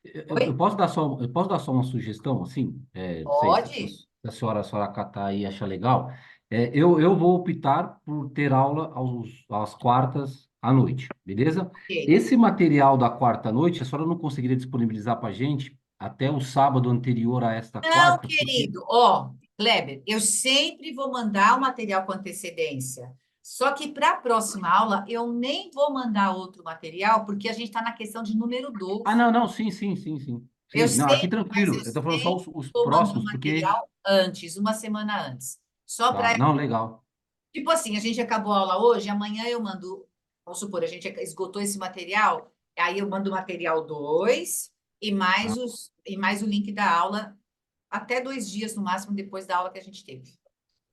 Speaker 4: eu
Speaker 1: Oi?
Speaker 4: posso dar só uma sugestão, assim? Não sei
Speaker 1: Pode?
Speaker 4: se a senhora catar aí e achar legal. Eu vou optar por ter aula às quartas à noite, beleza?
Speaker 1: Ok.
Speaker 4: Esse material da quarta à noite, a senhora não conseguiria disponibilizar para a gente até o sábado anterior a esta
Speaker 1: Não,
Speaker 4: quarta? Porque...
Speaker 1: querido. Kleber, eu sempre vou mandar o material com antecedência. Só que para a próxima aula, eu nem vou mandar outro material, porque a gente está na questão de número 12.
Speaker 4: Ah, não, sim, sim, sim, sim.
Speaker 1: Eu
Speaker 4: Sim, não, aqui
Speaker 1: sei, mas
Speaker 4: tranquilo.
Speaker 1: eu
Speaker 4: Eu estou falando só
Speaker 1: sempre
Speaker 4: os
Speaker 1: estou mandando
Speaker 4: próximos, porque...
Speaker 1: material antes, uma semana antes. Só
Speaker 4: Tá,
Speaker 1: para...
Speaker 4: não, legal.
Speaker 1: Tipo assim, a gente acabou a aula hoje, amanhã eu mando... Vamos supor, a gente esgotou esse material, aí eu mando o material 2 e mais o link da aula até 2 dias, no máximo, depois da aula que a gente teve.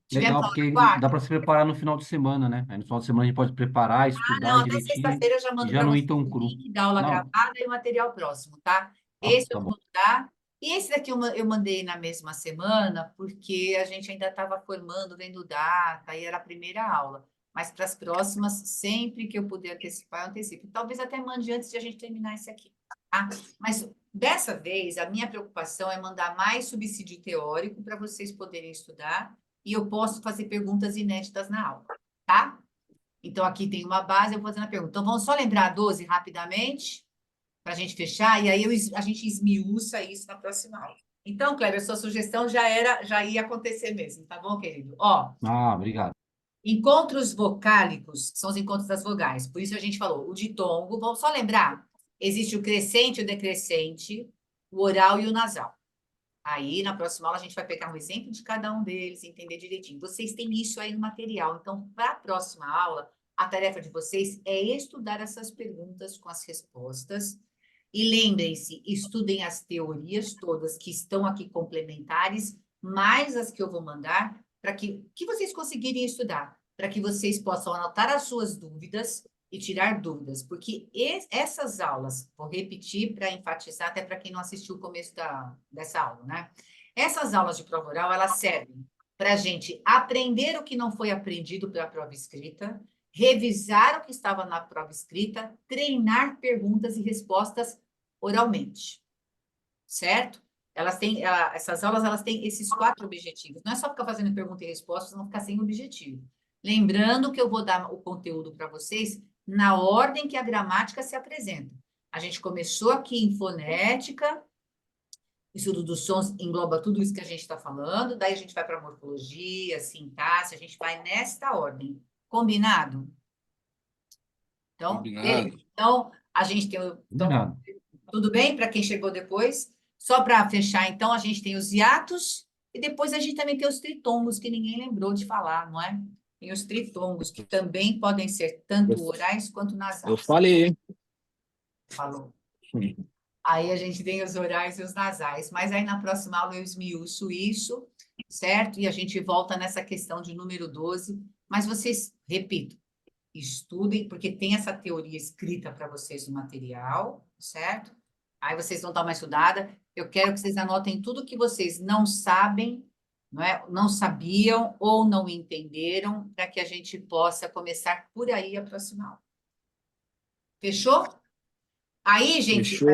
Speaker 1: Tivemos
Speaker 4: Legal,
Speaker 1: aula na
Speaker 4: porque dá
Speaker 1: quarta?
Speaker 4: para se preparar no final de semana, né? Aí no final de semana a gente pode preparar, estudar
Speaker 1: Não, até
Speaker 4: direitinho
Speaker 1: sexta-feira eu já
Speaker 4: e
Speaker 1: mando
Speaker 4: já
Speaker 1: para
Speaker 4: não ir
Speaker 1: vocês
Speaker 4: tão
Speaker 1: o
Speaker 4: cru.
Speaker 1: link da aula
Speaker 4: Não,
Speaker 1: gravada e o material próximo, tá?
Speaker 4: tá,
Speaker 1: Esse eu
Speaker 4: tá
Speaker 1: vou
Speaker 4: bom.
Speaker 1: mandar. E esse daqui eu mandei na mesma semana, porque a gente ainda estava formando, vendo data, e era a primeira aula. Mas para as próximas, sempre que eu puder antecipar, eu antecipo. Talvez até mande antes de a gente terminar esse aqui, tá? Mas dessa vez, a minha preocupação é mandar mais subsídio teórico para vocês poderem estudar, e eu posso fazer perguntas inéditas na aula, tá? Então, aqui tem uma base, eu vou fazendo a pergunta. Então, vamos só lembrar a 12 rapidamente, para a gente fechar, e aí a gente esmiuça isso na próxima aula. Então, Kleber, sua sugestão já ia acontecer mesmo, tá bom, querido?
Speaker 4: Ah, obrigado.
Speaker 1: Encontros vocálicos são os encontros das vogais. Por isso a gente falou o ditongo. Vamos só lembrar: existe o crescente e o decrescente, o oral e o nasal. Aí, na próxima aula, a gente vai pegar um exemplo de cada um deles, entender direitinho. Vocês têm isso aí no material. Então, para a próxima aula, a tarefa de vocês é estudar essas perguntas com as respostas. E lembrem-se, estudem as teorias todas que estão aqui complementares, mais as que eu vou mandar, para que vocês conseguirem estudar, para que vocês possam anotar as suas dúvidas e tirar dúvidas, porque essas aulas, vou repetir para enfatizar, até para quem não assistiu o começo dessa aula, né? Essas aulas de prova oral, elas servem para a gente aprender o que não foi aprendido pela prova escrita, revisar o que estava na prova escrita, treinar perguntas e respostas oralmente. certo? Essas aulas elas têm esses 4 objetivos. Não é só ficar fazendo pergunta e resposta, não ficar sem objetivo. Lembrando que eu vou dar o conteúdo para vocês na ordem que a gramática se apresenta. A gente começou aqui em fonética, estudo dos sons engloba tudo isso que a gente está falando, daí a gente vai para morfologia, sintaxe, a gente vai nesta ordem. Combinado? Então,
Speaker 6: Combinado.
Speaker 1: beleza. Então, a gente tem
Speaker 4: Combinado.
Speaker 1: tudo bem para quem chegou depois? Só para fechar, então, a gente tem os hiatos e depois a gente também tem os tritongos, que ninguém lembrou de falar, não é? Tem os tritongos, que também podem ser tanto orais quanto nasais.
Speaker 6: Eu falei, hein?
Speaker 1: Falou. Aí a gente tem os orais e os nasais, mas aí na próxima aula eu esmiuço isso, certo? E a gente volta nessa questão de número 12, mas vocês, repito, estudem, porque tem essa teoria escrita para vocês no material, certo? Aí vocês vão dar uma estudada. Eu quero que vocês anotem tudo que vocês não sabem, não é? Não sabiam ou não entenderam, para que a gente possa começar por aí a próxima aula. Fechou? Aí, gente,
Speaker 6: Fechou.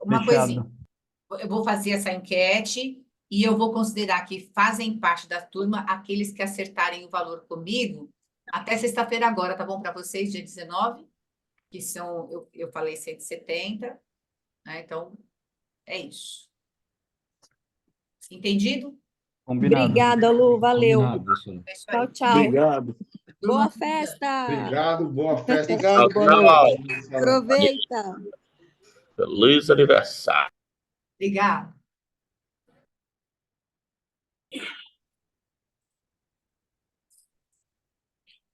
Speaker 1: uma
Speaker 3: Fechado.
Speaker 1: coisinha. Eu vou fazer essa enquete e eu vou considerar que fazem parte da turma aqueles que acertarem o valor comigo até sexta-feira agora, tá bom para vocês, dia 19, que são, eu falei 170, né? Então, é isso. Entendido?
Speaker 3: Combinado.
Speaker 7: Obrigada, Lu. Valeu.
Speaker 4: Combinado, professora.
Speaker 1: É isso aí.
Speaker 7: Tchau, tchau.
Speaker 5: Obrigado.
Speaker 7: Boa festa.
Speaker 2: Obrigado, boa festa.
Speaker 5: Obrigado, boa
Speaker 10: Tchau.
Speaker 5: noite.
Speaker 7: Aproveita.
Speaker 10: Feliz aniversário.
Speaker 1: Obrigada.